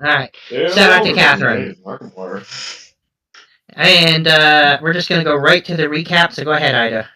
All right. Yeah, Shout out to over 20 Catherine. days, Markiplier. And we're just gonna go right to the recap. So go ahead, Ida.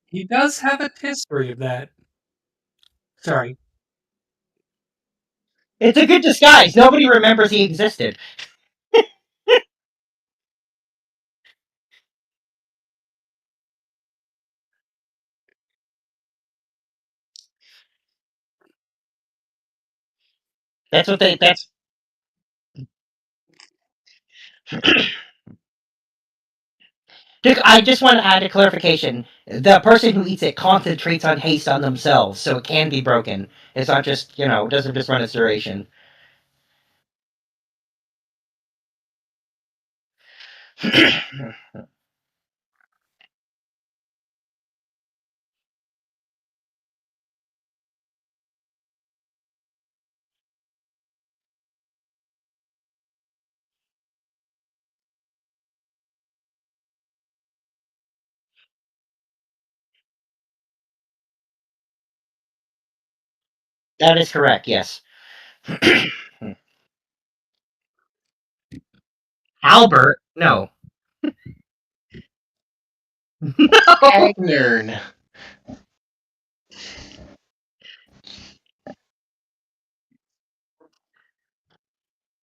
He does have a history of that. Sorry. It's a good disguise. Nobody remembers he existed. That's what they. That's. I just want to add a clarification. The person who eats it concentrates on haste on themselves, so it can be broken. It's not just it doesn't just run its duration. That is correct. Yes. Albert? No. No. Agnern.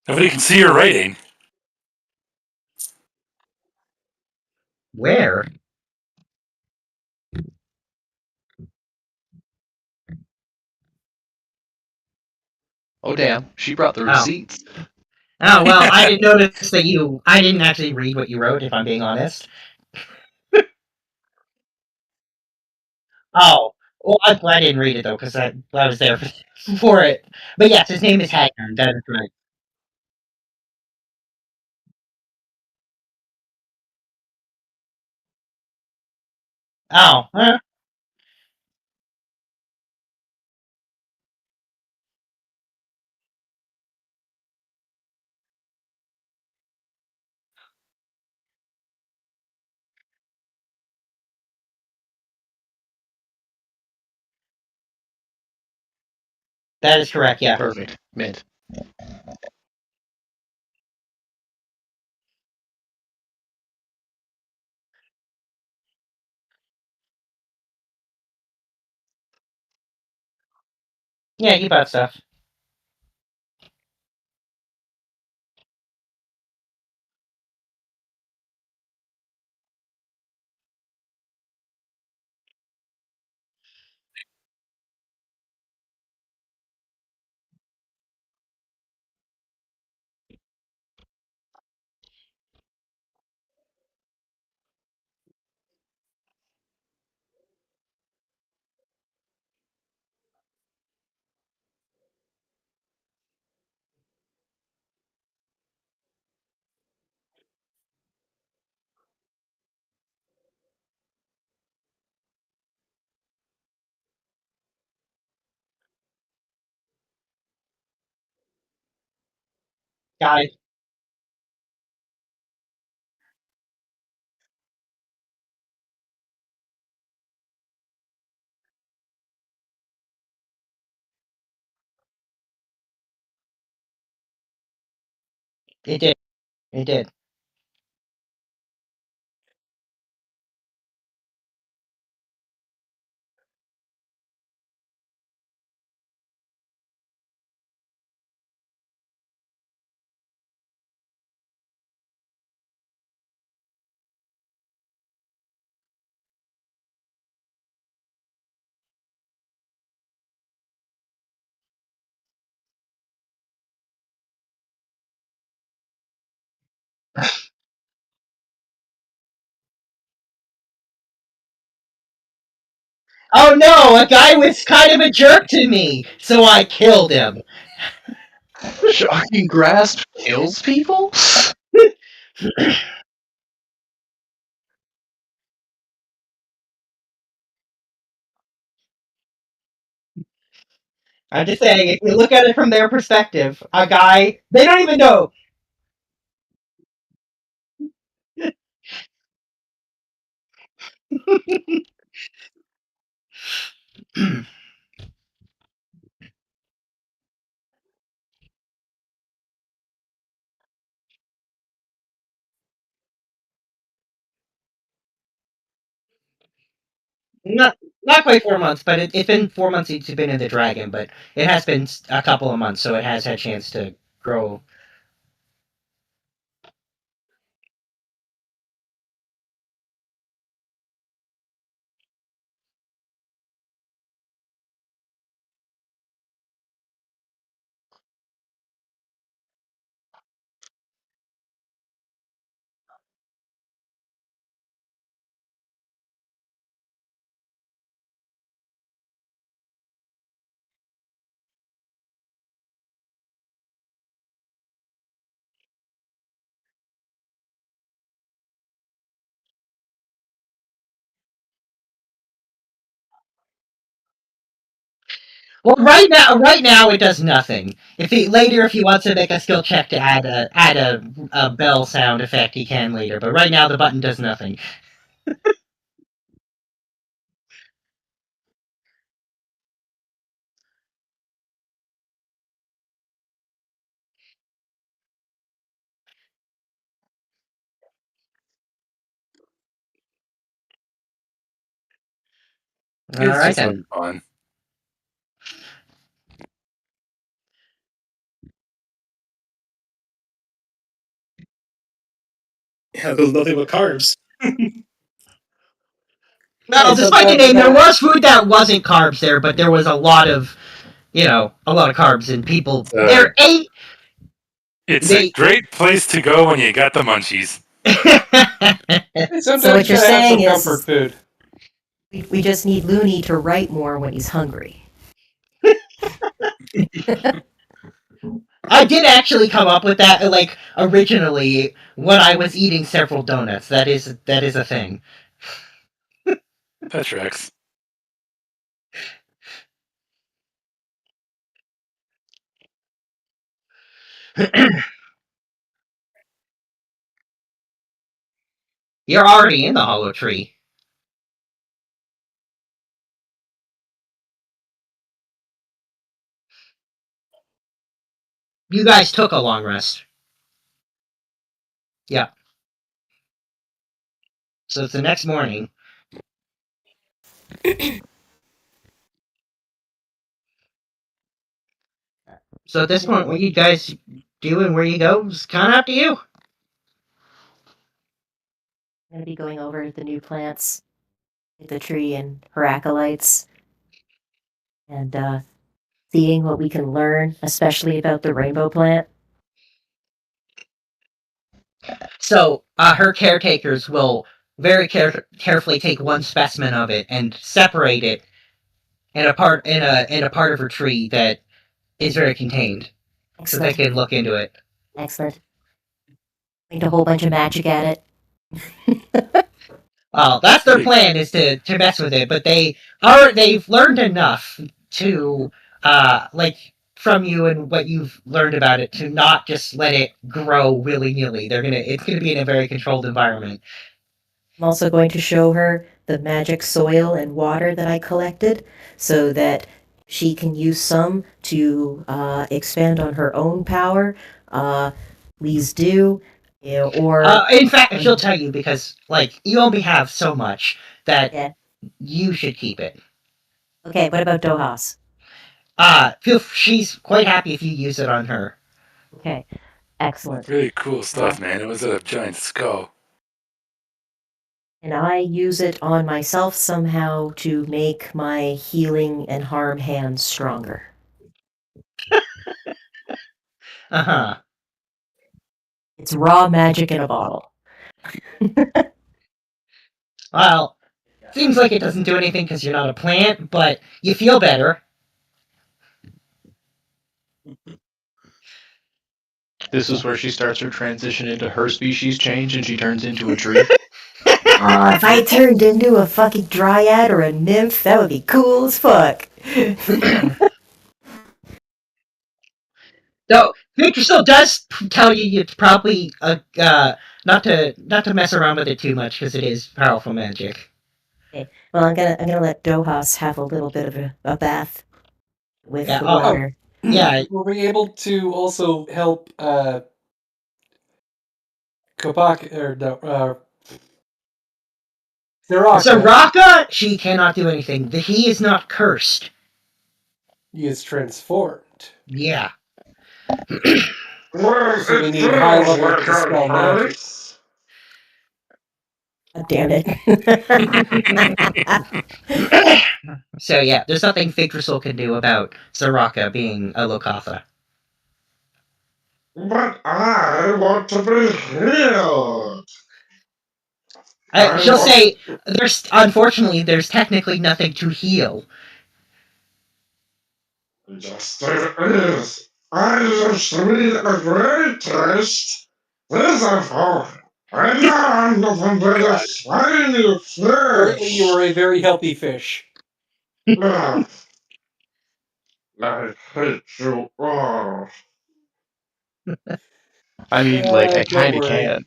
Nobody can see your writing. Where? Oh, damn. She brought the Oh. receipts. Oh well, I didn't notice that you. I didn't actually read what you wrote. If I'm being honest. Oh. Well, I'm glad I didn't read it though, because I was there for it. But yes, his name is Hagner. That is right. Oh. That is correct, yeah. Perfect. Mint. Yeah, you bought stuff. Got it. It did. It did. Oh no, a guy was kind of a jerk to me, so I killed him. Shocking grasp kills people? I'm just saying, if you look at it from their perspective, a guy they don't even know. not not quite 4 months, but it's been 4 months since you've been in the dragon, but it has been a couple of months, so it has had a chance to grow. Well, right now it does nothing. If he wants to make a skill check to add a bell sound effect, he can later. But right now the button does nothing. All It's right just then. like fun. Yeah, there's nothing but carbs. Well, Hey, so despite the that, name, there that was food that wasn't carbs there, but there was a lot of, a lot of carbs, and people Uh, there ate. it's a They. great place to go when you got the munchies. hey, sometimes So you what you're gotta have some saying comfort is food. we just need Looney to write more when he's hungry. I did actually come up with that, like originally when I was eating several donuts. That is a thing. That tracks. You're already in the hollow tree. You guys took a long rest. Yeah. So it's the next morning. So at this point, what you guys do and where you go is kind of up to you. I'm going to be going over the new plants, the tree and her acolytes, and seeing what we can learn, especially about the rainbow plant. So her caretakers will very carefully take one specimen of it and separate it in a part of her tree that is very contained, so they Excellent. can look into it. Excellent. Point a whole bunch of magic at it. Well, that's their plan, is to mess with it, but they've learned enough to from you and what you've learned about it to not just let it grow willy-nilly. It's gonna be in a very controlled environment. I'm also going to show her the magic soil and water that I collected so that she can use some to expand on her own power. Please do. Or In fact, she'll tell you, because you only have so much that yeah. you should keep it. Okay, what about Dohas? She's quite happy if you use it on her. Okay, excellent. Really cool stuff, man. It was a giant skull. And I use it on myself somehow to make my healing and harm hands stronger. Uh-huh. It's raw magic in a bottle. Well, seems like it doesn't do anything because you're not a plant, but you feel better. This is where she starts her transition into her species change and she turns into a tree. Oh, if I turned into a fucking dryad or a nymph, that would be cool as fuck. Though Figdrisil does tell you it's probably not to mess around with it too much, because it is powerful magic. Okay. Well, I'm gonna let Dohas have a little bit of a bath with Yeah, the water. Yeah. Were we able to also help Kopak or no, Zaraka? Zaraka, she cannot do anything. He is not cursed. He is transformed. Yeah. So we need high level dispel magic. God damn it. So yeah, there's nothing Figdrisil can do about Zaraka being a Lokatha. But I want to be healed. She'll say, unfortunately, there's technically nothing to heal. Just as it is. I used to be a great taste. Therefore, and now I'm nothing but a slimy Currently, fish. you are a very healthy fish. Ugh. I hate you all. I mean, I Don't kind of worry. can.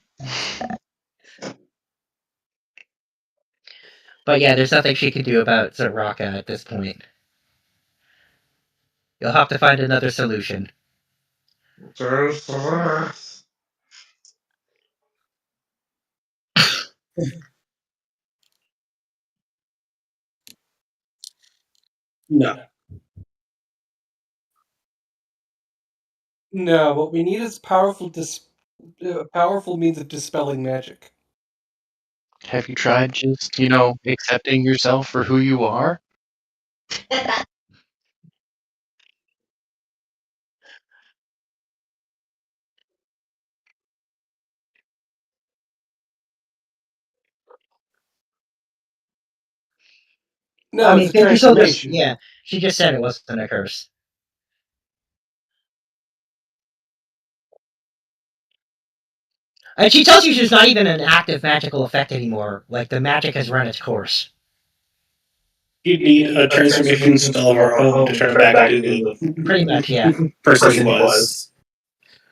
But yeah, there's nothing she can do about Zaraka at this point. You'll have to find another solution. There's this. No. No, what we need is powerful means of dispelling magic. Have you tried just, accepting yourself for who you are? No, it's a Figdrisil transformation. she just said it wasn't a curse. And she tells you she's not even an active magical effect anymore. Like, the magic has run its course. You'd need a transformation spell of our own to turn back into the Pretty much, yeah. person he was.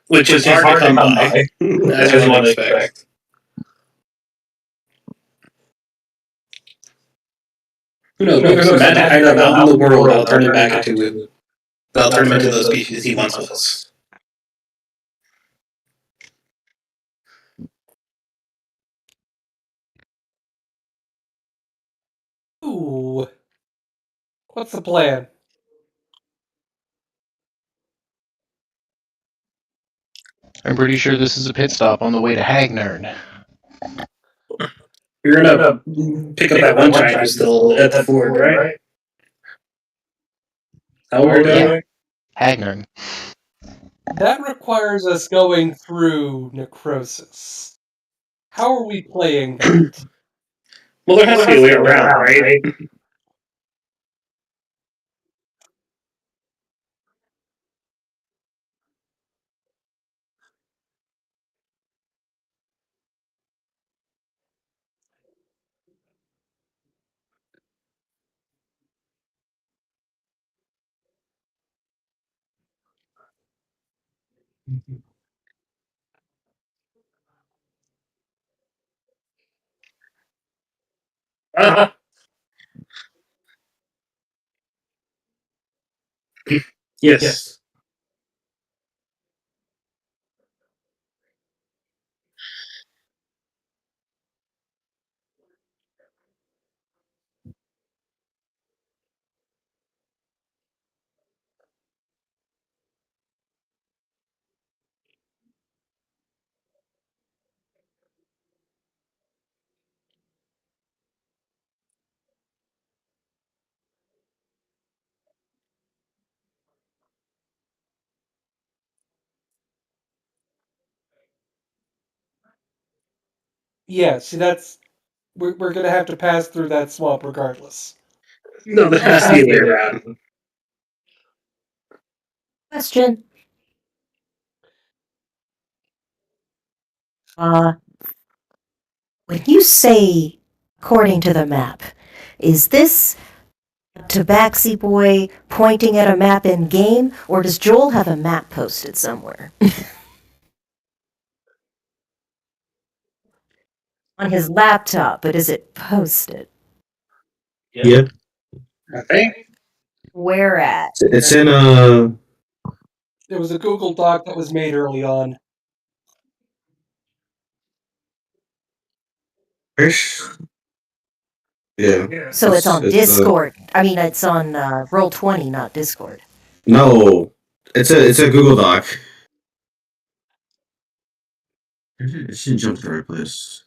Which is hard to come by, as everyone would expect. Who knows, maybe there's some magic item out in the world that'll turn him back into the species he once was. Ooh. What's the plan? I'm pretty sure this is a pit stop on the way to Hagnern. You're gonna pick up that one giant who's still at the ford, right? How we're doing? Hagnern. That requires us going through necrosis. How are we playing that? Well, there has to be a way around, right? Uh, yes. Yeah, see, that's we're gonna have to pass through that swamp regardless. No, there has to be a way around. Question. When you say according to the map, is this Tabaxi boy pointing at a map in game, or does Joel have a map posted somewhere? On his laptop, but is it posted? Yeah, I think. Where at? it's in There was a Google Doc that was made early on. Ish. Yeah. So it's on It's, Discord. I mean, it's on Roll20, not Discord. No, it's a Google Doc. It should jump to the right place.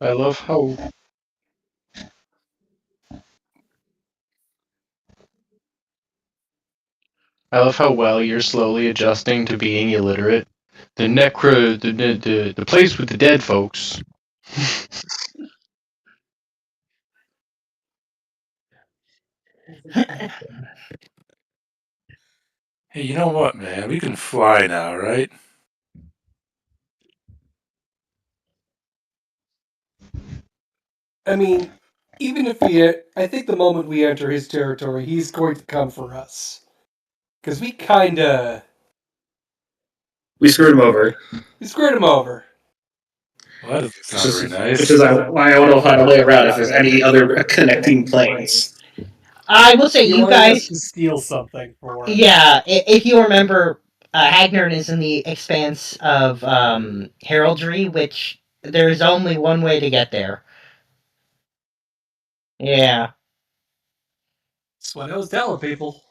I love how well you're slowly adjusting to being illiterate. The place with the dead folks. Hey, you know what, man? We can fly now, right? I mean, even if I think the moment we enter his territory, he's going to come for us. Because we kinda... We screwed him over. We screwed him over. Well, that doesn't sound very nice. Which is why I want to find a way around if there's any other connecting planes. I will say, you wanted us guys, to steal something for him. yeah, if you remember, Hagnern is in the expanse of heraldry, which there's only one way to get there. Yeah. That's what I was telling people.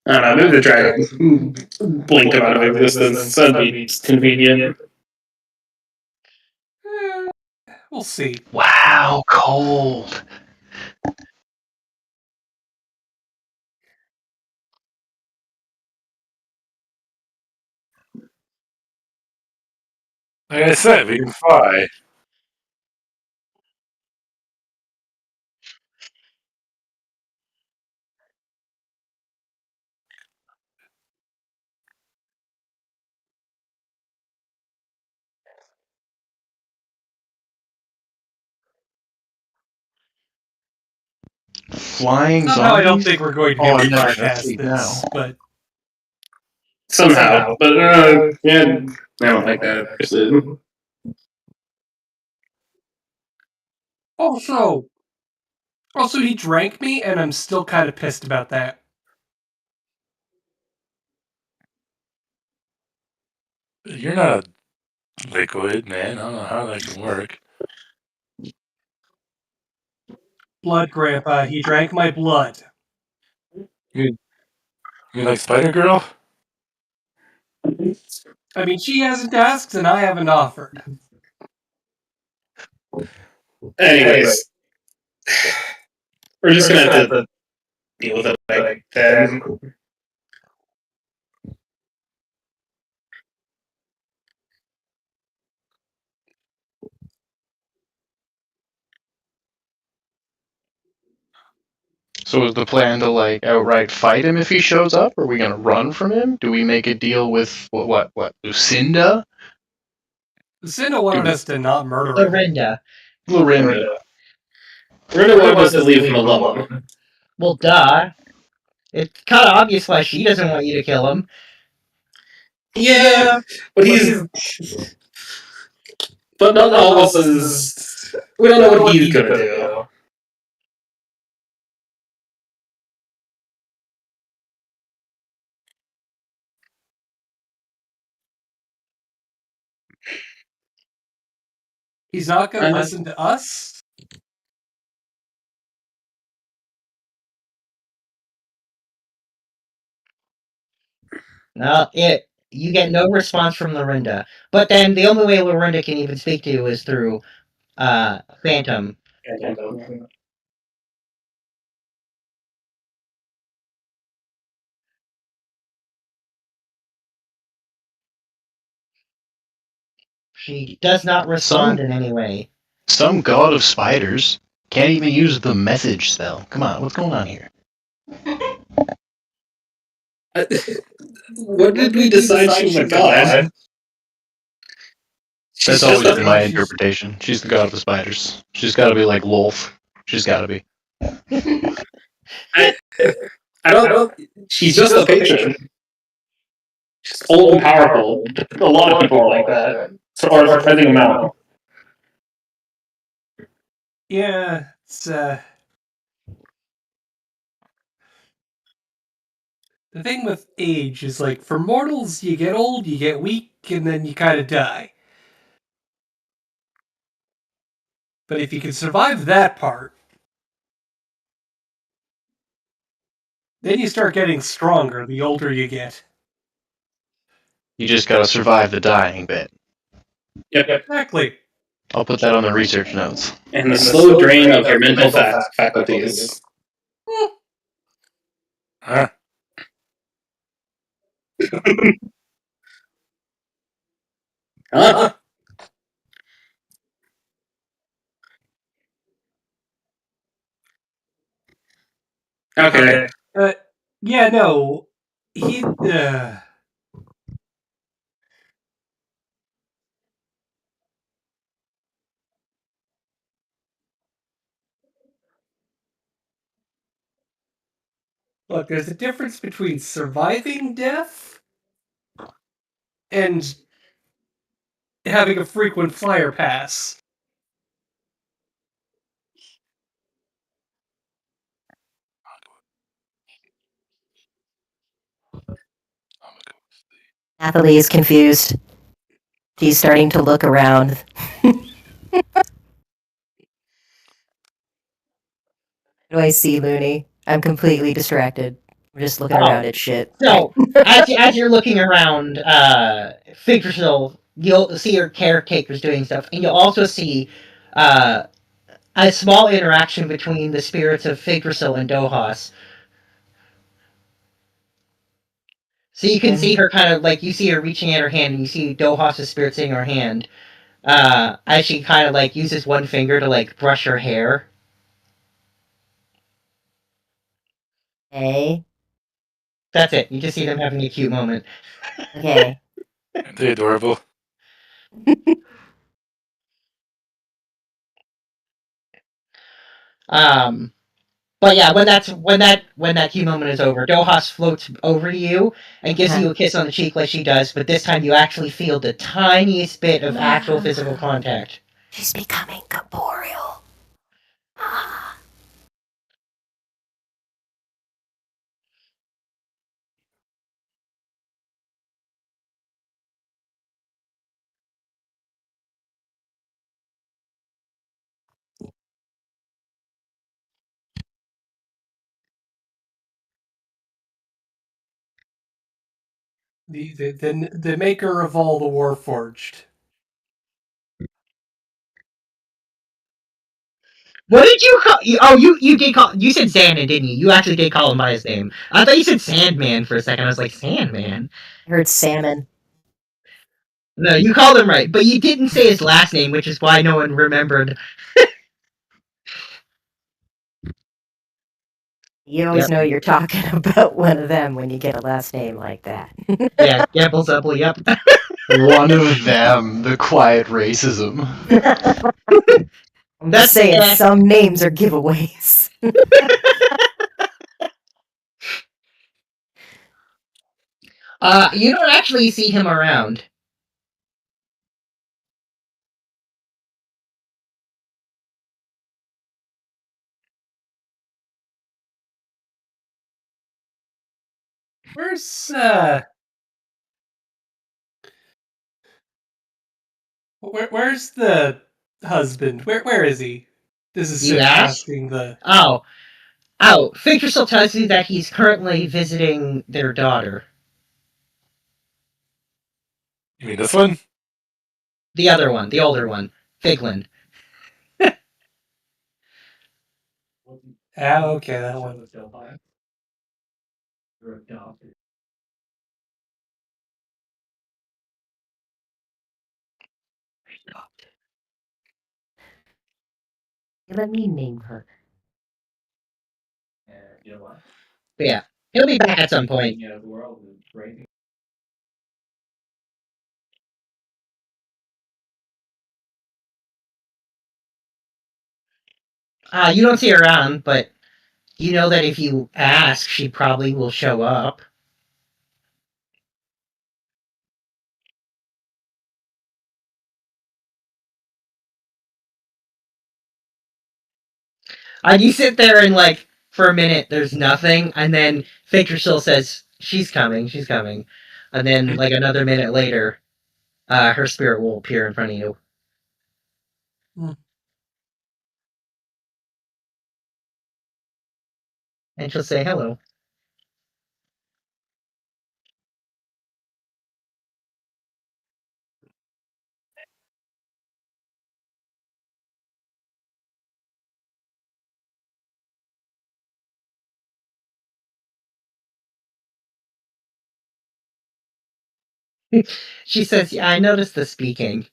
I don't know, maybe the dragon blinked him out of existence. That'd be convenient. We'll see. Wow, cold. Like I said, we can fly. Flying Somehow I don't zombies? think we're going to be Oh, able to I'm never gonna bypass sleep this, now. but Somehow. But, yeah, I don't like that. also, he drank me, and I'm still kind of pissed about that. You're not a liquid, man. I don't know how that can work. Blood, Grandpa. He drank my blood. You like Spider Girl? I mean, she hasn't asked, and I haven't offered. Anyways, we're just gonna have to deal with it like then. So is the plan to like outright fight him if he shows up? Or are we gonna run from him? Do we make a deal with what Lucinda? Lucinda wanted us to not murder him. Lorinda. Lorinda. Rita wanted us to leave him alone. Well, duh. It's kind of obvious why she doesn't want you to kill him. Yeah, but he's. But none of us is. We don't know what he's gonna do. He's not going to listen to us? No, you get no response from Lorinda. But then the only way Lorinda can even speak to you is through Phantom. She does not respond in any way. Some god of spiders can't even use the message spell. Come on, what's going on here? What did we decide she was a god? That's always been my interpretation. She's the god of the spiders. She's got to be like Wolf. She's got to be. I don't. She's just a patron. She's old and powerful. A lot of people are like that. Or a surprising amount. Yeah, it's, the thing with age is, like, for mortals, you get old, you get weak, and then you kind of die. But if you can survive that part, then you start getting stronger the older you get. You just got to survive the dying bit. Yep. Exactly. I'll put that on the research notes. And the slow drain of your mental faculties. Huh? Huh? Okay. Yeah, no. He, Look, there's a difference between surviving death and having a frequent fire pass. Athalie is confused. She's starting to look around. What do I see, Looney? I'm completely distracted. We're just looking Oh. around at shit. So as you're looking around, Figdrisil, you'll see your caretakers doing stuff, and you'll also see uh, a small interaction between the spirits of Figdrisil and Dohas. So you can see her kind of like you see her reaching at her hand, and you see Dohas' spirit seeing her hand as she kind of like uses one finger to like brush her hair. Okay. That's it. You just see them having a cute moment. Okay. Aren't they adorable? Um, but yeah, when that cute moment is over, Dohas floats over to you and gives you a kiss on the cheek like she does, but this time you actually feel the tiniest bit of actual physical contact. She's becoming corporeal. The maker of all the Warforged. What did you call? Oh, you did call. You said Xanon, didn't you? You actually did call him by his name. I thought you said Sandman for a second. I was like, Sandman? I heard salmon. No, you called him right, but you didn't say his last name, which is why no one remembered. You always Yep. know you're talking about one of them when you get a last name like that. Yeah, Gabble Zubble, yep. One of them, the quiet racism. I'm That's just saying, yeah. some names are giveaways. You don't actually see him around. Where's the husband? Where is he? This is You Sid asked? asking the. Oh. Victor still tells you that he's currently visiting their daughter. You mean this one? The other one, the older one, Figlin. Ah, okay, that one. Let me name her. But yeah, he'll be back at some point. You don't see her around, but you know that if you ask, she probably will show up. And you sit there and like for a minute, there's nothing, and then Victor still says she's coming, and then like another minute later, her spirit will appear in front of you, and she'll say hello. She says, "Yeah, I noticed the speaking,"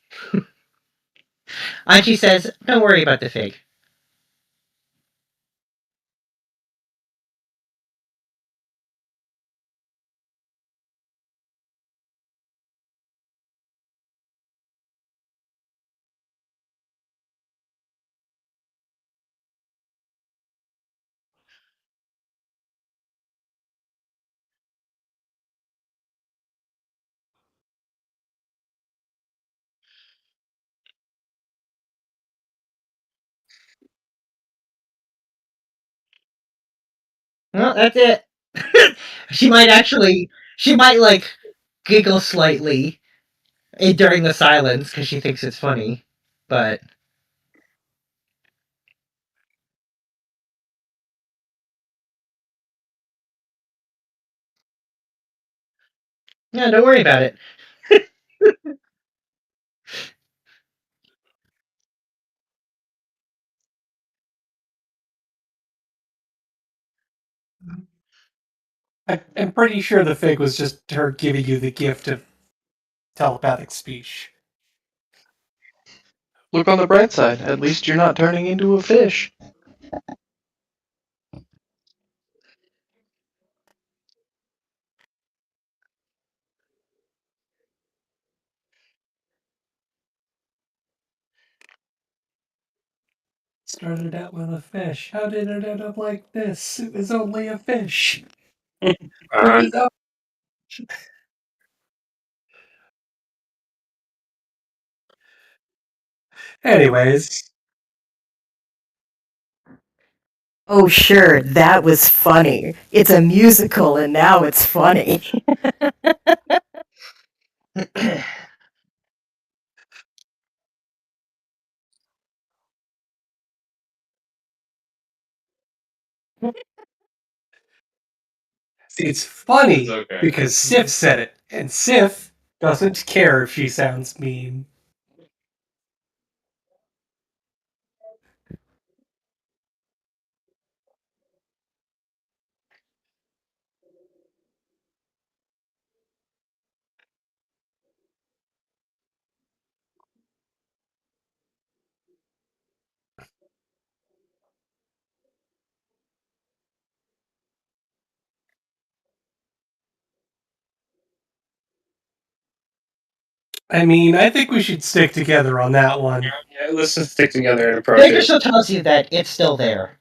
and she says, "Don't worry about the fig." Well, that's it. She might like giggle slightly during the silence because she thinks it's funny, but Yeah, don't worry about it. I'm pretty sure the fig was just her giving you the gift of telepathic speech. Look on the bright side. At least you're not turning into a fish. Started out with a fish. How did it end up like this? It was only a fish. Alright. Anyways, Oh, sure, that was funny. It's a musical and now it's funny. it's funny It's okay. because Sif said it, and Sif doesn't care if she sounds mean. I mean, I think we should stick together on that one. Yeah, let's just stick together and approach it. Figdrisil tells you that it's still there.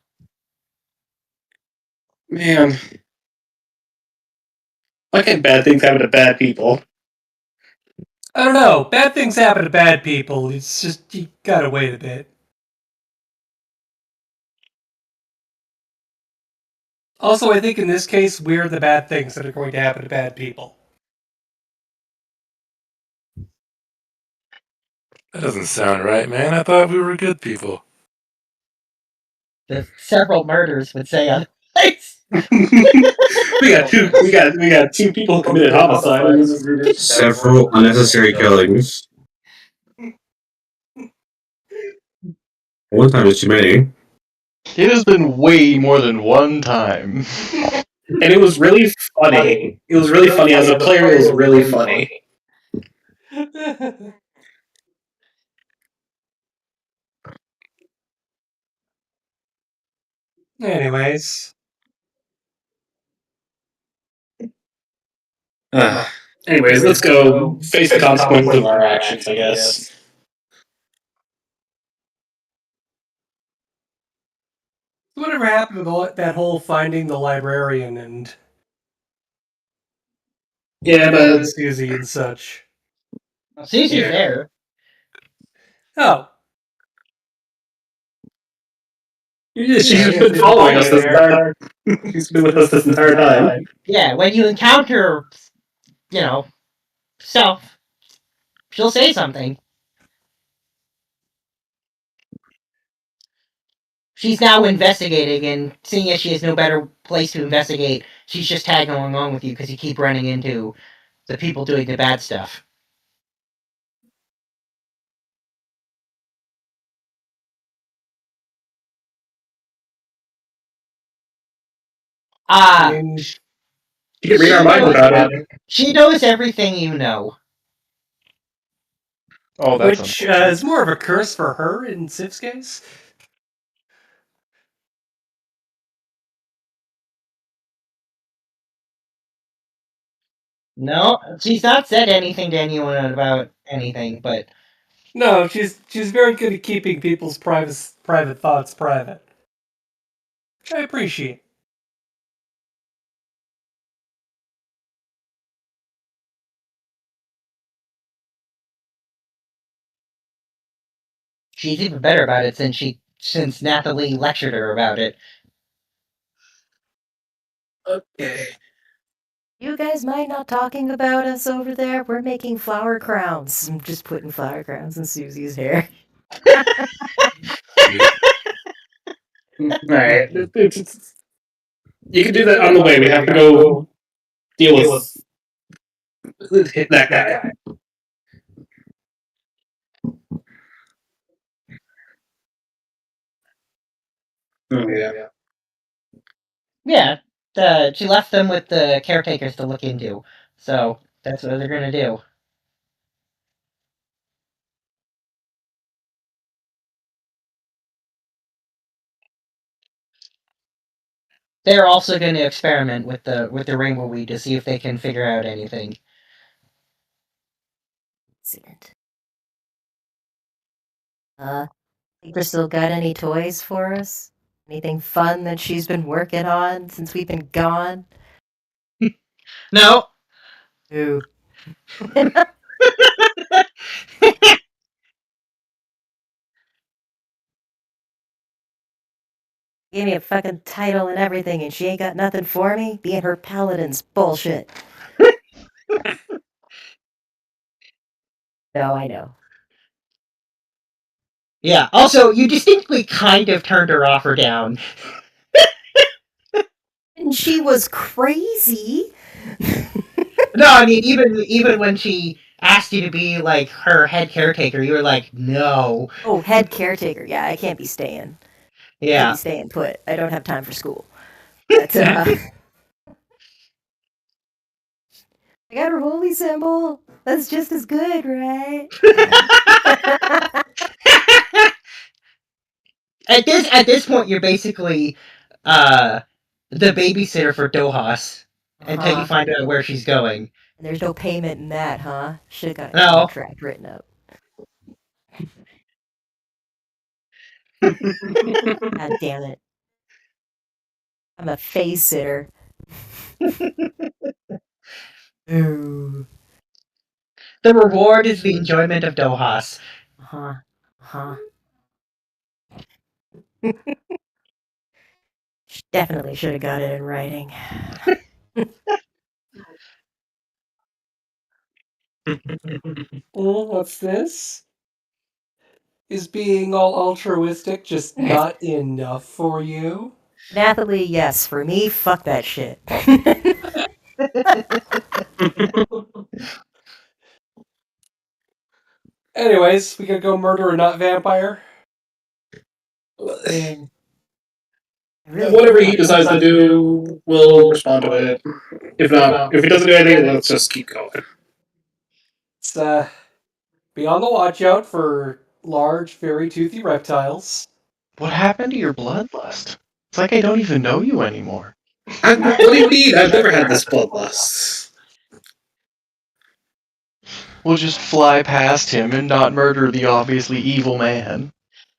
Man. Why can't bad things happen to bad people? I don't know. Bad things happen to bad people. It's just, you gotta wait a bit. Also, I think in this case, we're the bad things that are going to happen to bad people. That doesn't sound right, man. I thought we were good people. The several murders would say otherwise. we got two people who committed homicide in this group. Several unnecessary killings. One time is too many. It has been way more than one time. And it was really funny. It was really funny. As a player, it was really funny. Anyways. Anyways, let's go face the consequences of our actions, I guess. Whatever happened to that whole finding the librarian and Yeah, but Susie and such? Susie's Yeah. there. Oh, she's been following us this entire. She's been with us this entire time. Yeah, when you encounter, stuff, she'll say something. She's now investigating, and seeing as she has no better place to investigate, she's just tagging along with you because you keep running into the people doing the bad stuff. I mean, You can read our minds about it. She knows everything you know. Oh, that's which unfortunate. is more of a curse for her in Sif's case. No, she's not said anything to anyone about anything, but No, she's very good at keeping people's private thoughts private. Which I appreciate. she's even better about it since Nathalie lectured her about it. Okay. You guys mind not talking about us over there? We're making flower crowns. I'm just putting flower crowns in Susie's hair. Alright. You can do that on the way. We have to go deal with Hit that guy. Oh yeah. Yeah, she left them with the caretakers to look into. So that's what they're gonna do. They're also going to experiment with the rainbow weed to see if they can figure out anything. Excellent. Figdrisil got any toys for us? Anything fun that she's been working on since we've been gone? No. Ooh. Gave me a fucking title and everything, and she ain't got nothing for me? Being her paladin's bullshit. No, I know. Yeah. Also, you distinctly kind of turned her offer down. And she was crazy. No, I mean even when she asked you to be like her head caretaker, you were like, no. Oh, head caretaker. Yeah, I can't be staying. Can't be Yeah. staying put. I don't have time for school. But I got her holy symbol. That's just as good, right? At this point, you're basically the babysitter for Dohas until you Uh-huh. find out where she's going. And there's no payment in that, huh? Should've got a No. contract written up. God damn it. I'm a face sitter. Ooh. The reward is the enjoyment of Dohas. Uh-huh. Uh-huh. Definitely should have got it in writing. What's this? Is being all altruistic just not enough for you? Nathalie, yes. For me, fuck that shit. Anyways, we could go murder a not vampire. Man, I really Whatever he decides to do, we'll respond to it. If not, if he doesn't do anything, let's just keep going. It's be on the watch out for large, very toothy reptiles. What happened to your bloodlust? It's like I don't even know you anymore. What do you mean? I've never had this bloodlust. We'll just fly past him and not murder the obviously evil man.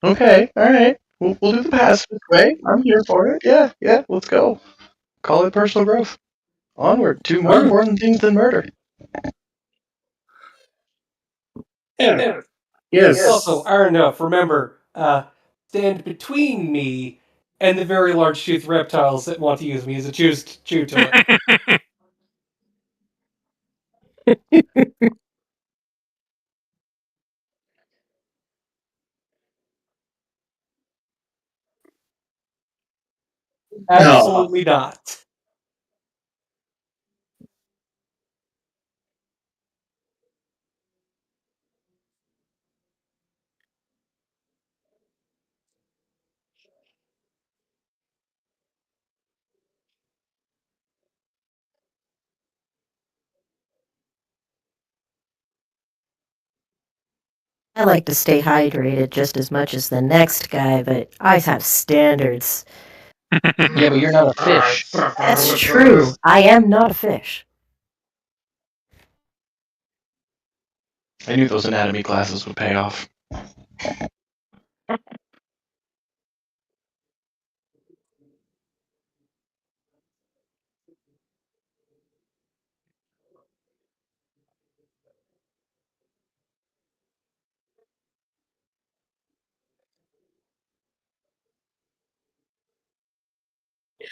Okay, alright. We'll do the passive way. I'm here for it. Yeah, let's go. Call it personal growth. Onward to more important things than murder. Yeah. Yes. Also, iron enough. Remember, stand between me and the very large toothed reptiles that want to use me as a chew toy. Absolutely not. I like to stay hydrated just as much as the next guy, but I have standards. Yeah, but you're not a fish. That's true. I am not a fish. I knew those anatomy classes would pay off.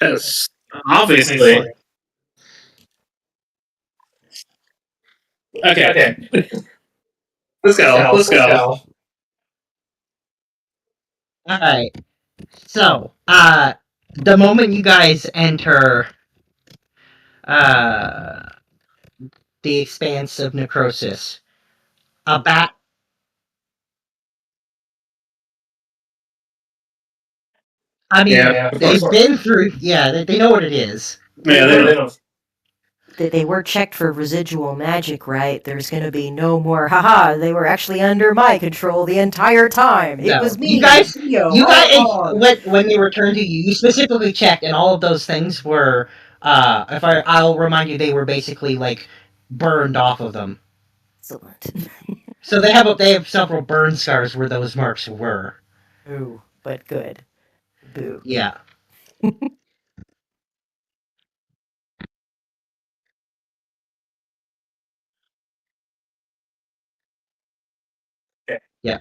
Yes. Obviously. Okay. Let's go. Let's go. Alright. So, the moment you guys enter the expanse of necrosis. A bat. I mean, Yeah, of they've course. been through. Yeah, they know what it is. Yeah, they know. They were checked for residual magic, right? There's gonna be no more, haha, they were actually under my control the entire time. It No, was me, you guys. Theo, You all guys. along. When they returned to you, you specifically checked, and all of those things were. I'll remind you, they were basically like burned off of them. Excellent. So they have several burn scars where those marks were. Boo, but good. Boo. Yeah. Yeah.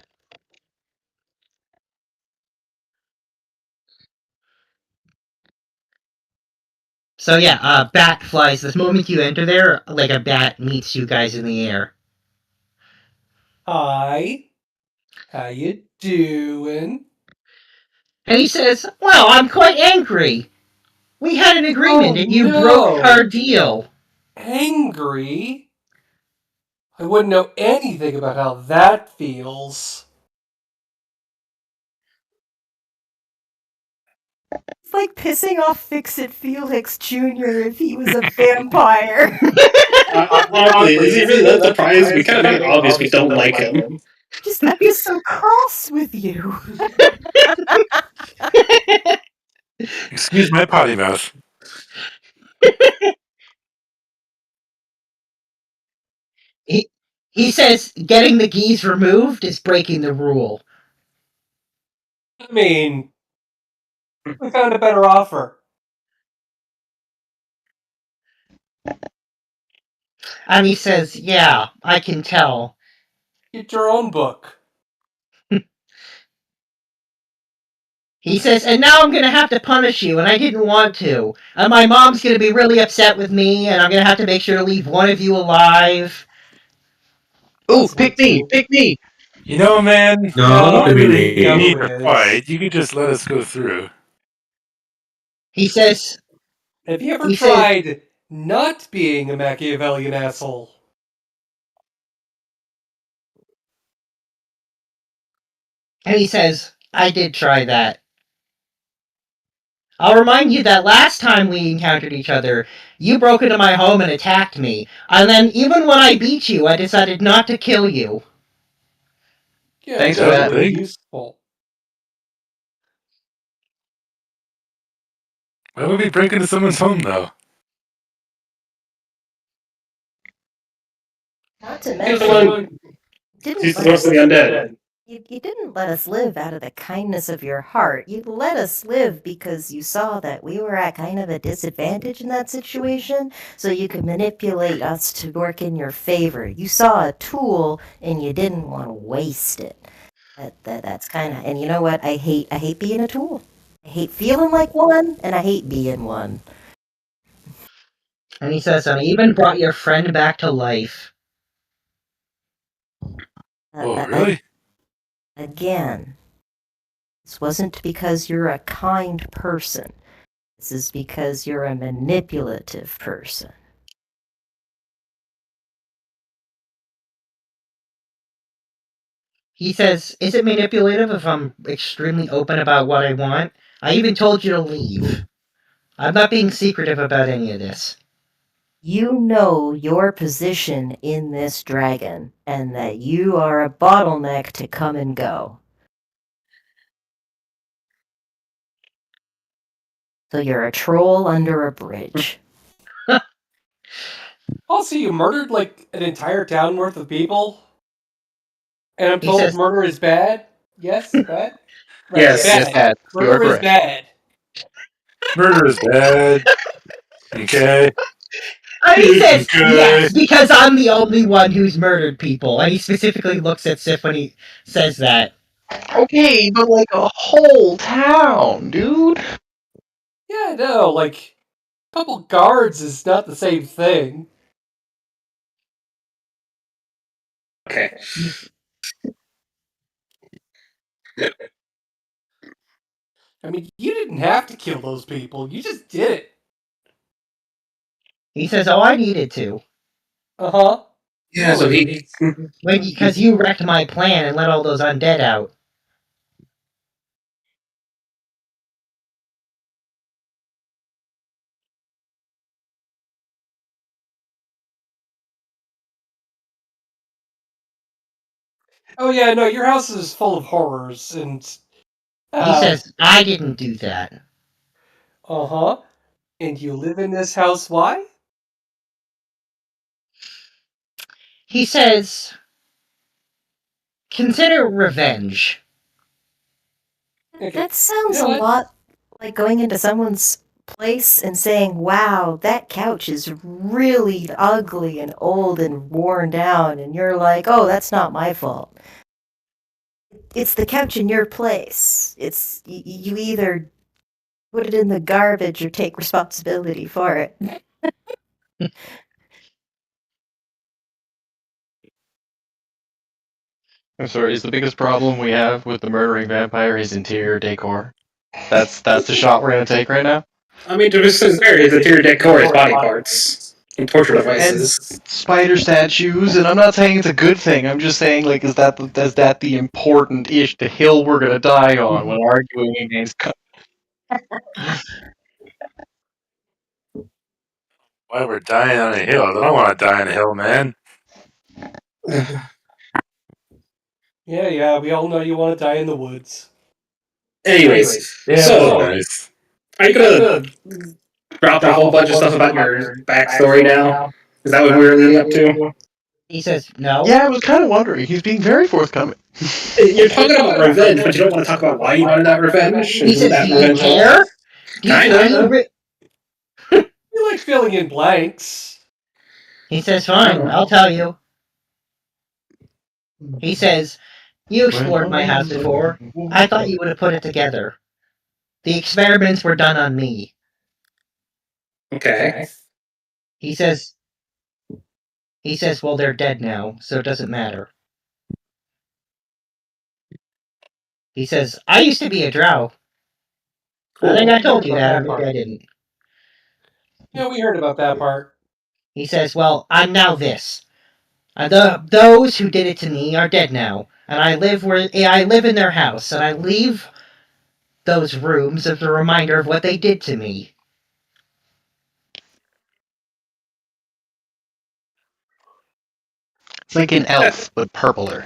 So yeah, bat flies. The moment you enter there, like a bat meets you guys in the air. Hi. How you doing? And he says, "Well, I'm quite angry. We had an agreement, Oh, and you broke no. our deal." Angry? I wouldn't know anything about how that feels. It's like pissing off Fix-It Felix Jr. if he was a vampire. Honestly, is he really that surprised? We kind of make it obvious we don't like him. I'm just so cross with you. Excuse my potty mouth. He says getting the geese removed is breaking the rule. I mean, we found a better offer. And he says, "Yeah, I can tell." Get your own book. He says, "And now I'm going to have to punish you, and I didn't want to. And my mom's going to be really upset with me, and I'm going to have to make sure to leave one of you alive." Ooh, pick me! Pick me! You know, man, No, you don't it'd be really me. need Riz. to fight. You could just let us go through. He says, Have you ever He said- tried not being a Machiavellian asshole? and he says, "I did try that. I'll remind you that last time we encountered each other, you broke into my home and attacked me. And then even when I beat you, I decided not to kill you." Yeah, Thanks for that. definitely Thing? useful. Why would we break into someone's home, though? Not to He's mention, didn't He's let supposed to be us, undead. you didn't let us live out of the kindness of your heart. You let us live because you saw that we were at kind of a disadvantage in that situation, so you could manipulate us to work in your favor. You saw a tool and you didn't want to waste it. That's kind of, and you know what? I hate being a tool. I hate feeling like one, and I hate being one. And he says, "I even brought your friend back to life." Oh, really? Again, this wasn't because you're a kind person. This is because you're a manipulative person. He says, "Is it manipulative if I'm extremely open about what I want? I even told you to leave. I'm not being secretive about any of this." You know your position in this dragon, and that you are a bottleneck to come and go. So you're a troll under a bridge. Also, you murdered like an entire town worth of people? And I'm He told says- murder is bad? Yes, bad? Right, Yes. Yes, Pat, you are Murder is correct. bad. Murder is bad. Okay. And he says, Okay. "Yes, because I'm the only one who's murdered people." And he specifically looks at Sif when he says that. Okay, but like a whole town, dude. Yeah, no, like, a couple guards is not the same thing. Okay. I mean, you didn't have to kill those people. You just did it. He says, "Oh, I needed to." Uh-huh. Yeah, so he. Because you wrecked my plan and let all those undead out. Oh yeah, no, your house is full of horrors, and He says, I didn't do that. uh-huh. And you live in this house, why? He says, consider revenge. Okay. That sounds You know a what? lot like going into someone's place and saying, wow, that couch is really ugly and old and worn down. And you're like, oh, that's not my fault. It's the couch in your place. It's you either put it in the garbage or take responsibility for it. I'm sorry, is the biggest problem we have with the murdering vampire his interior decor? That's the shot we're gonna take right now? I mean, to be fair, his interior decor is body parts and torture devices. Spider statues, and I'm not saying it's a good thing, I'm just saying, like, is that the important-ish, the hill we're gonna die on when arguing against... Why we're dying on a hill? I don't want to die on a hill, man. Yeah, we all know you want to die in the woods. Anyways, Yeah, so nice. are you gonna drop a whole bunch of stuff about your backstory now? Is that what we were leading up to? He says, no. Yeah, I was kind of wondering. He's being very forthcoming. You're talking about revenge, but you don't want to talk about why you wanted that revenge. He And says, that do you revenge care? Kinda. You like filling in blanks. He says, fine, I'll tell you. He says, you explored my house before. I thought you would have put it together. The experiments were done on me. Okay. He says, well, they're dead now, so it doesn't matter. He says, I used to be a drow. Cool. I think I told you that, or maybe I didn't. Yeah, we heard about that part. He says, well, I'm now this. Those who did it to me are dead now, and I live in their house, and I leave those rooms as a reminder of what they did to me. It's like an elf, but purpler.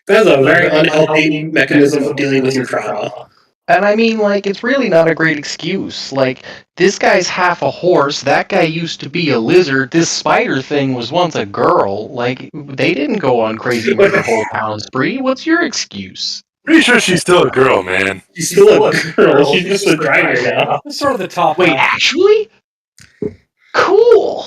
That's a very unhealthy mechanism of dealing with your trauma. And I mean, like, it's really not a great excuse. Like, this guy's half a horse, that guy used to be a lizard, this spider thing was once a girl. Like, they didn't go on crazy murder whole town spree. What's your excuse? Pretty sure she's still a girl, man. She's still a girl. She's just a driver now. That's sort of the top Wait, half. actually? Cool!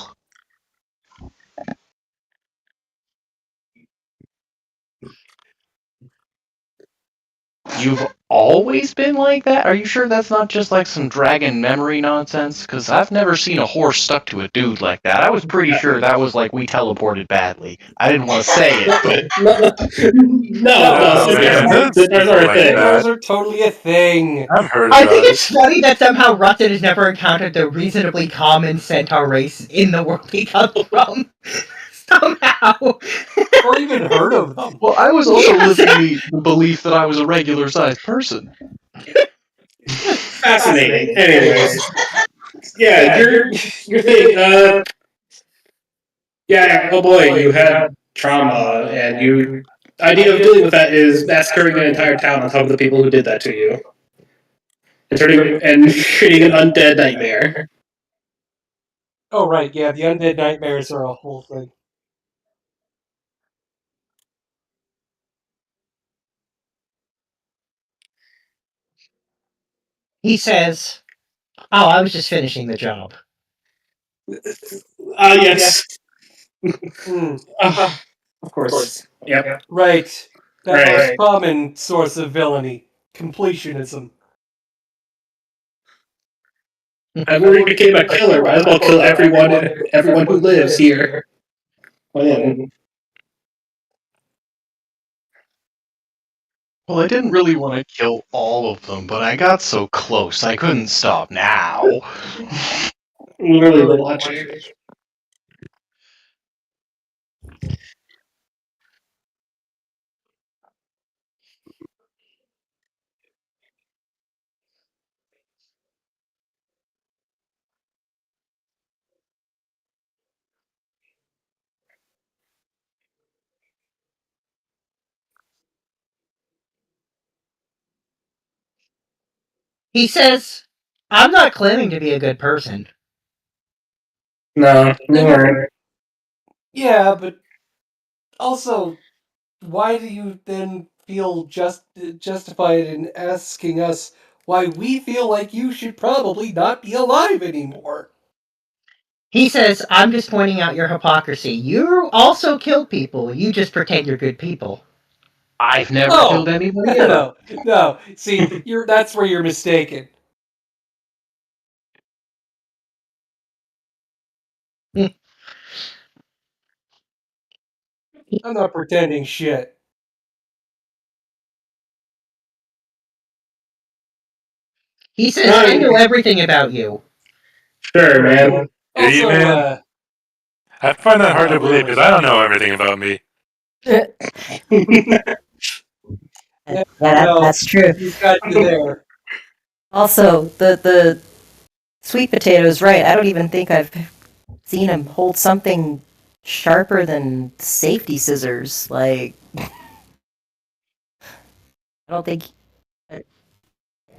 You've always been like that? Are you sure that's not just like some dragon memory nonsense? Because I've never seen a horse stuck to a dude like that. I was pretty sure that was like we teleported badly. I didn't want to say it, but... No, man, that's that's our like thing. that. Those are totally a thing. I've heard I about think it. it's funny that somehow Rutten has never encountered the reasonably common centaur race in the world he comes from. Somehow. Or even heard of them. Well, I was also living the belief that I was a regular-sized person. Fascinating. Anyways, yeah, your thing. Yeah. Oh boy, you had trauma, and you idea of dealing with that is massacring an entire town on top of the people who did that to you, and creating an undead nightmare. Oh, right, yeah, the undead nightmares are a whole thing. He says, oh, I was just finishing the job. Yes. Hmm. Of course. Yep. Right. That Right. most common source of villainy. Completionism. I've already became a killer. Might as well kill everyone who lives here. Well, Well, I didn't really want to kill all of them, but I got so close I couldn't stop now. literally the logic. He says, I'm not claiming to be a good person. No, you weren't. Yeah, but also, why do you then feel justified in asking us why we feel like you should probably not be alive anymore? He says, I'm just pointing out your hypocrisy. You also kill people. You just pretend you're good people. I've never Oh, killed anybody ever. no. See, that's where you're mistaken. I'm not pretending shit. He says, I know everything about you. Sure, man. Yeah, you, Also, man. I find that hard to believe because I don't know everything about me. yeah, well, That's true. he's got you there. Also, the sweet potato's right. I don't even think I've seen him hold something sharper than safety scissors. Like, I don't think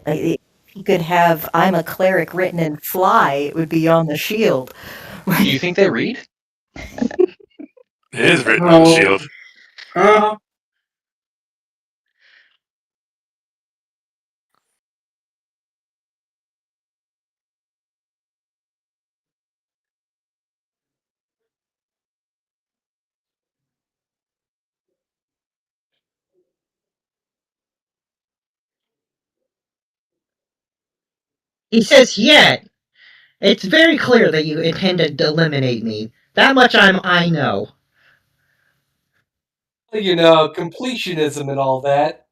if he could have "I'm a cleric" written in fly, it would be on the shield. Do you think they read? It is written on the shield. He says, yet. It's very clear that you intended to eliminate me. That much I know. You know, completionism and all that.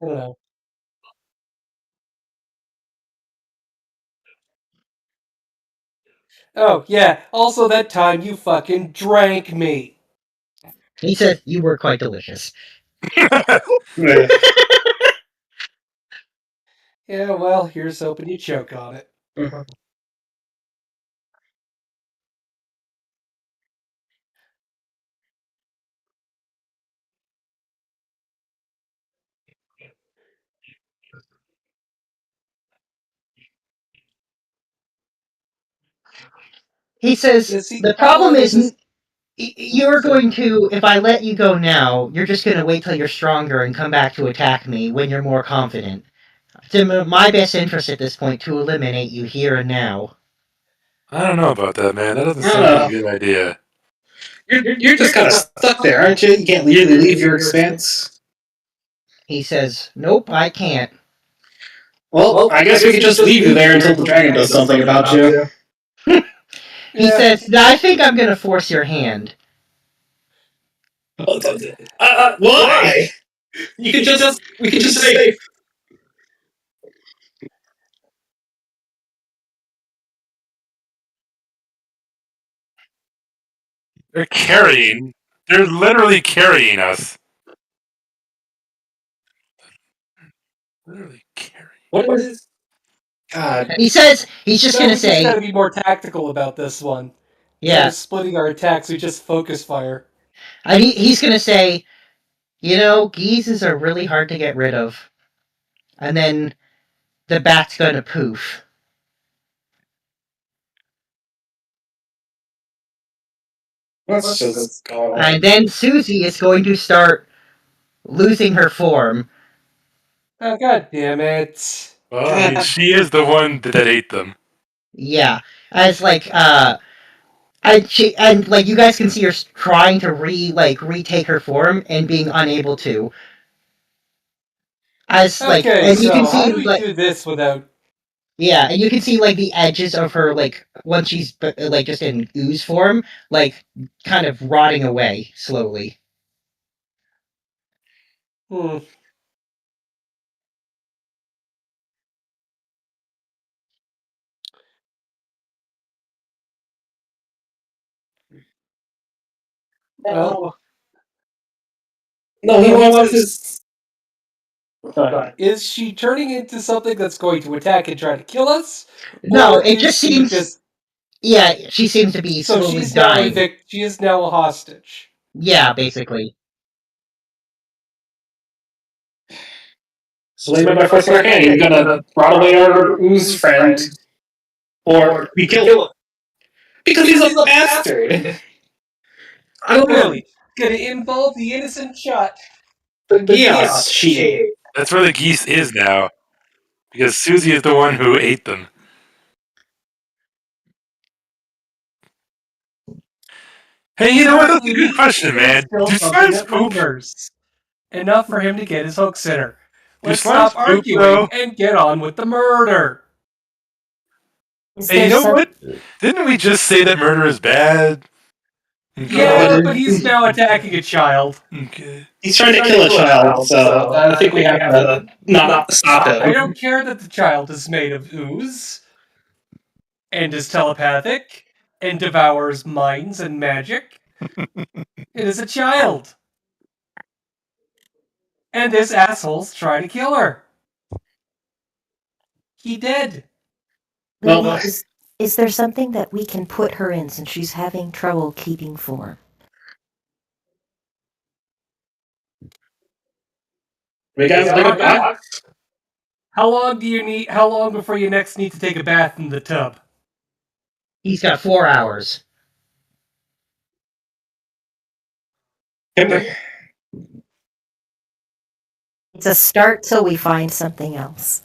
I don't know. Oh, yeah. Also, that time you fucking drank me. He says, you were quite delicious. Yeah. Yeah, well, here's hoping you choke on it. He says, Yeah, see, the the problem problem is is you're going to, if I let you go now, you're just going to wait till you're stronger and come back to attack me when you're more confident. It's in my best interest at this point to eliminate you here and now. I don't know about that, man. That doesn't I sound don't like a good idea. You're just kind of stuck there, aren't you? You can't really leave your expanse. He says, nope, I can't. Well, I guess we could just leave you there until the dragon does something about you. He Yeah. says, I think I'm going to force your hand. Why? You could just we could just say They're carrying. They're literally carrying us. Literally carrying. what is God. He says, he's just No, going to we just gotta say, be more tactical about this one. Instead yeah. of splitting our attacks, we just focus fire. He's going to say, you know, geezes are really hard to get rid of. And then the bat's going to poof. Let's just go. And then Susie is going to start losing her form. Oh, god damn it. Well, I mean, she is the one that ate them. Yeah. As like, and like you guys can see her trying to retake her form and being unable to. As like, Okay, and you so can how see do we like, do this without... yeah, and you can see like the edges of her like once she's like just in ooze form, like kind of rotting away slowly. Hmm. Well, No, he wants his. is she turning into something that's going to attack and try to kill us? No, Or it is just she seems. just... Yeah, she seems to be So slowly she's now dying. she is now a hostage. Yeah, basically. So they might by force in our hand. He's gonna rot away our ooze friend, or we kill him because he's a bastard. Oh, really? Gonna involve the innocent shot. Yes, she ate. That's where the geese is now. Because Susie is the one who ate them. Hey, you know what? That's a good question, man. Still Do something slimes that poop? lingers. Enough for him to get his hooks in her. Do Let's slimes stop poop, arguing though? and get on with the murder. Is Hey, you there know some- what? Didn't we just say that murder is bad? Yeah, but he's now attacking a child. Okay. He's trying to kill a child, so I think we have to not stop I him. don't care that the child is made of ooze and is telepathic and devours minds and magic. It is a child. And this asshole's trying to kill her. He did. Well, Lily, is there something that we can put her in since she's having trouble keeping form? we got to take a bath. How long before you next need to take a bath in the tub? He's got 4 hours. It's a start till we find something else.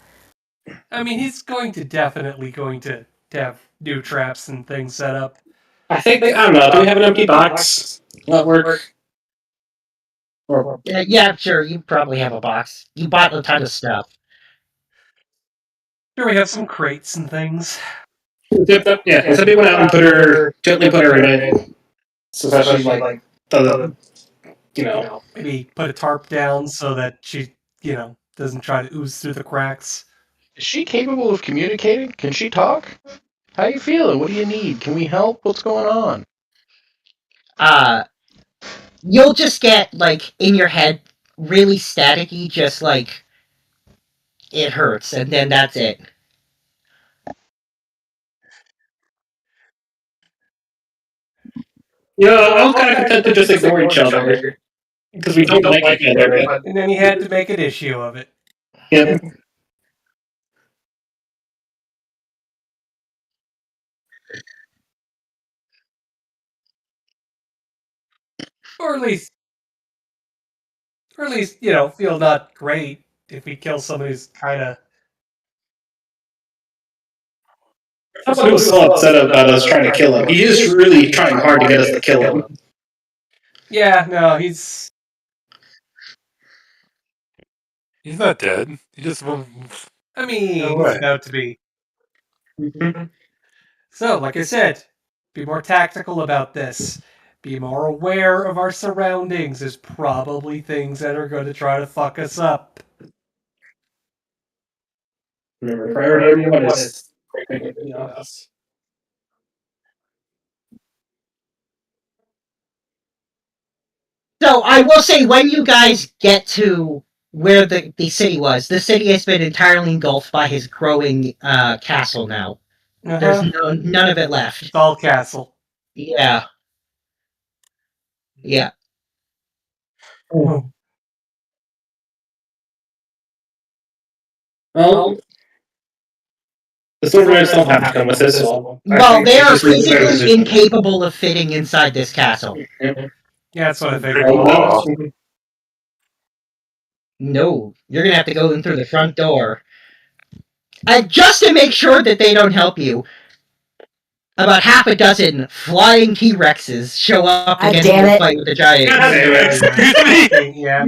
I mean, he's definitely going to have new traps and things set up. I think I don't know. Do we have an empty box? Will that work? Or Yeah, sure. You probably have a box. You bought a ton of stuff. Here we have some crates and things. yeah, so we went out and gently put her in it. So especially like the Maybe put a tarp down so that she, doesn't try to ooze through the cracks. Is she capable of communicating? Can she talk? How you feeling? What do you need? Can we help? What's going on? You'll just get, like, in your head, really staticky, just like, it hurts, and then that's it. I was kind of content to just ignore each other because we don't like each other. And then he had to make an issue of it. Yep. Or at least, feel not great if we kill somebody who's kind of... Someone was so upset about us trying to kill him. He is really trying hard to get us to kill him. Yeah, no, he's not dead. He just won't. I mean, No he's way. about to be. So, like I said, be more tactical about this. Be more aware of our surroundings. There's probably things that are going to try to fuck us up. Remember, priority number one is the office. So I will say, when you guys get to where the city was, the city has been entirely engulfed by his growing castle now. There's none of it left. It's all castle. Yeah. Yeah. Oh. Well, the Silvermans don't have to come with us. So Well, they are just leave the physically position. incapable of fitting inside this castle. Yeah, that's what I Break figured. the law. No, you're gonna have to go in through the front door. Just to make sure that they don't help you, about half a dozen flying T-Rexes show up to Ah, get damn into a it. fight with the giant. Excuse me? Yeah.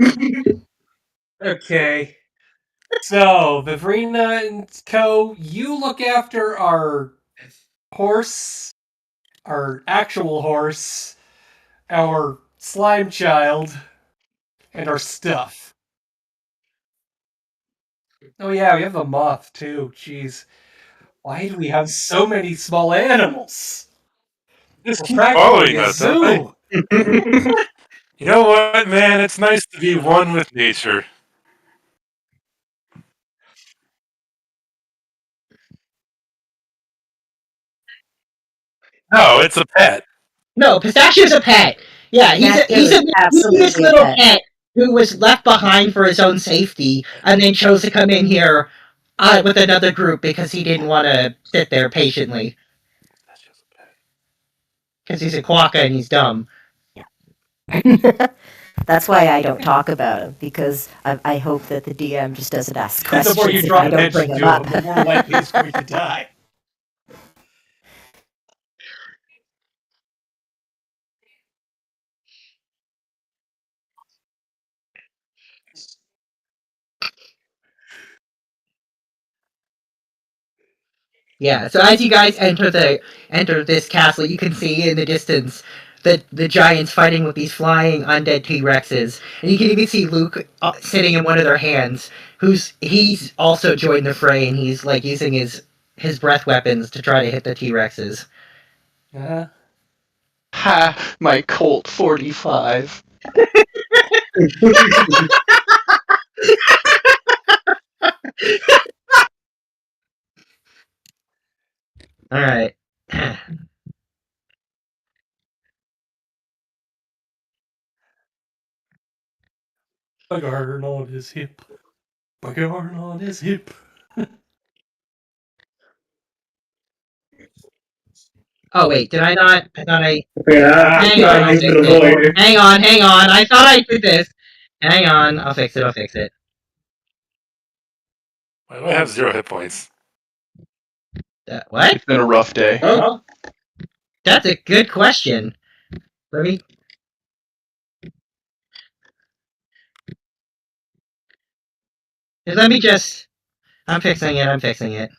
Okay. So, Vivrina and Co., you look after our horse, our actual horse, our slime child, and our stuff. Oh yeah, we have a moth too. Jeez. Why do we have so many small animals? Just We're keep practically following a us, don't zoo. they? You know what, man? It's nice to be one with nature. No, it's a pet. No, Pistachio's a pet. Yeah, he's a Pistachio is meaningless absolutely a little pet. pet who was left behind for his own safety, and then chose to come in here with another group because he didn't want to sit there patiently. Because he's a quokka and he's dumb. That's why I don't talk about him, because I hope that the DM just doesn't ask The questions more you if draw I don't bring attention him to up. him, the more likely he's going to die. Yeah, so as you guys enter this castle, you can see in the distance the giants fighting with these flying undead T-Rexes, and you can even see Luke sitting in one of their hands. He's also joined the fray, and he's like using his breath weapons to try to hit the T-Rexes. Ha! My Colt 45. All right. Bug-arn on his hip. Bug-arn on his hip. Oh wait, did I not? I thought I. Yeah, Hang on, I'll he's fix been it. avoided. Hang on. I thought I did this. Hang on, I'll fix it. Why do I have 0 hit points? What? It's been a rough day. Huh? That's a good question. Let me. Let me just. I'm fixing it.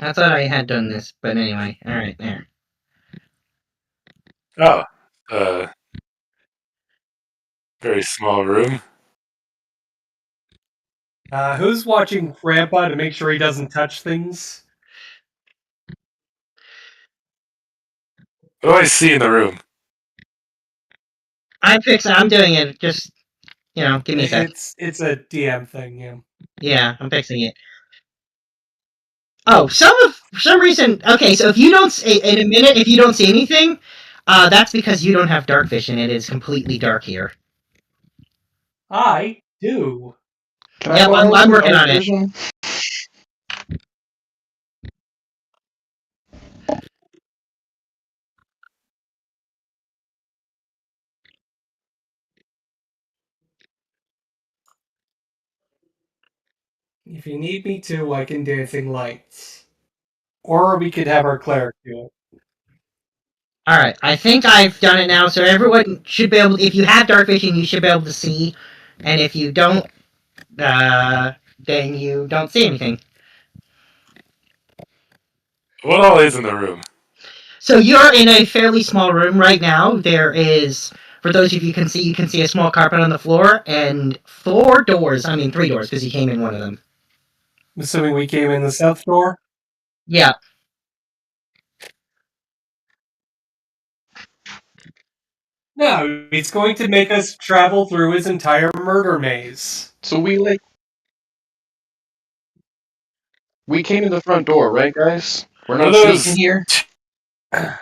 I thought I had done this, but anyway. Alright, there. Oh, very small room. Who's watching Grandpa to make sure he doesn't touch things? What do I see in the room? I'm doing it. Just, give me a sec. It's a DM thing, yeah. Yeah, I'm fixing it. Oh, for some reason. Okay, so if you don't in a minute, if you don't see anything, that's because you don't have dark vision. It is completely dark here. I do. Can Yep, I borrow I'm some working dark on it. vision? If you need me to, I can dancing lights. Or we could have our cleric do it. Alright, I think I've done it now, so everyone should be able. If you have dark vision, you should be able to see, and if you don't, then you don't see anything. What all is in the room? So you're in a fairly small room right now. There is, for those of you can see a small carpet on the floor and 4 doors. I mean 3 doors because you came in one of them. I'm assuming we came in the south door. Yeah. No, it's going to make us travel through his entire murder maze. So we came in the front door, right, guys? We're What not are those sneaking here. two Oh,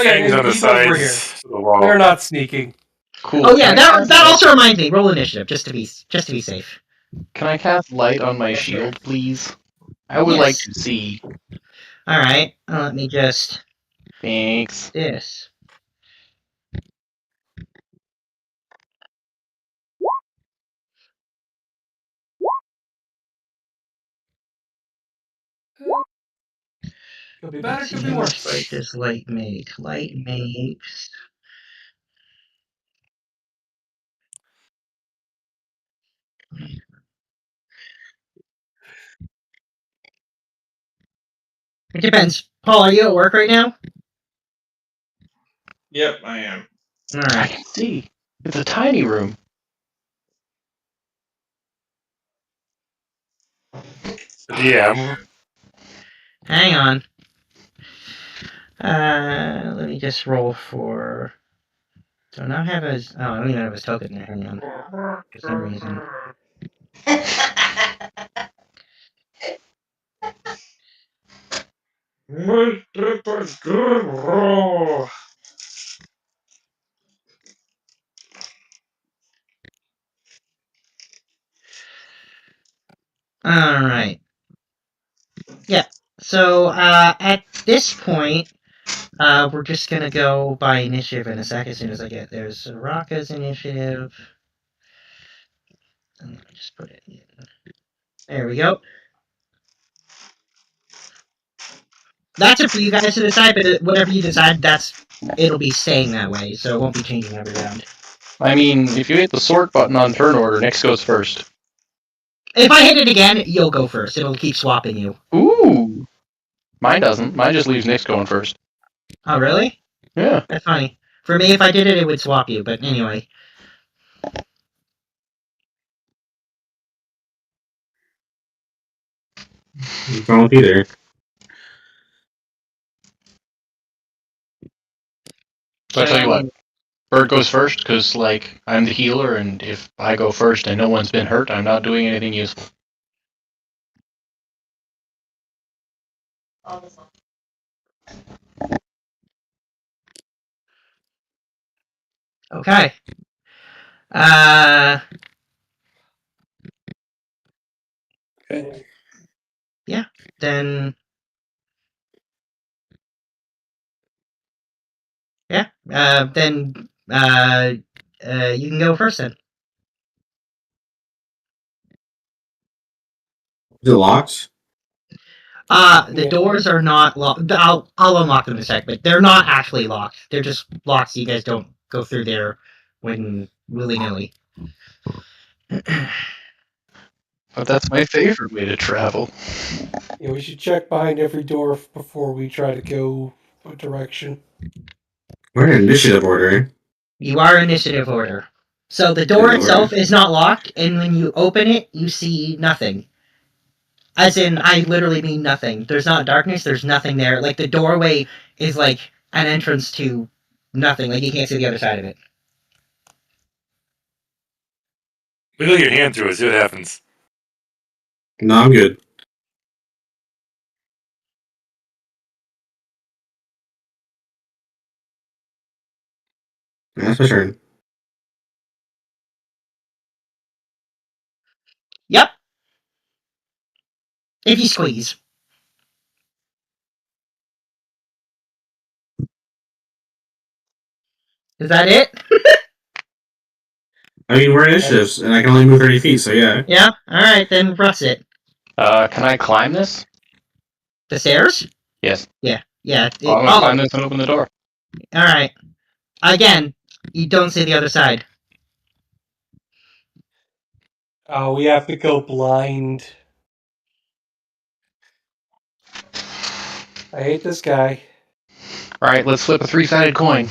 yeah, things on the he's over here. sides of the wall? They're not sneaking. Cool. Oh yeah, Can I that also reminds me. Roll initiative just to be safe. Can I cast light on my shield, please? I would like Yes. to see. All right. Let me just Thanks. this. Could be better, Let's see could be how much light worse. does light make. Light makes. It depends. Paul, are you at work right now? Yep, I am. All I right. can see. It's a tiny room. DM. Hang on. Let me just roll for. So now I have his. Oh, I don't even have his token there. Hang on. For some reason. My trip is good. All right. Yeah. So at this point, we're just gonna go by initiative in a sec. As soon as I get there's Raka's initiative. And let me just put it in. There we go. That's it for you guys to decide, but whatever you decide, it'll be staying that way, so it won't be changing every round. I mean, if you hit the sort button on turn order, Nyx goes first. If I hit it again, you'll go first. It'll keep swapping you. Ooh. Mine doesn't. Mine just leaves Nyx going first. Oh, really? Yeah. That's funny. For me, if I did it, it would swap you, but anyway. What's wrong with either? So I tell you what, Bird goes first, because, like, I'm the healer, and if I go first and no one's been hurt, I'm not doing anything useful. Okay. Okay. Yeah. Then. Yeah. Then. You can go first then. Is it locked? The Yeah. doors are not locked. I'll unlock them in a sec, but they're not actually locked. They're just locked so you guys don't go through there when willy-nilly. But that's my favorite way to travel. Yeah, we should check behind every door before we try to go a direction. We're in initiative order. You are initiative order. So the door Good itself lord. is not locked, and when you open it, you see nothing. As in, I literally mean nothing. There's not darkness, there's nothing there. Like, the doorway is like an entrance to nothing. Like, you can't see the other side of it. Wiggle your hand through it, see what happens. No, I'm good. That's my turn. Yep. If you squeeze. Is that it? I mean, we're initiatives, and I can only move 30 feet, so yeah. Yeah? Alright, then Russ it. Can I climb this? The stairs? Yes. Yeah. Yeah. I'm gonna climb this and open the door. Alright. Again, you don't see the other side. Oh, we have to go blind. I hate this guy. Alright, let's flip a 3-sided coin.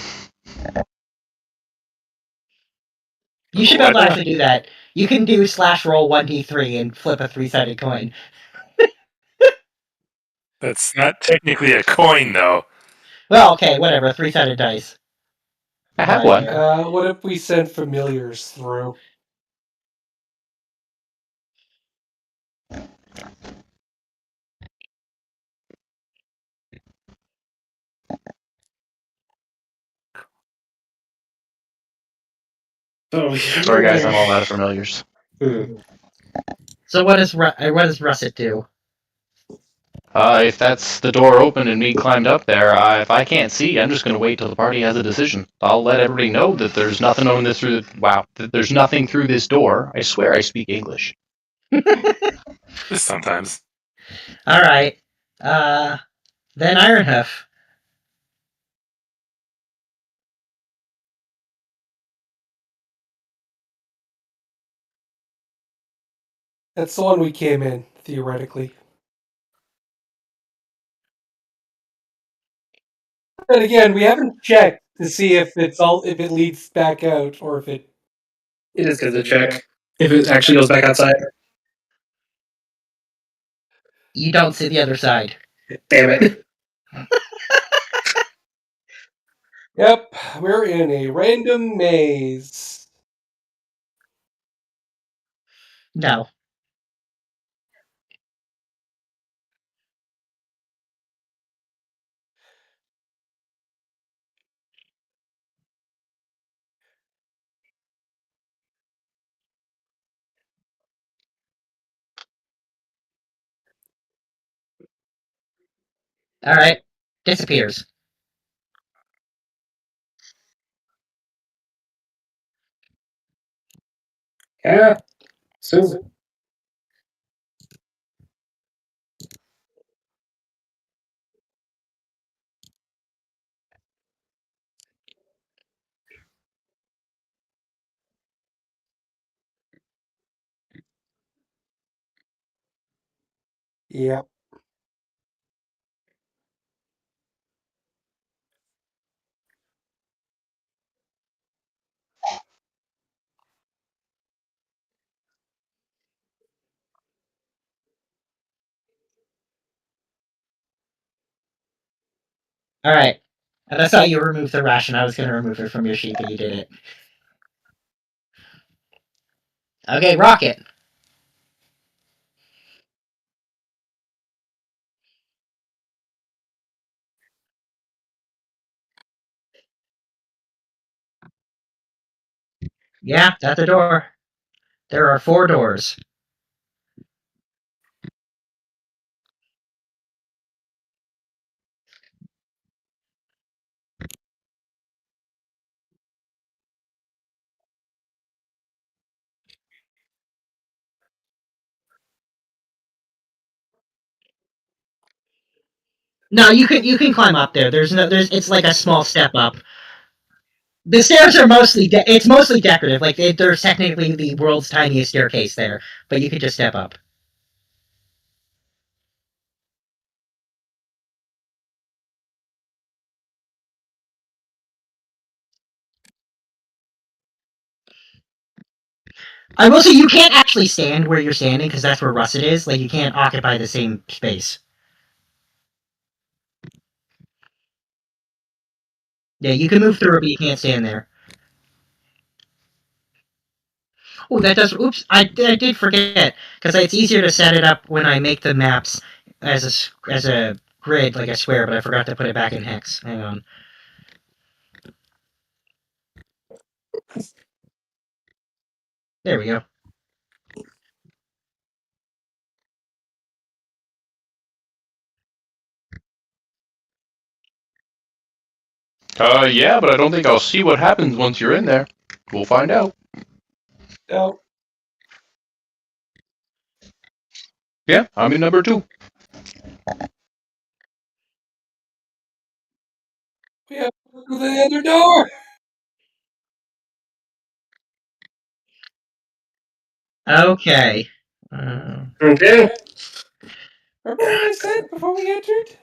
You should be able to What? actually do that. You can do /roll 1d3 and flip a 3-sided coin. That's not technically a coin, though. Well, okay, whatever. 3-sided dice. I have one. What if we send familiars through? Oh, Sorry guys, I'm all out of familiars. So what does Russet do? If that's the door open and me climbed up there, if I can't see, I'm just gonna wait till the party has a decision. I'll let everybody know that there's nothing on this through. That there's nothing through this door. I swear I speak English. Just sometimes. Alright. Then Ironhoof. That's the one we came in, theoretically. Then again, we haven't checked to see if if it leads back out or if it. it is good to check if it actually goes back outside. You don't see the other side. Damn it. Yep, we're in a random maze. No. All right, disappears. Yeah, soon. Yeah. All right. And that's how you remove the ration. I was going to remove it from your sheet, but you did it. Okay, Rocket. Yeah, that's the door. There are 4 doors. No, you can climb up there. There's it's like a small step up. The stairs are it's mostly decorative. Like there's technically the world's tiniest staircase there, but you could just step up. I will say you can't actually stand where you're standing because that's where Russet is. Like you can't occupy the same space. Yeah, you can move through it, but you can't stand there. Oh, that does. Oops, I did forget because it's easier to set it up when I make the maps as a grid like a square, but I forgot to put it back in hex. Hang on. There we go. Yeah, but I don't think I'll see what happens once you're in there. We'll find out. No. Yeah, I'm in number 2. We have to go through the other door. Okay. Okay. Remember what I said before we entered?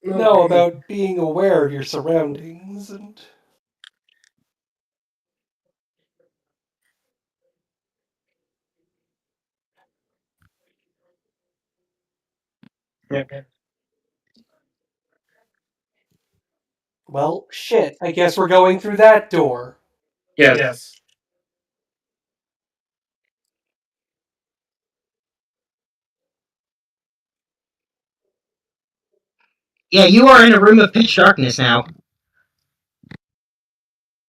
No, about being aware of your surroundings and. Yeah. Well, shit. I guess we're going through that door. Yes. Yeah, you are in a room of pitch darkness now.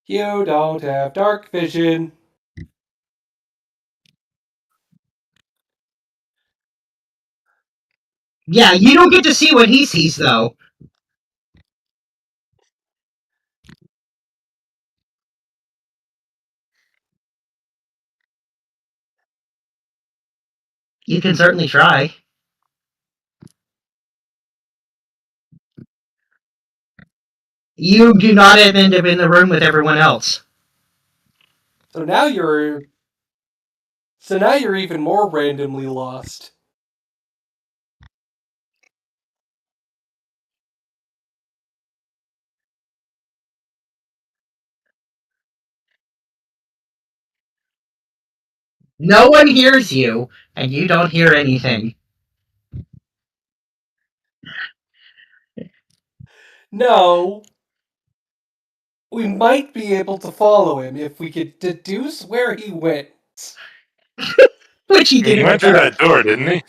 You don't have dark vision. Yeah, you don't get to see what he sees though. You can certainly try. You do not end up in the room with everyone else. So now you're even more randomly lost. No one hears you, and you don't hear anything. No. We might be able to follow him if we could deduce where he went. Which he He didn't. went through that door, didn't he?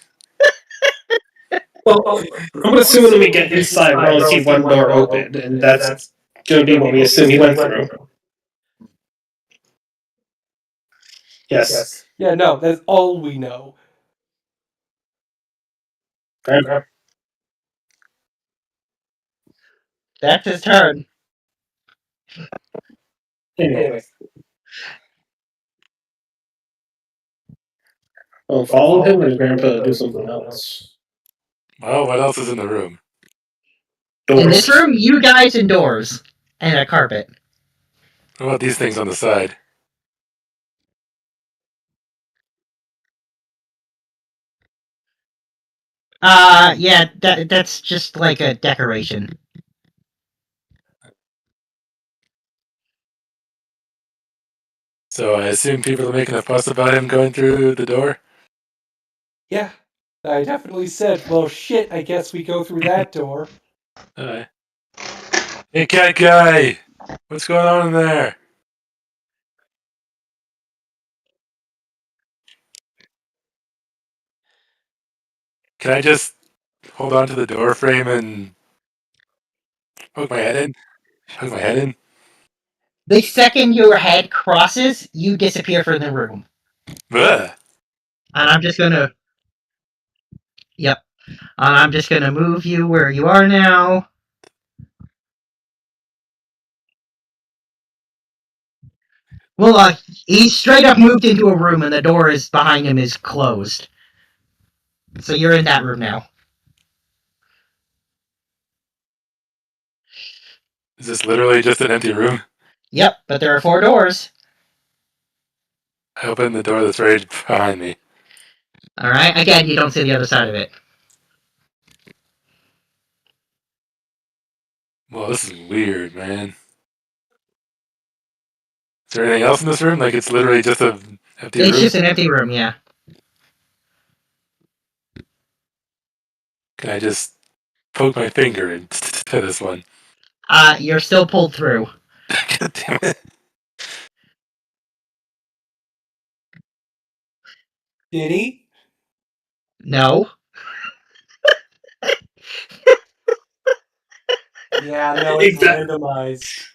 Well, I'm assuming when we get inside, we'll only see one door open, and that's going to be what we assume he went through. Yes. Yeah, no, that's all we know. Grandpa. That's his turn. Anyway. I'll follow him, or does Grandpa do something else? Well, what else is in the room? Doors. In this room, you guys indoors and a carpet. What about these things on the side? Yeah, that's just like a decoration. So I assume people are making a fuss about him going through the door? Yeah, I definitely said, well, shit, I guess we go through that door. Hey, cat guy! What's going on in there? Can I just hold on to the door frame and poke my head in? Poke my head in? The second your head crosses, you disappear from the room. Ugh. And I'm just gonna. Yep. And I'm just gonna move you where you are now. Well, he straight up moved into a room and the door is behind him is closed. So you're in that room now. Is this literally just an empty room? Yep, but there are 4 doors. I open the door that's right behind me. Alright, again, you don't see the other side of it. Well, this is weird, man. Is there anything else in this room? Like, it's literally just an empty room? It's just an empty room, yeah. Can I just poke my finger into this one? You're still pulled through. God damn it. Did he? No. Yeah, no, it's Exactly. randomized.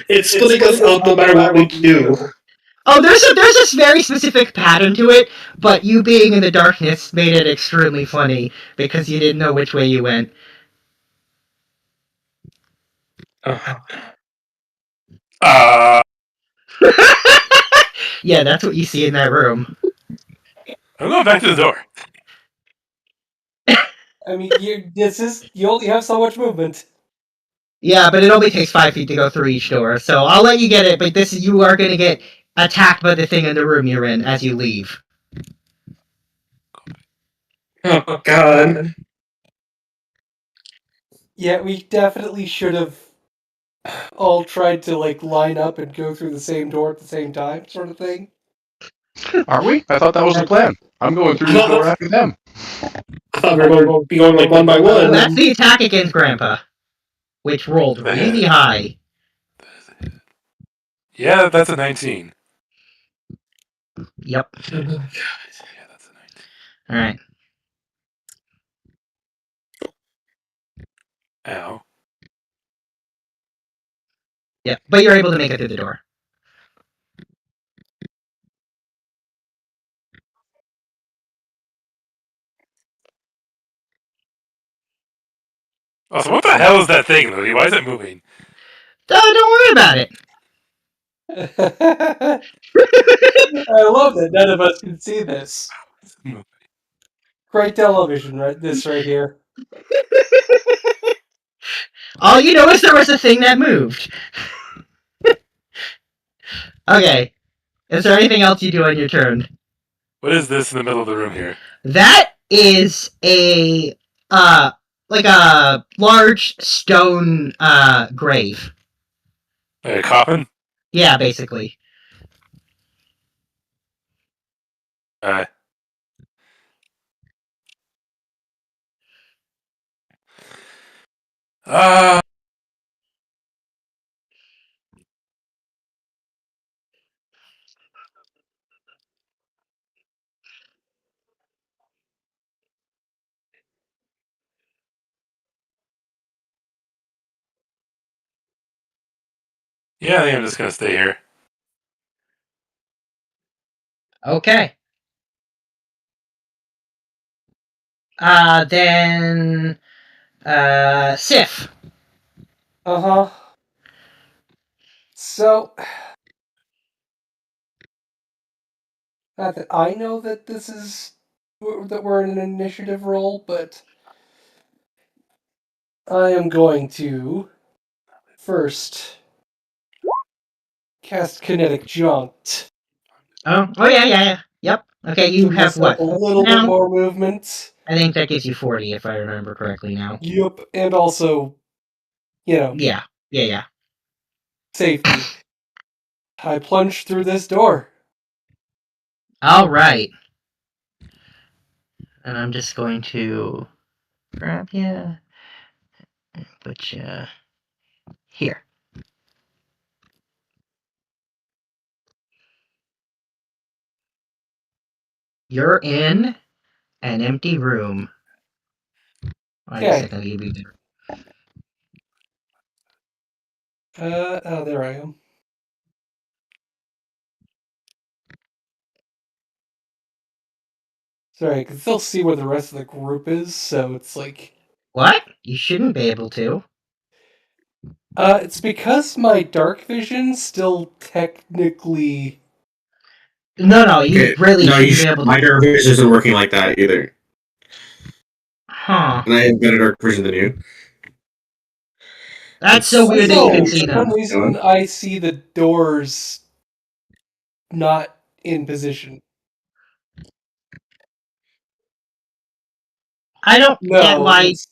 It's splitting us out no matter what we do. Oh, there's a very specific pattern to it, but you being in the darkness made it extremely funny because you didn't know which way you went. Yeah, that's what you see in that room. I'm going back to the door. I mean, you only have so much movement. Yeah, but it only takes 5 feet to go through each door, so I'll let you get it, but you are gonna get attacked by the thing in the room you're in as you leave. Oh, God. Yeah, we definitely should have all tried to, like, line up and go through the same door at the same time, sort of thing. Are we? I thought that was the plan. I'm going through the door after them. I thought we were going to be going like one by Well, one. that's the attack against Grandpa, which rolled really high. Yeah, that's a 19. Yep. Yeah, that's a 19. Alright. Ow. Yep, but you're able to make it through the door. Oh, so what the hell is that thing, Louie? Why is it moving? Don't worry about it. I love that none of us can see this. Great television, right? This right here. All you know is there was a thing that moved. Okay. Is there anything else you do on your turn? What is this in the middle of the room here? That is a like a large stone grave. Like a coffin? Yeah, basically. Uh, uh, yeah, I think I'm just gonna stay here. Okay. Then Sif. Uh-huh. So, not that I know that this is that we're in an initiative roll, but I am going to first cast Kinetic Jaunt. Oh yeah. Yep. Okay, you Give have myself what? a 40 little bit now? more movement. I think that gives you 40 if I remember correctly now. Yup, and also, Yeah. safety. I plunge through this door. All right. And I'm just going to grab you and put you here. You're in an empty room. I guess I Okay. can give you Oh, there I am. Sorry, I can still see where the rest of the group is, so it's like... What? You shouldn't be able to. It's because my dark vision still technically... No, you Okay. really No, you shouldn't be should. able My to. dark vision isn't working like that either. Huh. And I have better dark vision than you. That's so I weird don't that you know, can for see some them. reason I see the doors not in position. I don't get No, why. it's...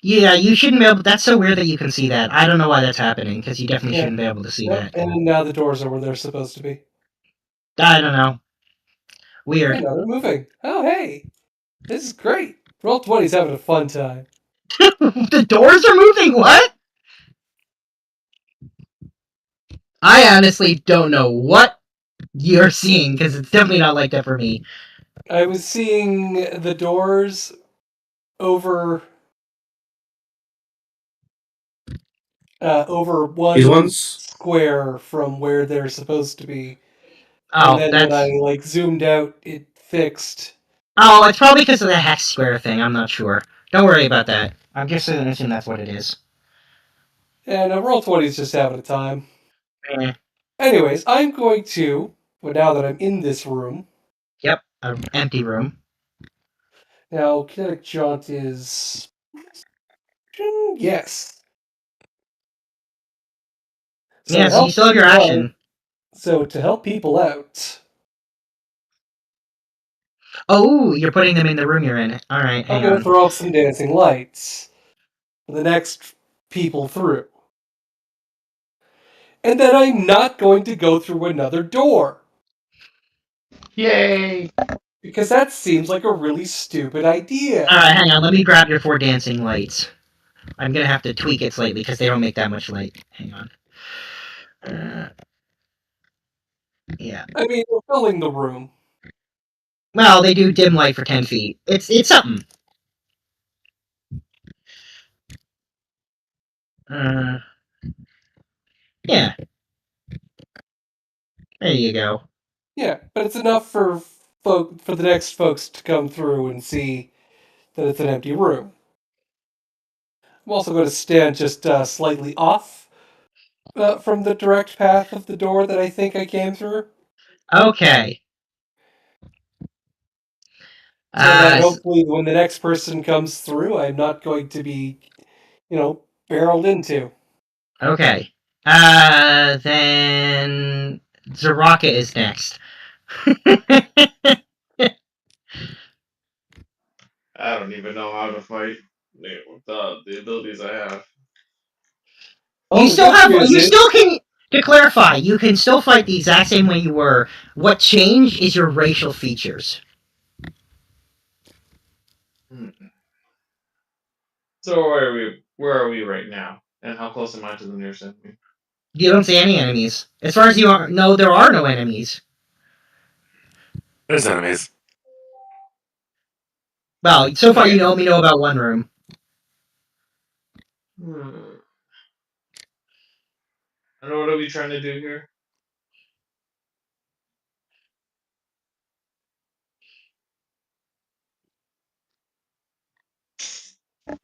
Yeah, you shouldn't be able. That's so weird that you can see that. I don't know why that's happening because you definitely Yeah. shouldn't be able to see Yep, that. and now the doors are where they're supposed to be. I don't know. Hey, Weird. now they're moving. Oh, hey! This is great! Roll20's having a fun time. The doors are moving. What? I honestly don't know what you're seeing because it's definitely not like that for me. I was seeing the doors over over These one ones? square from where they're supposed to be, and Oh, then when I that's. zoomed out, it fixed. Oh, it's probably because of the hex square thing. I'm not sure. Don't worry about that. I'm just gonna assume that's what it is. And Roll20's just having a time. Eh. Anyways, I'm going to, well, now that I'm in this room, Yep, an empty room. now Kinetic Jaunt is... Yes. So Yeah, to so you help still have your people out, action. Oh, you're putting them in the room you're in. All right, I'm hang going to on. throw up some dancing lights for the next people through. And then I'm not going to go through another door. Yay! Because that seems like a really stupid idea. All right, hang on. Let me grab your 4 dancing lights. I'm gonna have to tweak it slightly because they don't make that much light. Hang on. Yeah. I mean, we're filling the room. Well, they do dim light for 10 feet. It's something. Uh, yeah. There you go. Yeah, but it's enough for for the next folks to come through and see that it's an empty room. I'm also going to stand just slightly off from the direct path of the door that I think I came through, Okay. so that Uh, hopefully when the next person comes through, I'm not going to be, barreled into. okay. Then Zaraka is next. I don't even know how to fight with the abilities I have. Well, You the still good have. news You still is, can. To clarify, you can still fight the exact same way you were. What changed is your racial features. Hmm. So where are we? Where are we right now? And how close am I to the nearest enemy? You don't see any enemies. As far as you know, there are no enemies. There's enemies. Well, so far Okay. you only know about one room. Hmm. And what are we trying to do here?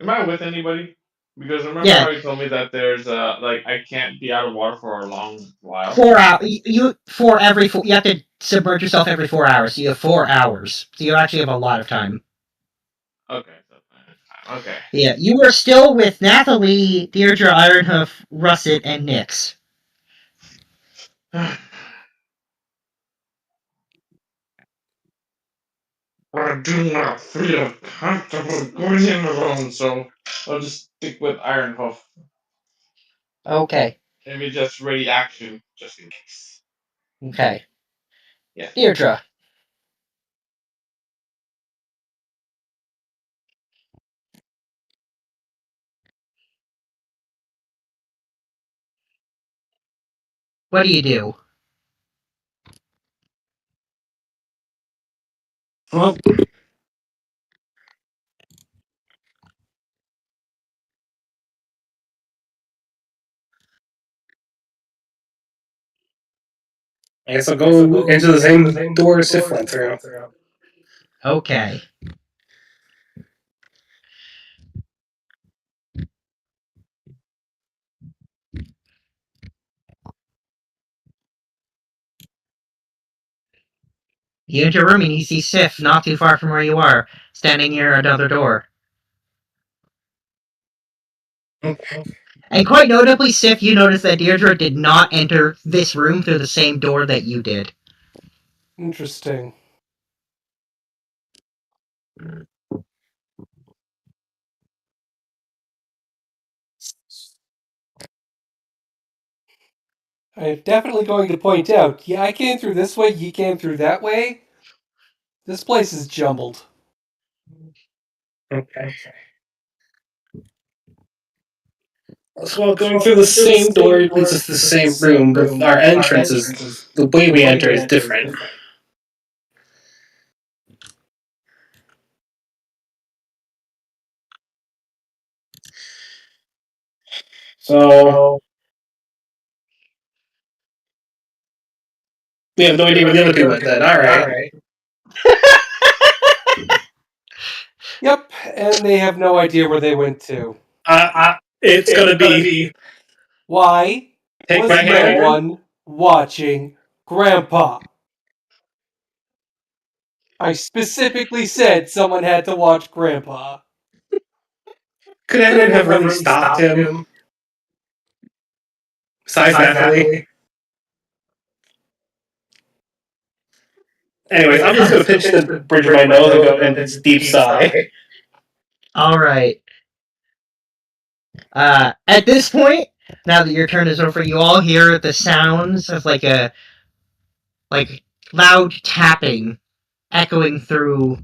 Am I with anybody? Because remember Yeah. how you told me that there's like I can't be out of water for a long while. 4 hours. You have to submerge yourself every 4 hours. So you have 4 hours. So you actually have a lot of time. Okay. Okay. Yeah, you are still with Nathalie, Deirdre, Ironhoof, Russet, and Nyx. I do not feel comfortable going in alone, so I'll just stick with Ironhoof. Okay. Maybe just ready action, just in case. Okay. Yeah. Deirdre. What do you do? Well, I guess I'll go into the same door Sif went through. Okay. You enter a room and you see Sif not too far from where you are, standing near another door. Okay. And quite notably, Sif, you notice that Deirdre did not enter this room through the same door that you did. Interesting. I'm definitely going to point out, yeah, I came through this way, you came through that way. This place is jumbled. Okay. So going through the same door leads us to the same room, but our entrance is the way we enter is different. So we have no idea where the other two went then. Alright. Yep, and they have no idea where they went to. It's gonna be Why take was my no hand. one watching Grandpa? I specifically said someone had to watch Grandpa. Could anyone have really stopped him? Besides Nathalie? Anyways, I'm just gonna pinch the bridge of my nose and go and deep sigh. Alright. At this point, now that your turn is over, you all hear the sounds of like loud tapping echoing through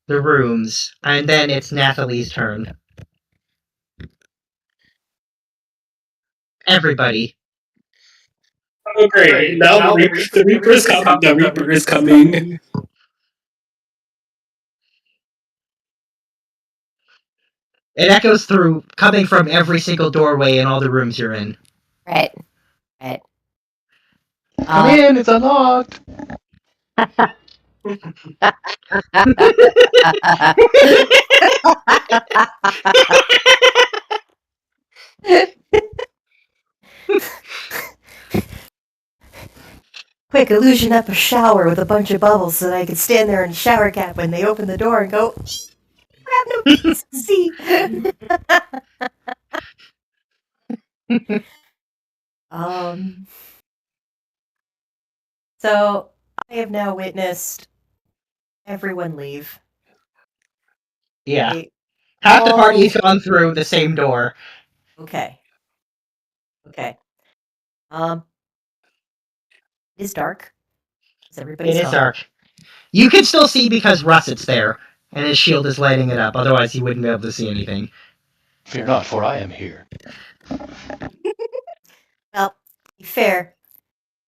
the rooms, and then it's Nathalie's turn. Everybody. Oh great! Now the Reaper is coming. The Reaper is coming. It echoes through, coming from every single doorway in all the rooms you're in. Right. Right. Come in, it's unlocked. Quick, illusion up a shower with a bunch of bubbles so that I could stand there in a shower cap when they open the door and go, I have no place to see. So I have now witnessed everyone leave. Yeah. They Half the all- party's gone through the same door. Okay. It is dark. Everybody's It is gone. dark. You can still see because Russet's there, and his shield is lighting it up. Otherwise, you wouldn't be able to see anything. Fear not, for I am here. Well, to be fair,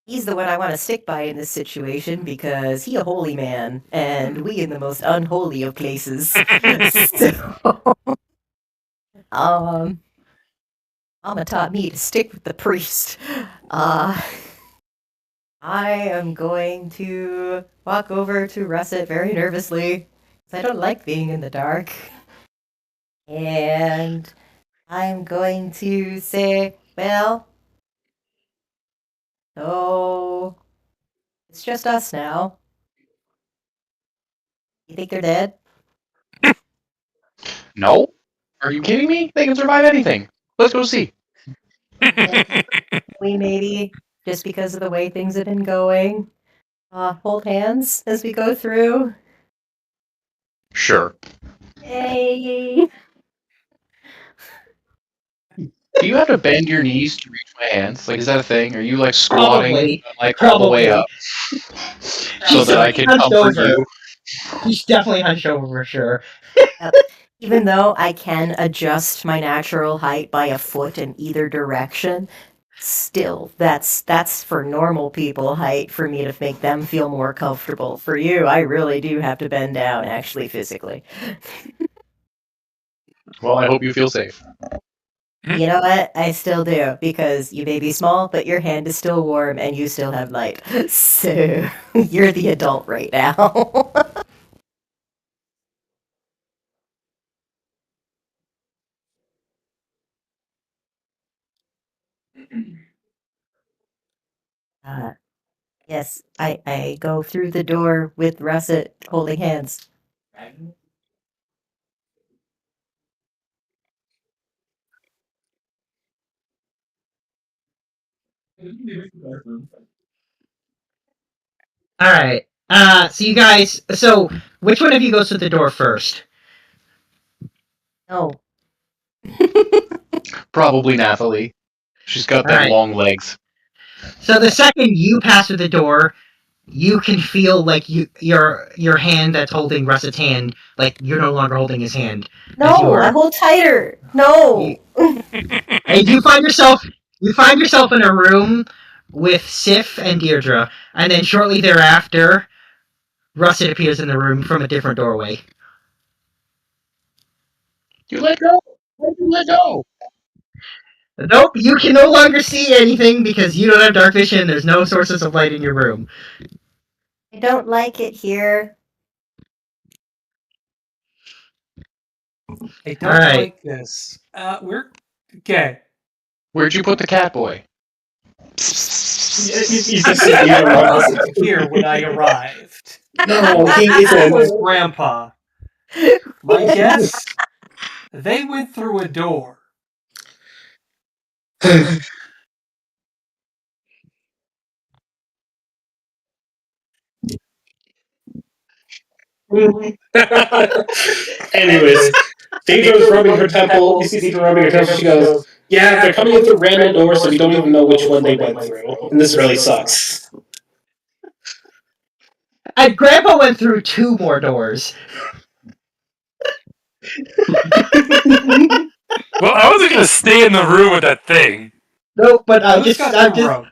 he's the one I want to stick by in this situation because he a holy man, and we in the most unholy of places. So, Mama taught me to stick with the priest. I am going to walk over to Russet very nervously, because I don't like being in the dark. And I'm going to say, well, so it's just us now. You think they're dead? No? Are you kidding me? They can survive anything. Let's go see. We maybe, just because of the way things have been going, hold hands as we go through. Sure. Hey. Do you have to bend your knees to reach my hands? Like, is that a thing? Are you like squatting Probably. like all the way up so that I can hunched comfort over. you? He's definitely hunched over for sure. Even though I can adjust my natural height by a foot in either direction, still, that's for normal people height for me to make them feel more comfortable. For you, I really do have to bend down, actually, physically. Well, I hope you feel safe. You know what? I still do, because you may be small, but your hand is still warm and you still have light. So, you're the adult right now. uh, yes, I go through the door with Russet holding hands. All right. So you guys. So which one of you goes to the door first? No. Probably Nathalie. She's got them Alright. long legs. So the second you pass through the door, you can feel like your hand that's holding Russ's hand, like you're no longer holding his hand. As you No, are. I hold tighter. No. And you find yourself in a room with Sif and Deirdre, and then shortly thereafter, Russet appears in the room from a different doorway. You let go. Why'd you let go? Nope, you can no longer see anything because you don't have dark vision. There's no sources of light in your room. I don't like it here. I don't Alright. like this. We're okay. Where'd you put the cat boy? He's just He sitting there. wasn't here when I arrived. No, he It was isn't. Grandpa. My guess? They went through a door. Anyways, Phaedra's rubbing her temple. You see Phaedra rubbing her temple. She goes, "Yeah, they're coming in through random doors, so we don't even know which one they went through, and this really sucks." And Grandpa went through 2 more doors. Well, I wasn't gonna stay in the room with that thing. Nope, but Who's got the rope?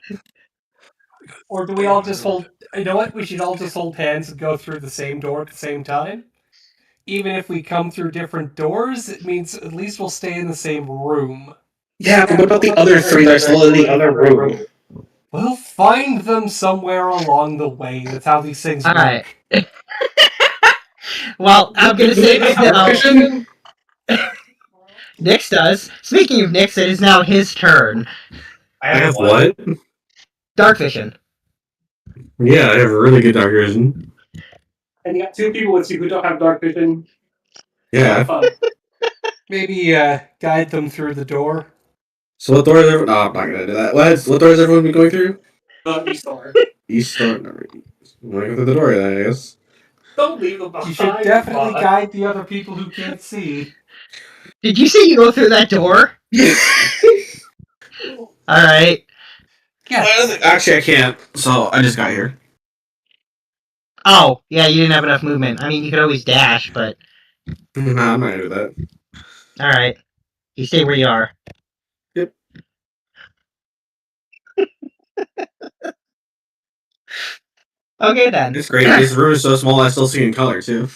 Or do we all just hold... You know what? We should all just hold hands and go through the same door at the same time. Even if we come through different doors, it means at least we'll stay in the same room. Yeah, but what about the other three that are still in the other room? We'll find them somewhere along the way. That's how these things work. Alright. Well, I'm gonna say this now. Nyx does. Speaking of Nyx, it is now his turn. I have what? Dark vision. Yeah, I have really good dark vision. And you got 2 people with you who don't have dark vision. Yeah. Fun. Maybe guide them through the door. So what door is everyone? No, I'm not gonna do that. What door is everyone been going through? The east door. East door. No, I'm gonna go through the door then, I guess. Don't leave them behind. You should definitely guide the other people who can't see. Did you say you go through that door? Alright. Yeah. Actually, I can't. So I just got here. Oh, yeah, you didn't have enough movement. I mean, you could always dash, but... Nah, I'm not gonna do that. Alright. You stay where you are. Yep. Okay, then. It's great. This room is so small I still see in color, too.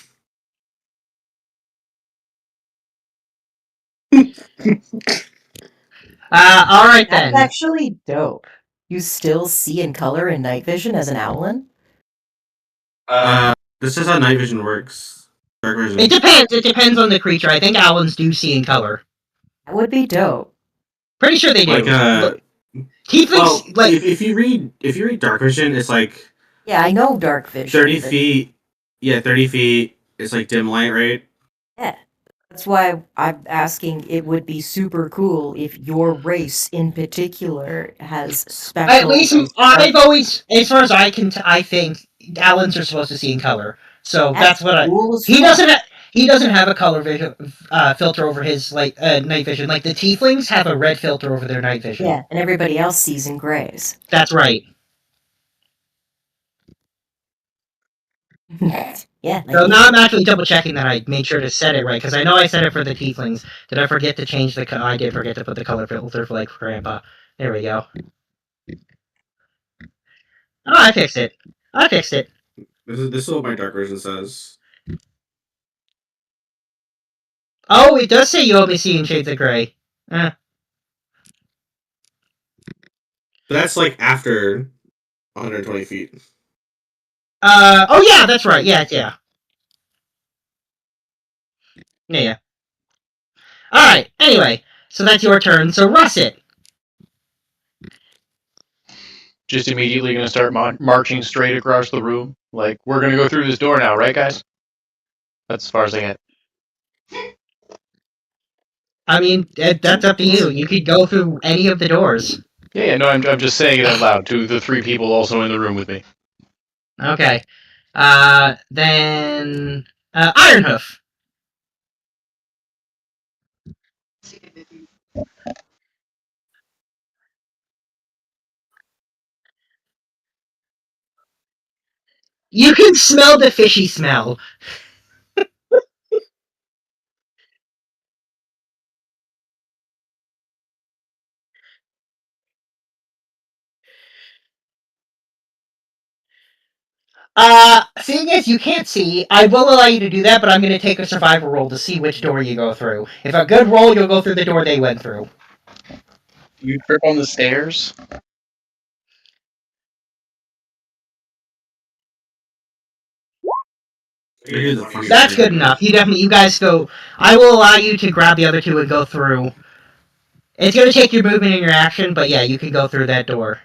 Alright then. That's actually dope. You still see in color in night vision as an owlin? This is how night vision works. Dark vision. It depends. It depends on the creature. I think owls do see in color. That would be dope. Pretty sure they do. Like Tieflings, well, like if you read dark vision, it's like Yeah, I know dark vision. 30 but- feet. Yeah, 30 feet. It's like dim light, right? Yeah. That's why I'm asking. It would be super cool if your race in particular has special. at least I've always, as far as I can, I think owls are supposed to see in color. So that's what I. cool as He fuck. doesn't. He doesn't have a color vision filter over his like night vision. Like the tieflings have a red filter over their night vision. Yeah, and everybody else sees in grays. That's right. Yeah. Like So now I'm actually double checking that I made sure to set it right because I know I set it for the tieflings. Did I forget to change the? I did forget to put the color filter for like Grandpa. There we go. Oh, I fixed it. I fixed it. This is what my dark vision says. Oh, it does say you only see in shades of gray. But that's like after 120 feet. Oh yeah, that's right. Yeah. Alright, anyway, so that's your turn. So Russet. Just immediately gonna start marching straight across the room. Like, we're gonna go through this door now, right, guys? That's as far as I get. I mean, that's up to you. You could go through any of the doors. Yeah, no, I'm just saying it out loud to the three people also in the room with me. Okay. Then Ironhoof. You can smell the fishy smell. Seeing as you can't see, I will allow you to do that, but I'm going to take a survival roll to see which door you go through. If a good roll, you'll go through the door they went through. You trip on the stairs? That's good enough. You guys go. I will allow you to grab the other two and go through. It's going to take your movement and your action, but yeah, you can go through that door.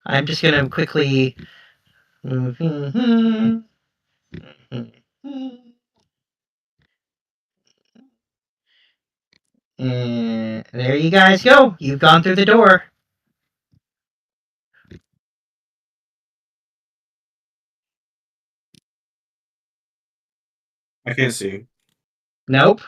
I'm just going to quickly. And there you guys go. You've gone through the door. I can't see. Nope.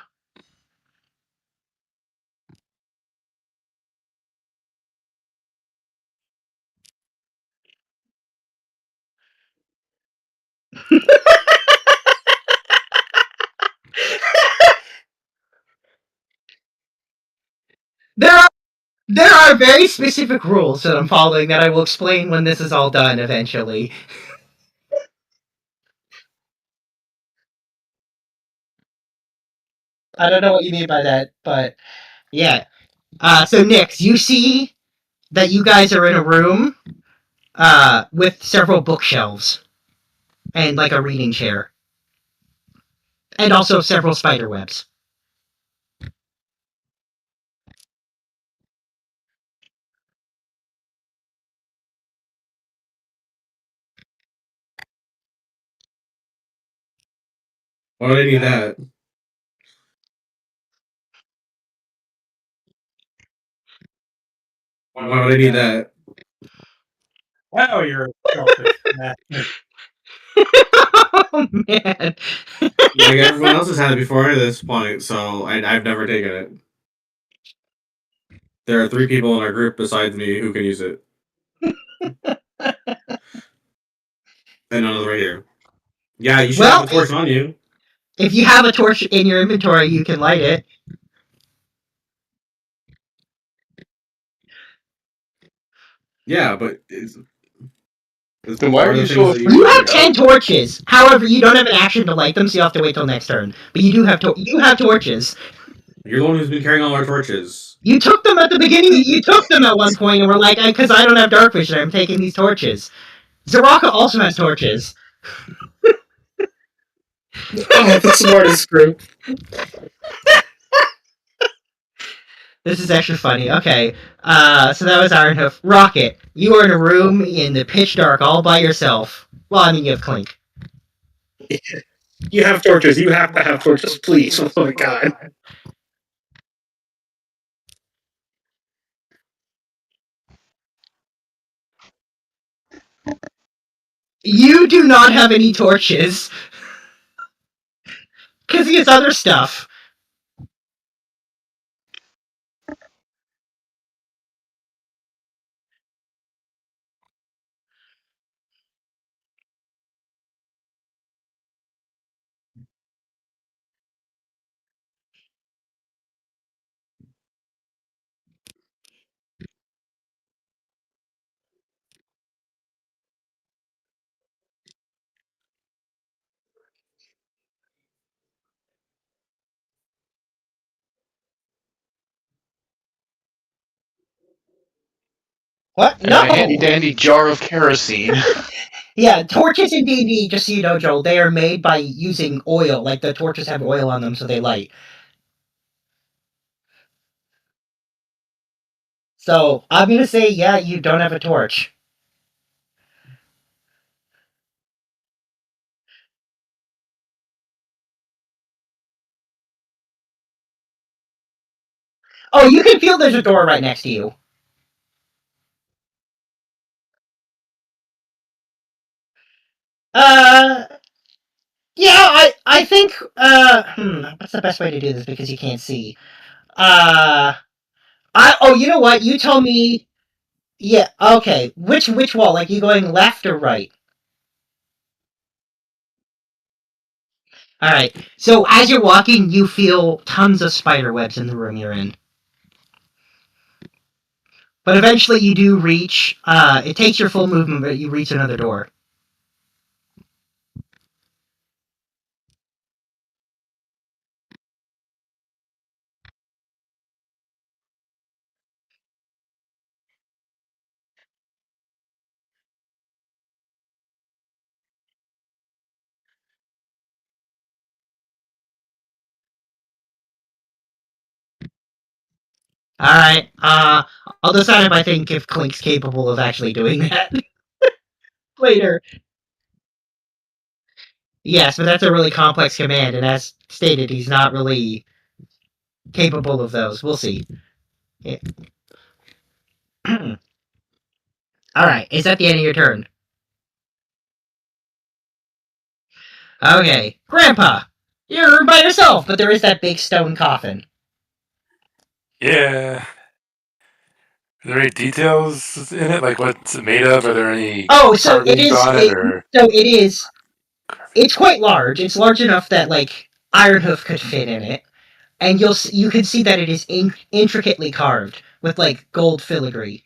There are very specific rules that I'm following that I will explain when this is all done eventually. I don't know what you mean by that, but yeah. So Nix, you see that you guys are in a room with several bookshelves and like a reading chair. And also several spider webs. Why would I need that? Why would I need that? Wow, you're selfish. Oh man. Like everyone else has had it before at this point, so I've never taken it. There are 3 people in our group besides me who can use it. And none of them right here. Yeah, you should have a torch on you. If you have a torch in your inventory, you can light it. Yeah, but Then why are you so You have 10 torches. However, you don't have an action to light them, so you have to wait till next turn. But you do have you have torches. You're the one who's been carrying all our torches. You took them at the beginning. You took them at one point and were like, because I don't have dark vision, I'm taking these torches. Zaraka also has torches. Oh, the smartest group. This is actually funny. Okay, so that was Iron Hoof. Rocket, you are in a room in the pitch dark all by yourself. Well, I mean, you have Clink. You have torches. You have to have torches, please. Oh my god. You do not have any torches. Because he has other stuff. What? And a handy No! dandy jar of kerosene. Yeah, torches in D&D, just so you know, Joel, they are made by using oil. Like, the torches have oil on them, so they light. So, I'm gonna say, yeah, you don't have a torch. Oh, you can feel there's a door right next to you. Uh, yeah, I think, what's the best way to do this because you can't see? You know what? You tell me, yeah, okay. Which wall? Like, you going left or right? Alright, so as you're walking, you feel tons of spider webs in the room you're in. But eventually you do reach, it takes your full movement, but you reach another door. Alright, I'll decide if I think if Clink's capable of actually doing that later. Yes, but that's a really complex command, and as stated, he's not really capable of those. We'll see. Yeah. Alright, is that the end of your turn? Okay. Grandpa! You're by yourself, but there is that big stone coffin. Yeah. Are there any details in it? Like what's it made of? Are there any So it carvings is. on it? Or So it is. It's quite large. It's large enough that like Ironhoof could fit in it, and you can see that it is intricately carved with like gold filigree.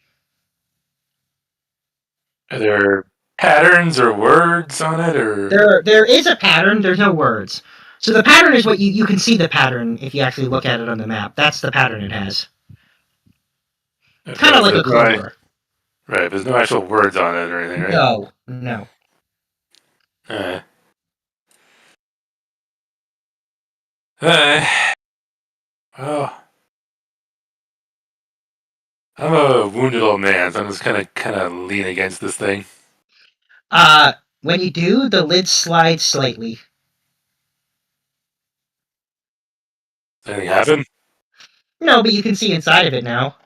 are there patterns or words on it? Or There is a pattern. There's no words. So the pattern is what you can see the pattern if you actually look at it on the map. That's the pattern it has. Kind of like a clover. Right, but there's no actual words on it or anything, right? No. Well, I'm a wounded old man, so I'm just kind of lean against this thing. When you do, the lid slides slightly. Does anything happen? No, but you can see inside of it now.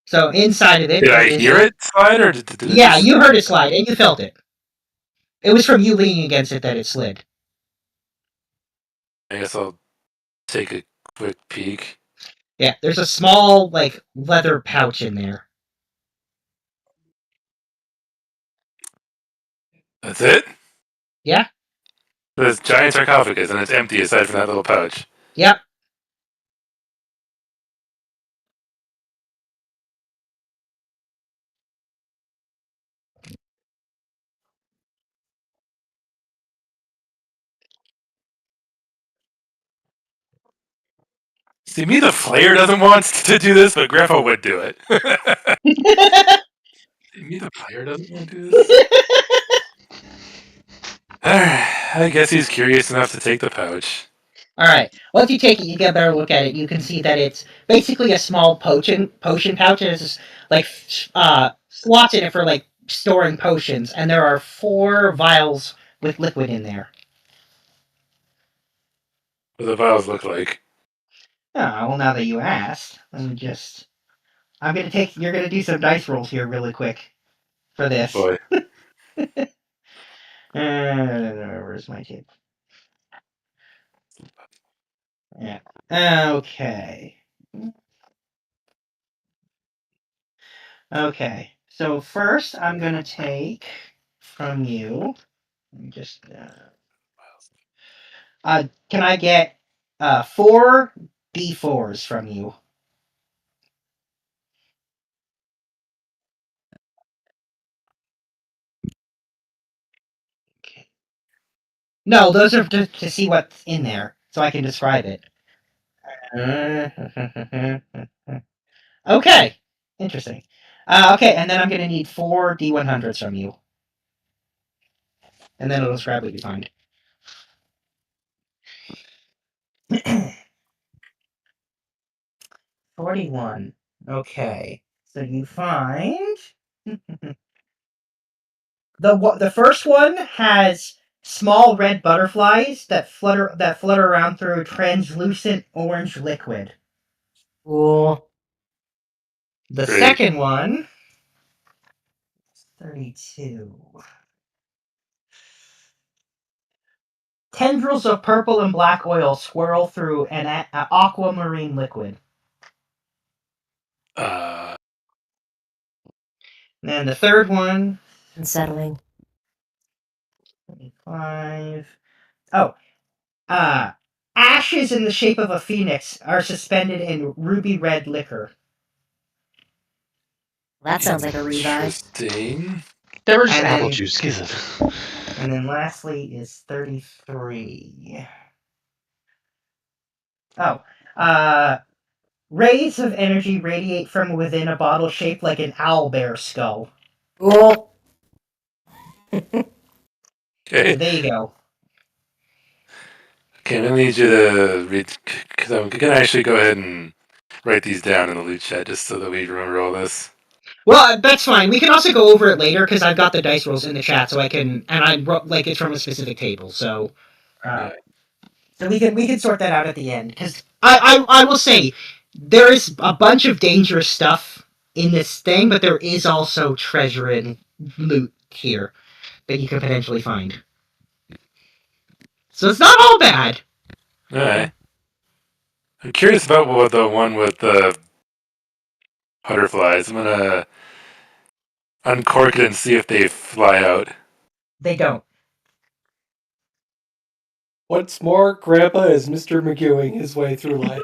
So inside of it, Did I hear it slide, or did it Yeah, just... you heard it slide, and you felt it. It was from you leaning against it that it slid. I guess I'll take a quick peek. Yeah, there's a small, like, leather pouch in there. That's it? Yeah? This giant sarcophagus, and it's empty aside from that little pouch. Yep. See, me, the Flayer doesn't want to do this, but Grandpa would do it. See, me, the player doesn't want to do this. I guess he's curious enough to take the pouch. All right. Once you take it, you get a better look at it. You can see that it's basically a small potion pouch. It has like slots in it for like storing potions, and there are 4 vials with liquid in there. What do the vials look like? Oh, well, now that you asked, let me just. I'm gonna take. You're gonna do some dice rolls here, really quick, for this. Boy. Where's my tape? Yeah. Okay. Okay. So first, I'm gonna take from you. Let me just. Can I get 4 D4s from you? Okay. No, those are to see what's in there, so I can describe it. Okay, interesting. Okay, and then I'm gonna need 4 D100s from you, and then it'll describe what you find. 41. Okay, so you find the first one has small red butterflies that flutter around through translucent orange liquid. Cool. The Great. second one, 32. Tendrils of purple and black oil swirl through an aquamarine liquid. Uh, And then the third one, Unsettling. 25. Oh, ashes in the shape of a phoenix are suspended in ruby red liquor. That sounds like a revive. Interesting. Never just And apple then- juice, is it? And then lastly is 33. Oh, rays of energy radiate from within a bottle shaped like an owlbear skull. Cool. Okay. There you go. Okay, I'm gonna need you to read, because I'm gonna actually go ahead and write these down in the loot chat just so that we remember all this. Well, that's fine. We can also go over it later because I've got the dice rolls in the chat, so I can, and I wrote like it's from a specific table, so. Yeah. So we can sort that out at the end because I will say there is a bunch of dangerous stuff in this thing, but there is also treasure and loot here that you can potentially find. So it's not all bad. Alright. I'm curious about what the one with the butterflies. I'm gonna uncork it and see if they fly out. They don't. What's more, Grandpa is Mr. McGewing his way through life.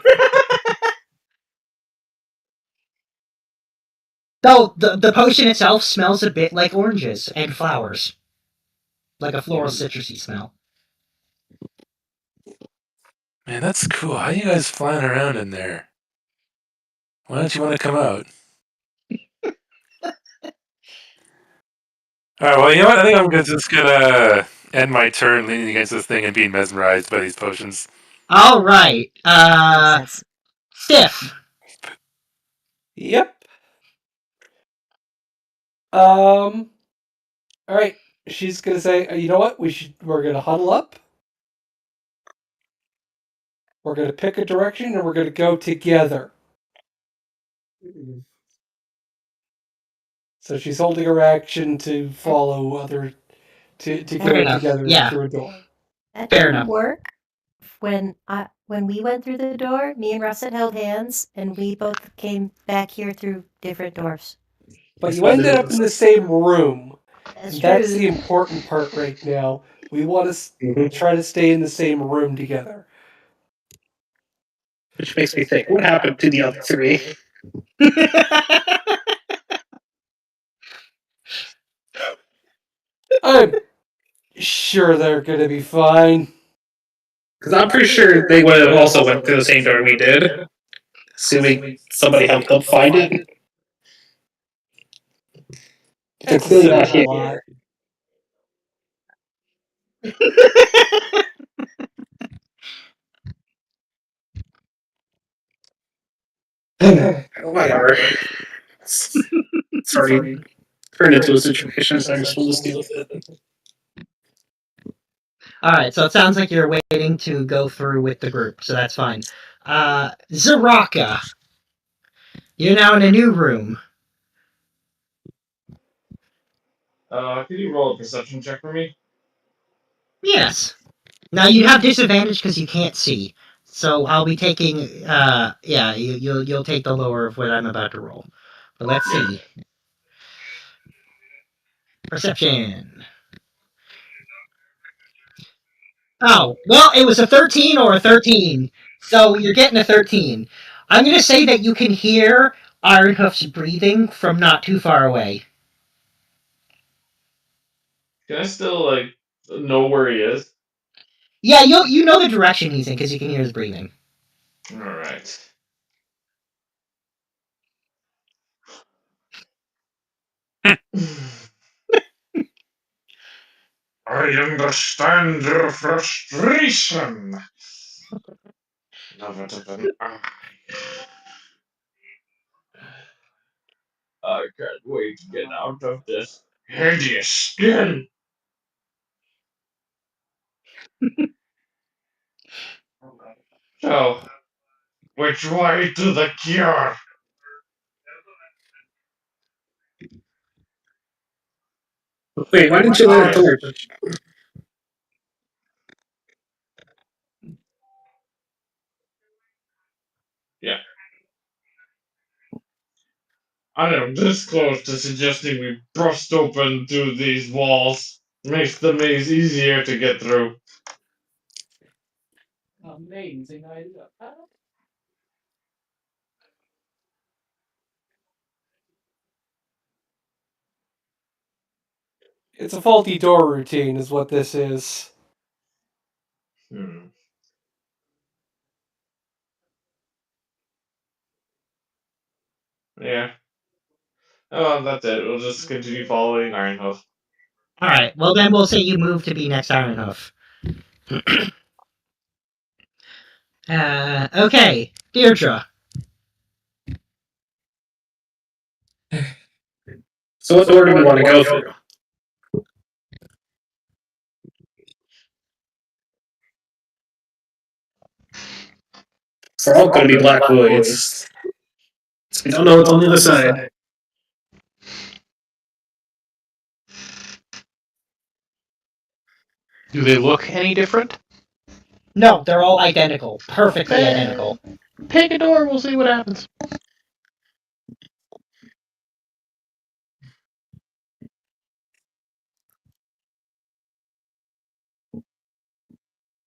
Though the potion itself smells a bit like oranges and flowers, like a floral citrusy smell. Man, that's cool. How are you guys flying around in there? Why don't you want to come out? Alright, well, you know what? I think I'm just gonna end my turn leaning against this thing and being mesmerized by these potions. All right. Makes sense. Stiff. Yep. All right. She's gonna say, you know what? We're gonna huddle up. We're gonna pick a direction and we're gonna go together. So she's holding her action to follow other to Fair go enough. together Yeah. through a door. That Fair didn't enough. work. When we went through the door, me and Russet held hands, and we both came back here through different doors. But you ended up in the same room. That's That's true. the important part right now. We want to try to stay in the same room together. Which makes me think, what happened to the other three? I'm sure they're gonna be fine. Because I'm pretty sure they would have also went through the same door we did, assuming somebody helped them find it. They're That's clearly not assuming a here. lot. Whatever. It's already turned into a situation, so I guess we'll just deal with it. All right, so it sounds like you're waiting to go through with the group, so that's fine. Zaraka, you're now in a new room. Can you roll a perception check for me? Yes. Now you have disadvantage because you can't see. So I'll be taking. Yeah, you'll take the lower of what I'm about to roll. But let's see. Perception. Oh, well, it was a 13 or a 13. So you're getting a 13. I'm going to say that you can hear Ironhoof's breathing from not too far away. Can I still know where he is? Yeah, you know the direction he's in because you can hear his breathing. All right. I understand your frustration. Never to an eye. I can't wait to get out of this hideous skin. So, which way to the cure? Wait, why didn't you light a torch? Yeah. I am this close to suggesting we burst open through these walls. Makes the maze easier to get through. Amazing idea. It's a faulty door routine, is what this is. Yeah. Oh, that's it. We'll just continue following Ironhoof. Alright, well then we'll say you move to be next Ironhoof. Okay, Deirdre. So what door do we want to go through? They're all going to be black voids. So we don't know what's on the other side. Do they look any different? No, they're all identical. Perfectly identical. Pick a door, we'll see what happens.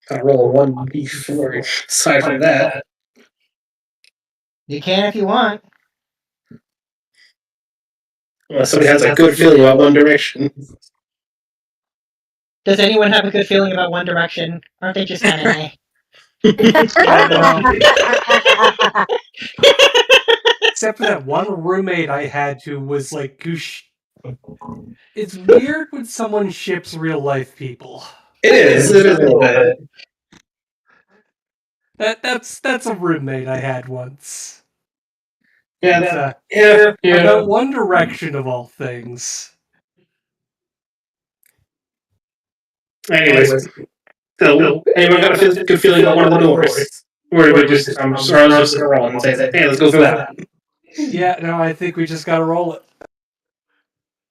Gotta roll a 1d4 aside from that. You can if you want. Unless somebody has a good feeling about One Direction. Does anyone have a good feeling about One Direction? Aren't they just kind of eh? Except for that one roommate I had who was like goosh. It's weird when someone ships real life people. It is a little bit. That's a roommate I had once. Yeah, About One Direction of all things. Anyways, so anyone got a good feeling about one of the doors? Or do we just, I was just gonna roll and say, hey, let's go through that. Yeah, no, I think we just gotta roll it.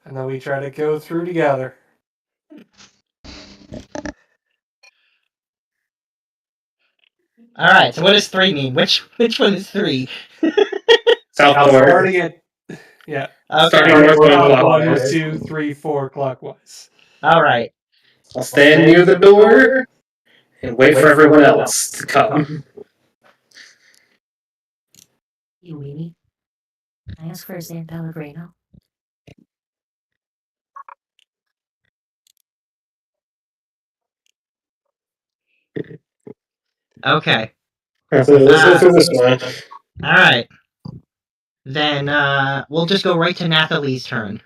And then we try to go through together. Alright, so what does 3 mean? Which one is 3? South door. Starting at yeah. Okay. Starting north, going clockwise. 1, 2, 3, 4 clockwise. Alright. I'll stand near the door and wait for everyone else to come. You weenie. Can I ask for a San Pellegrino? Okay. Let's go through this one. Alright. Then, we'll just go right to Nathalie's turn.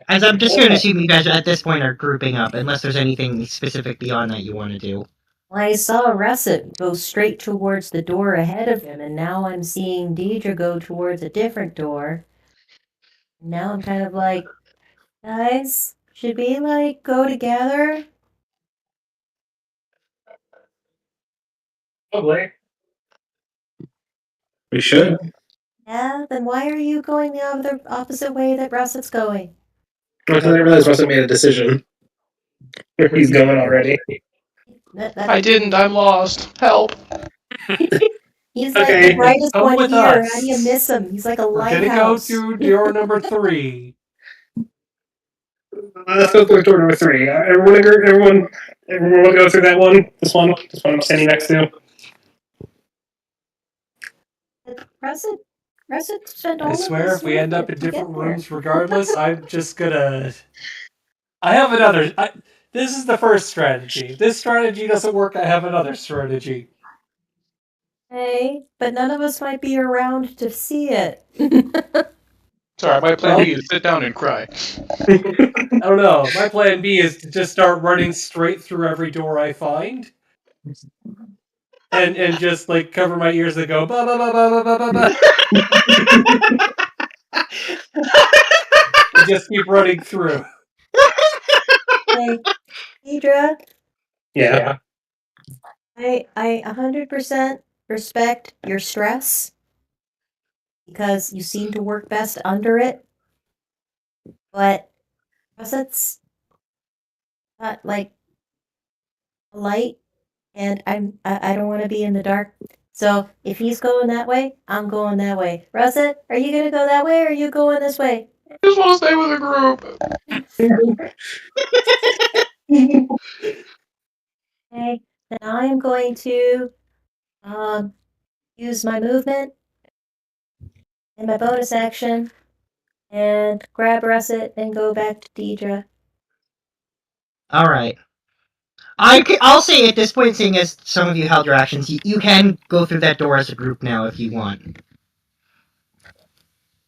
As I'm just going to assume you guys at this point are grouping up, unless there's anything specific beyond that you want to do. I saw Russet go straight towards the door ahead of him, and now I'm seeing Deidre go towards a different door. Now I'm kind of like, guys, should we like go together? Probably. We should. Yeah, then why are you going the other opposite way that Russet's going? Because I didn't realize Russell made a decision. He's going already. I didn't. I'm lost. Help. He's like Okay, the brightest come one with here. us. How do you miss him? He's like a We're gonna go lighthouse. to door number 3. Let's go through door number 3. Everyone want to go through that one? This one I'm standing next to. Russet spent all I of swear, his if we end life up in to get different there. rooms, regardless, I'm just gonna. I have another. This is the first strategy. If this strategy doesn't work, I have another strategy. Hey, but none of us might be around to see it. Sorry, my plan Well- B is sit down and cry. I don't know. My plan B is to just start running straight through every door I find. And just like cover my ears and go ba ba ba ba ba ba ba. And just keep running through. Hey, Deidre, Yeah. I 100% respect your stress because you seem to work best under it. But Russet's got like a light, and I don't want to be in the dark. So if he's going that way, I'm going that way. Russet, are you gonna go that way, or are you going this way? I just want to stay with a group. Okay, then I am going to use my movement and my bonus action and grab Russet and go back to Deidre. Alright. I'll say at this point, seeing as some of you held your actions, you can go through that door as a group now if you want.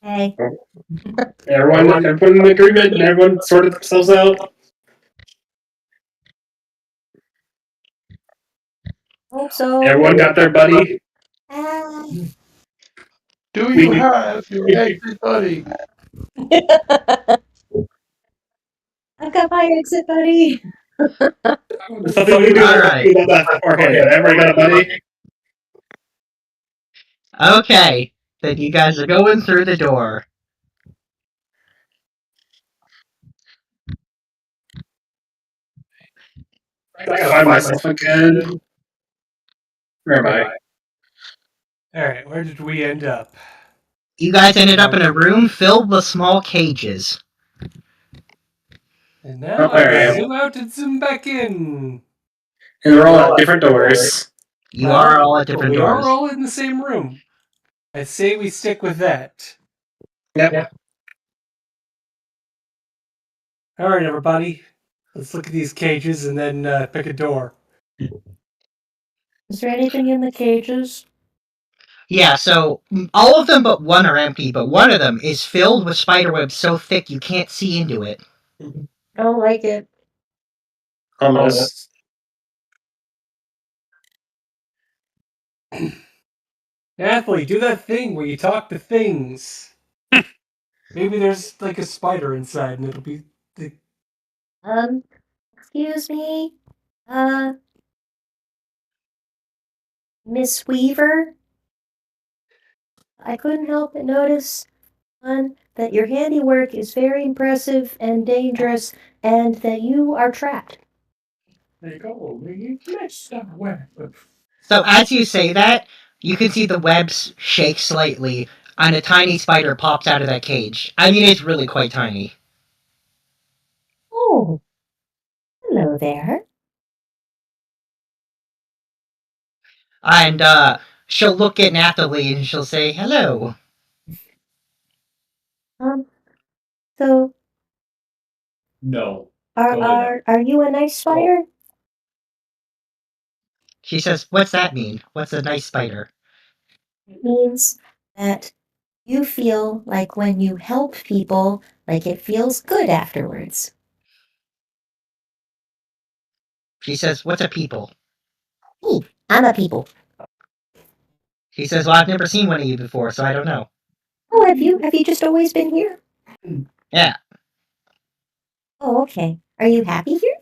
Hey, Everyone in agreement and everyone sorted themselves out. hope so. Everyone got their buddy. Ah. Do you have your exit buddy? I've got my exit buddy. There's something we do Alright. about that beforehand, but everybody got a buddy. Okay, then you guys are going through the door. I gotta find myself again. Where am I? Alright, where did we end up? You guys ended up in a room filled with small cages. And now Oh, there I I am. zoom out and zoom back in. And they're all at different doors. You are all at different we doors. are all in the same room. I say we stick with that. Yep. Alright, everybody. Let's look at these cages and then pick a door. Is there anything in the cages? Yeah, so all of them but one are empty, but one of them is filled with spiderwebs so thick you can't see into it. I don't like it. Ominous. Athlete, do that thing where you talk to things. Maybe there's like a spider inside and it'll be... Excuse me? Miss Weaver? I couldn't help but notice, that your handiwork is very impressive and dangerous, and that you are trapped. There you go. You messed up web. So as you say that, you can see the webs shake slightly, and a tiny spider pops out of that cage. I mean, it's really quite tiny. Oh, hello there. And she'll look at Nathalie and she'll say, hello. So, No. are you a nice spider? She says, what's that mean? What's a nice spider? It means that You feel like when you help people, like it feels good afterwards. She says, "What's a people?" Me, I'm a people. He says, "Well, I've never seen one of you before, so I don't know." Oh, have you? Have you just always been here? Yeah. Oh, okay. Are you happy here?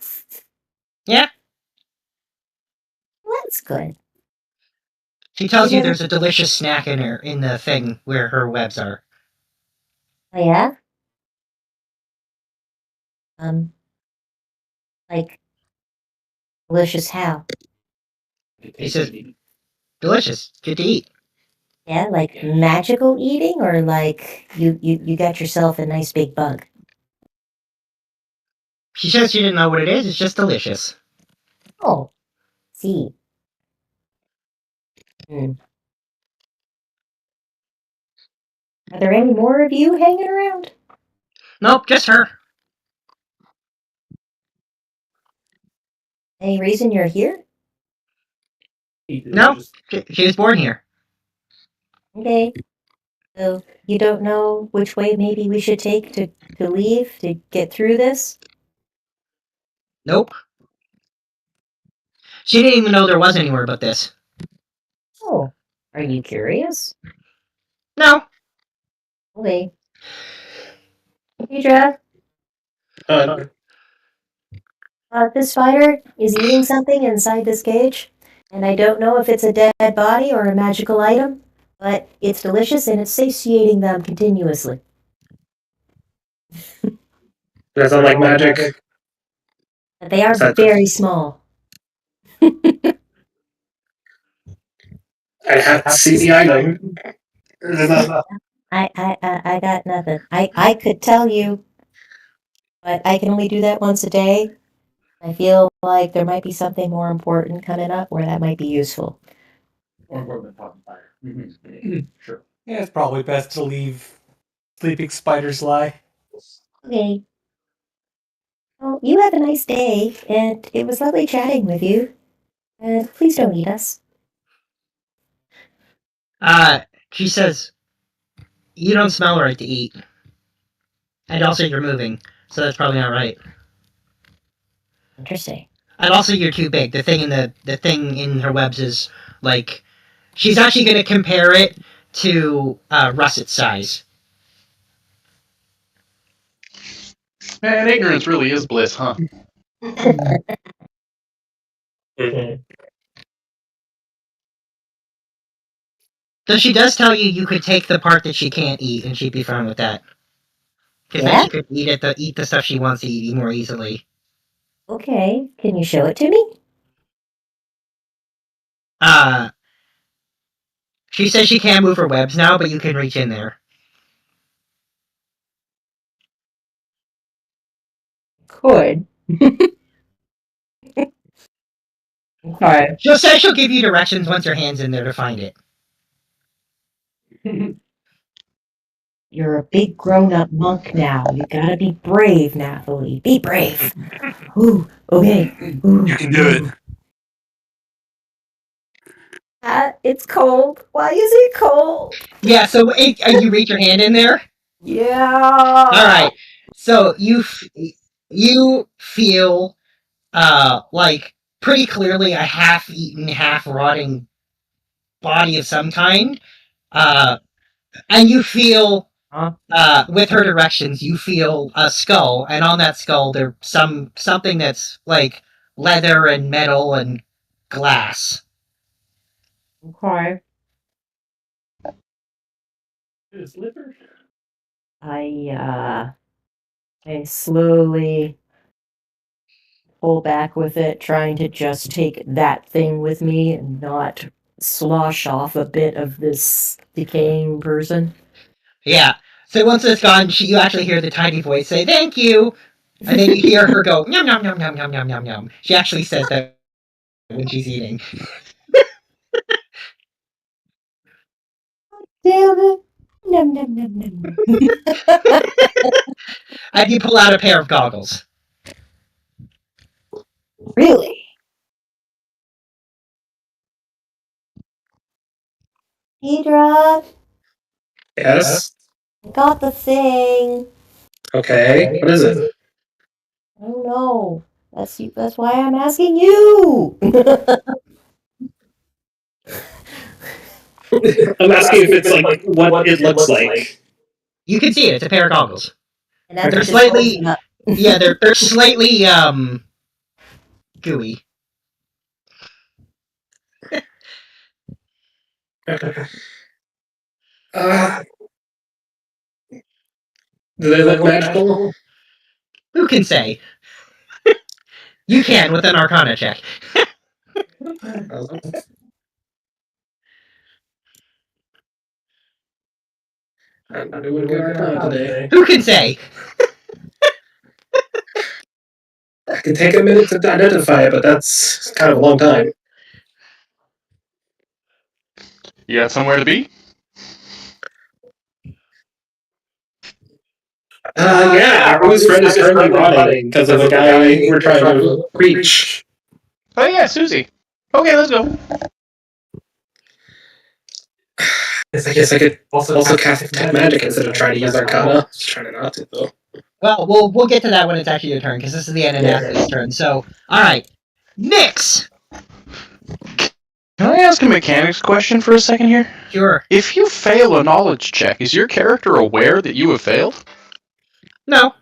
Yeah. Well, that's good. She tells You you never- there's a delicious snack in the thing where her webs are. Oh, yeah? Like, delicious how? He says, "Delicious. Good to eat." Yeah, like magical eating, or like you got yourself a nice big bug? She says she didn't know what it is. It's just delicious. Oh, see. Hmm. Are there any more of you hanging around? Nope, just her. Any reason you're here? No, she was born here. Okay. So you don't know which way maybe we should take to leave to get through this? Nope. She didn't even know there was anywhere but this. Oh, are you curious? No. Okay. Phaedra, Uh, this spider is eating something inside this cage, and I don't know if it's a dead body or a magical item, but it's delicious and it's satiating them continuously. does that sound like magic? But they are Is that- very small. I have to see the item. Is that- I got nothing. I could tell you, but I can only do that once a day. I feel like there might be something more important coming up where that might be useful. Sure. Yeah, it's probably best to leave sleeping spiders lie. Okay. Well, you have a nice day, and it was lovely chatting with you. And please don't eat us. She says, "You don't smell right to eat. And also you're moving, so that's probably not right. Interesting. And also you're too big. The thing in her webs is like she's actually gonna compare it to Russet's size." Man, ignorance really is bliss, huh? So she does tell you you could take the part that she can't eat, and she'd be fine with that. Because then Yeah? she could eat the stuff she wants to eat more easily. Okay. Can you show it to me? Uh, she says she can't move her webs now, but you can reach in there. Could. Okay. She'll say she'll give you directions once your hand's in there to find it. You're a big grown-up monk now. You gotta be brave, Nathalie. Be brave. Ooh, okay. Ooh. You can do it. It's cold. Why is it cold? Yeah, so you reach your hand in there? Yeah. Alright. So you feel like pretty clearly a half-eaten, half-rotting body of some kind. And you feel with her directions, you feel a skull, and on that skull there's something that's like leather and metal and glass. Okay. I slowly pull back with it, trying to just take that thing with me and not slosh off a bit of this decaying person. Yeah. So once it's gone, you actually hear the tiny voice say "thank you," and then you hear her go "yum yum yum yum yum yum yum yum." She actually says that when she's eating. Damn it. Nom, nom, nom, nom. And you pull out a pair of goggles. Really? Phaedra? Yes. Got the thing. Okay. What is it? I don't know. That's why I'm asking you. I'm asking if it's like what it looks like. You can see it. It's a pair of goggles. And that's They're what this slightly, holding up. yeah, they're slightly gooey. Uh, do they look magical? Who can say? You can with an Arcana check. I'm not doing good Arcana today. Who can say? I can take a minute to identify it, but that's kind of a long time. You got somewhere to be? Yeah, Rue's friend is currently rotting because of a guy we're trying to reach. Oh yeah, Susie. Okay, let's go. I guess I could also cast Detect Magic instead of trying to use Arcana. Just trying not to, though. Well, we'll get to that when it's actually your turn, because this is the Ananasti's turn. So, alright. Nyx! Can I ask a mechanics question for a second here? Sure. If you fail a knowledge check, is your character aware that you have failed? No.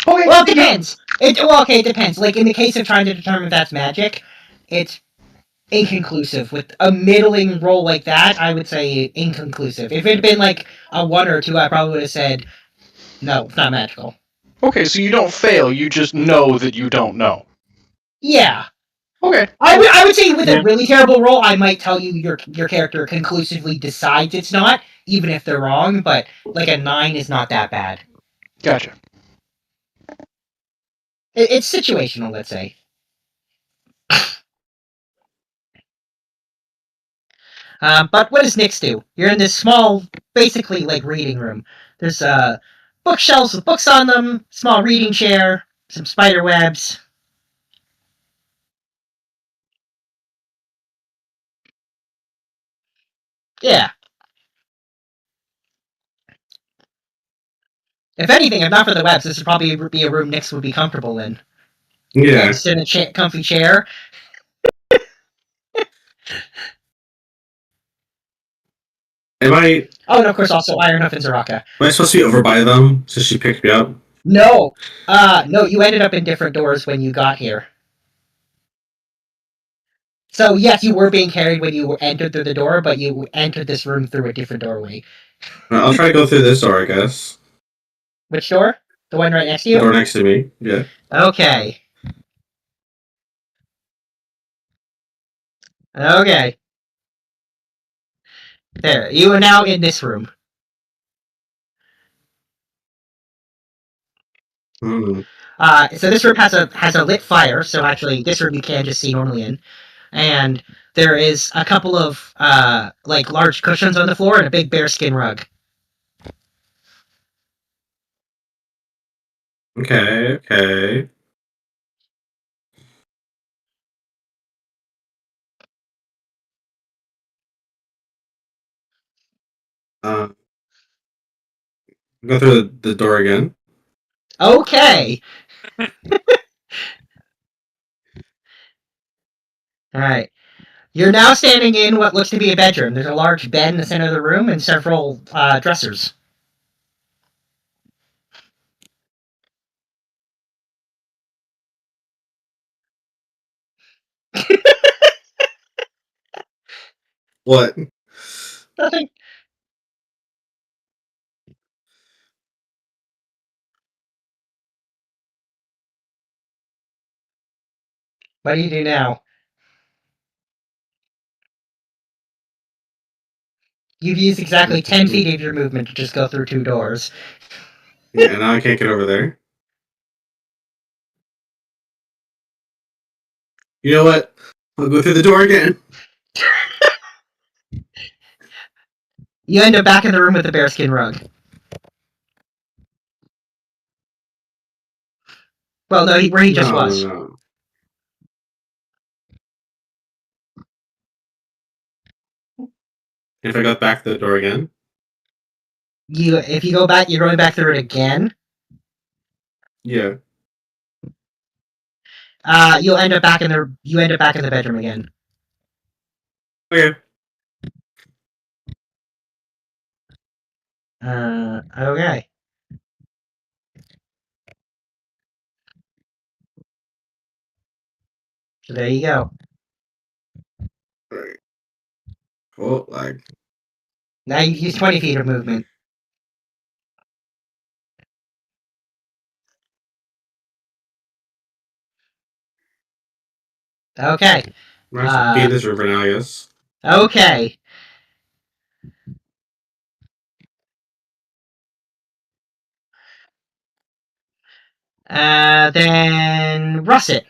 Okay. Well, it depends. It depends. Like, in the case of trying to determine if that's magic, it's inconclusive. With a middling roll like that, I would say inconclusive. If it had been like a 1 or 2, I probably would have said, no, it's not magical. Okay, so you don't fail, you just know that you don't know. Yeah. Okay. I would say with a really terrible roll, I might tell you your character conclusively decides it's not, even if they're wrong, but like a 9 is not that bad. Gotcha. It's situational, let's say. But what does Nyx do? You're in this small, basically like reading room. There's bookshelves with books on them, small reading chair, some spider webs. Yeah. If anything, if not for the webs, this would probably be a room Nyx would be comfortable in. Yeah. Sit in a comfy chair. Am I Oh, and of course also Ironhoof and Zaraka. supposed to be over by them since she picked me up? No. No, you ended up in different doors when you got here. So yes, you were being carried when you entered through the door, but you entered this room through a different doorway. I'll try to go through this door, I guess. Which door? The one right next to The you? door next to me. Yeah. Okay. Okay. There. You are now in this room. Hmm. So this room has a lit fire, so actually this room you can just see normally in. And there is a couple of like large cushions on the floor and a big bearskin rug. Okay, okay. Uh, go through the door again. Okay. Alright. You're now standing in what looks to be a bedroom. There's a large bed in the center of the room and several dressers. What? Nothing. What do you do now? You've used exactly 10 feet of your movement to just go through 2 doors. Yeah, now I can't get over there. You know what? I'll go through the door again. You end up back in the room with the bearskin rug. Well, no, where he just was. No. If I go back to the door again. If you go back, you're going back through it again. Yeah. You'll end up back in the bedroom again. Okay. Okay. So there you go. Alright. Oh, like. Now you've used 20 feet of movement. Okay. Might as well be in this room for now, I guess. Okay. Then Russet.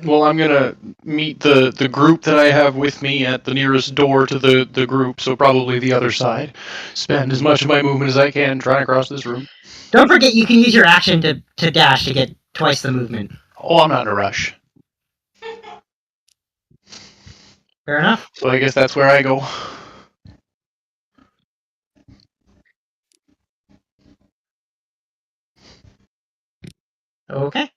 Well, I'm gonna meet the group that I have with me at the nearest door to the group, so probably the other side. Spend as much of my movement as I can trying to cross this room. Don't forget you can use your action to dash to get twice the movement. Oh, I'm not in a rush. Fair enough. So I guess that's where I go. Okay.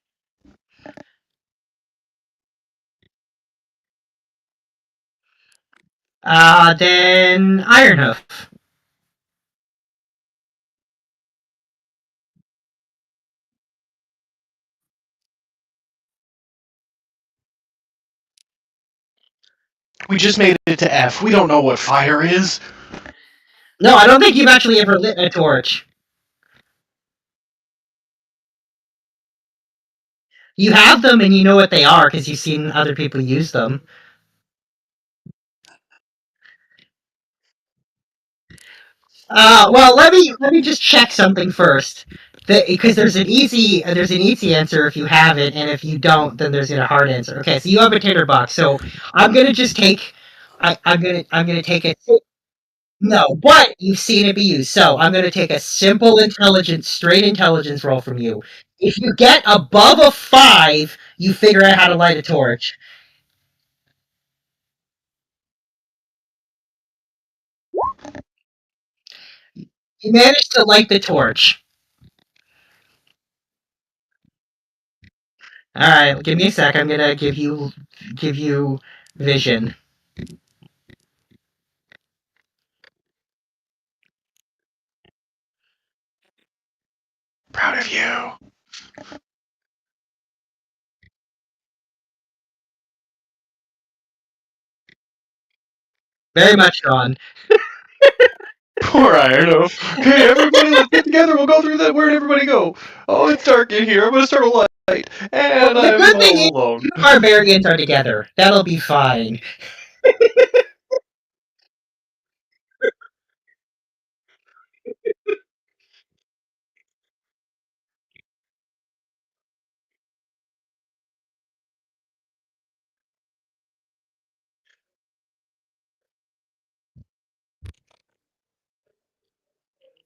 Then Ironhoof. We just made it to F. We don't know what fire is. No, I don't think you've actually ever lit a torch. You have them and you know what they are because you've seen other people use them. Well, let me just check something first. Because there's an easy answer if you have it, and if you don't, then there's a hard answer. Okay, so you have a tinderbox. So I'm gonna just take. I'm gonna take it. No, but you've seen it be used. So I'm gonna take a simple intelligence, straight intelligence roll from you. If you get above a 5, you figure out how to light a torch. You managed to light the torch. All right, give me a sec. I'm gonna give you vision. Proud of you. Very much gone. Poor Ironhoof. Okay, everybody, let's get together. We'll go through that. Where'd everybody go? Oh, it's dark in here. I'm gonna start a light. Well, And the I'm good thing is, all alone. you barbarians are together. That'll be fine.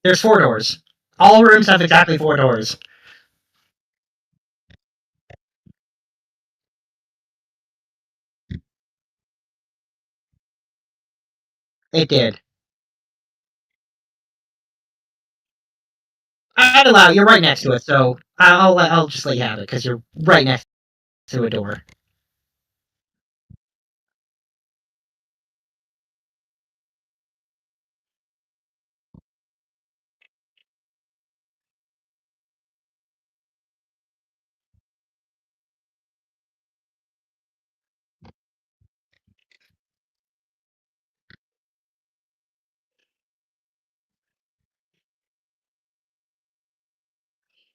There's 4 doors. All rooms have exactly 4 doors. It did. I'd allow you're right next to it, so I'll just let you have it because you're right next to a door.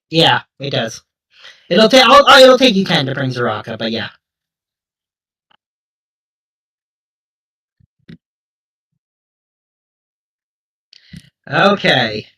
Yeah, it does. It'll take you 10 to bring Zaraka, but yeah. Okay.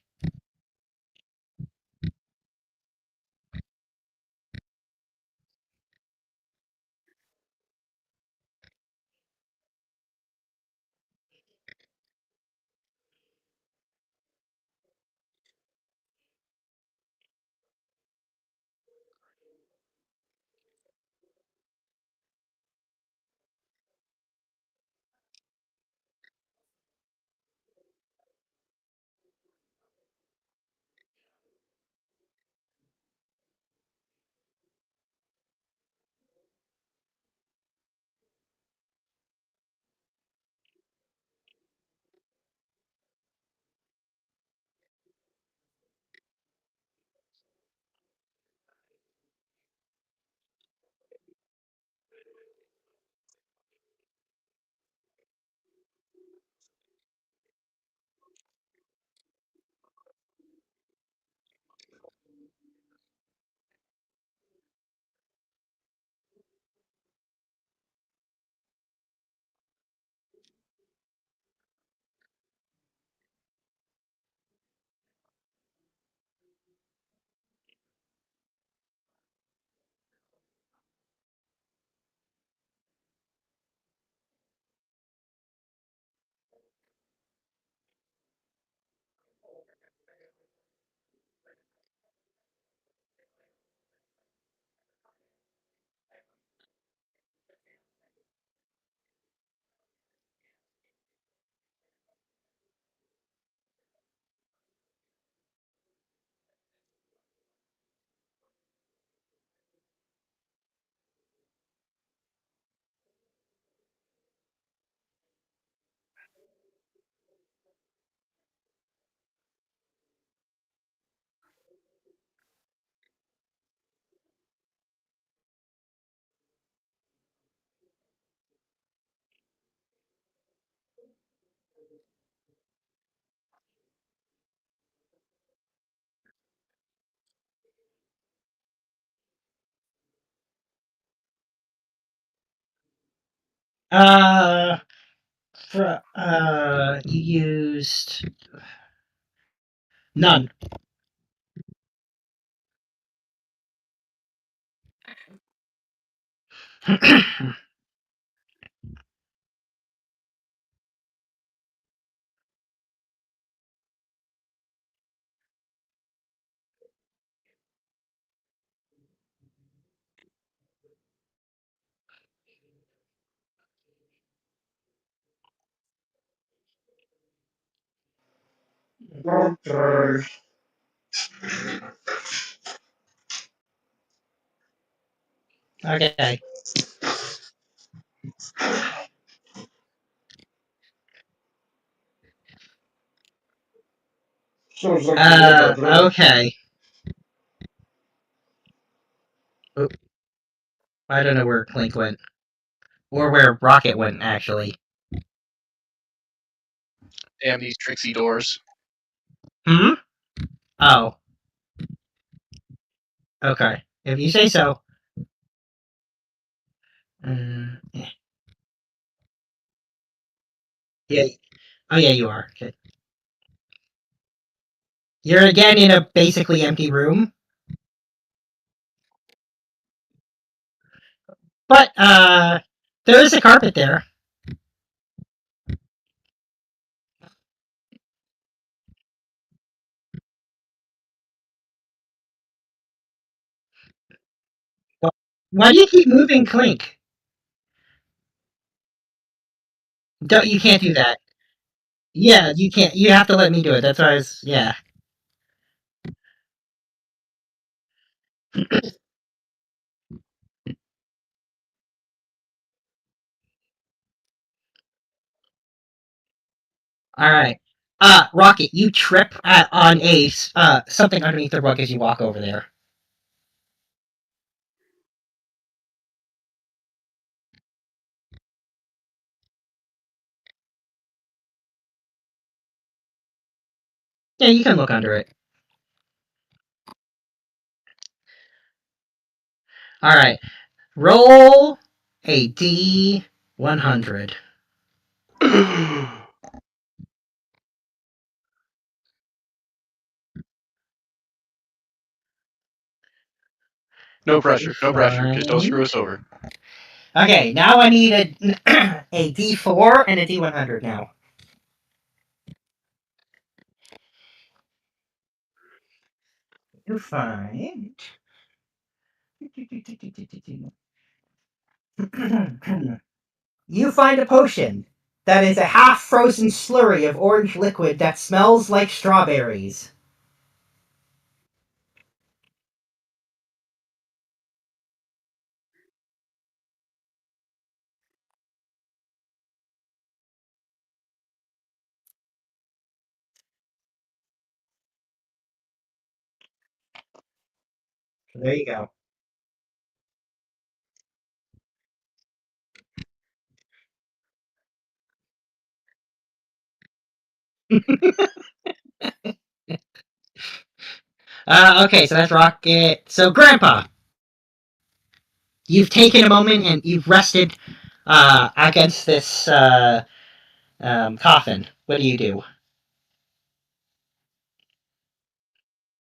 Uh, you used none. Okay. Okay. Sounds like a good idea. Okay. Oop, I don't know where Clink went. Or where Rocket went, actually. Damn these tricksy doors. Hmm? Oh. Okay. If you say so. Yeah. Yeah. Oh, yeah, you are. Okay. You're again in a basically empty room. But, there is a carpet there. Why do you keep moving Clink? Don't, you can't do that. Yeah, you can't. You have to let me do it. That's why I was. Yeah. All right. Rocket, you trip on a something underneath the rug as you walk over there. Yeah, you can look under it. All right. Roll a D100. No pressure. No pressure. Just don't Fine. screw us over. Okay, now I need a D4 and a D100 now. You find. You find a potion that is a half frozen slurry of orange liquid that smells like strawberries. There you go. Okay, so that's Rocket. So, Grandpa, you've taken a moment and you've rested against this coffin. What do you do?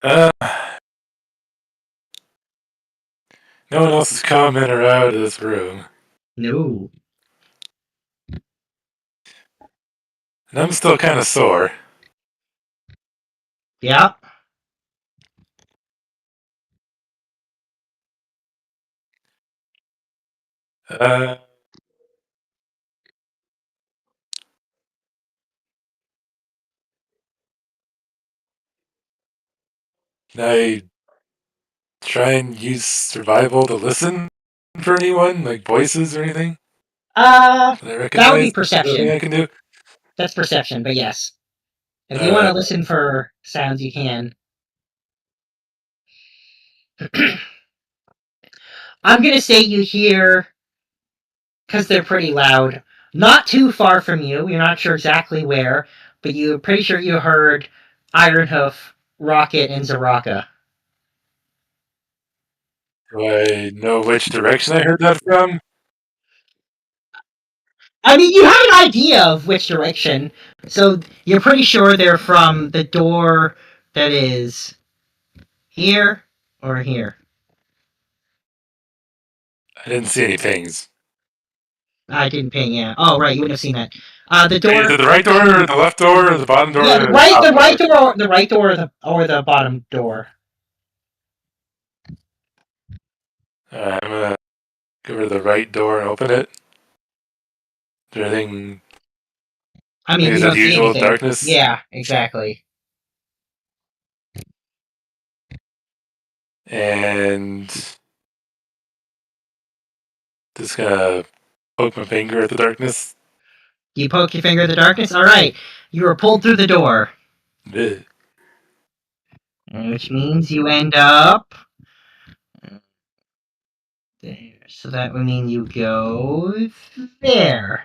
Uh, no one else is coming in or out of this room. No. And I'm still kind of sore. Yeah. Uh, can I try and use survival to listen for anyone? Like voices or anything? Can I That would be recognize? Is that something perception. I can do? That's perception, but yes. If you want to Alright. listen for sounds, you can. I'm gonna say you hear, because they're pretty loud, not too far from you. You're not sure exactly where, but you're pretty sure you heard Ironhoof, Rocket, and Zaraka. Do I know which direction I heard that from? I mean, you have an idea of which direction, so you're pretty sure they're from the door that is here or here. I didn't see any pings. I didn't ping. Yeah. Oh, right. You wouldn't have seen that. The door. Is it the right door, or the left door, or the bottom door? Yeah, or the right door, or the bottom door. I'm gonna go over to the right door and open it. Is there anything? I mean, Is you that don't the see usual anything. darkness? Yeah, exactly. And just gonna poke my finger at the darkness. You poke your finger at the darkness. All right, you are pulled through the door, Ugh. which means you end up there. So that would mean you go there.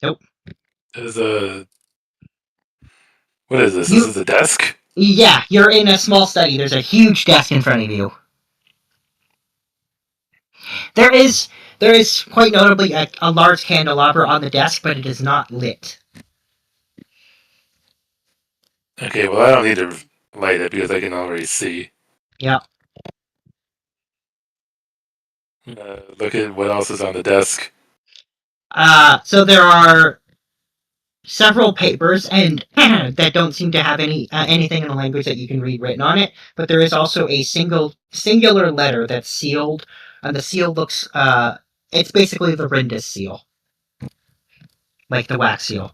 Nope. There's a. What is this? You- This is a desk? Yeah, you're in a small study. There's a huge desk in front of you. There is quite notably a large candelabra on the desk, but it is not lit. Okay, well, I don't need to light it because I can already see. Yeah. Look at what else is on the desk. So there are several papers and that don't seem to have anything in the language that you can read written on it. But there is also a singular letter that's sealed, and the seal looks. It's basically the Rindus seal, like the wax seal.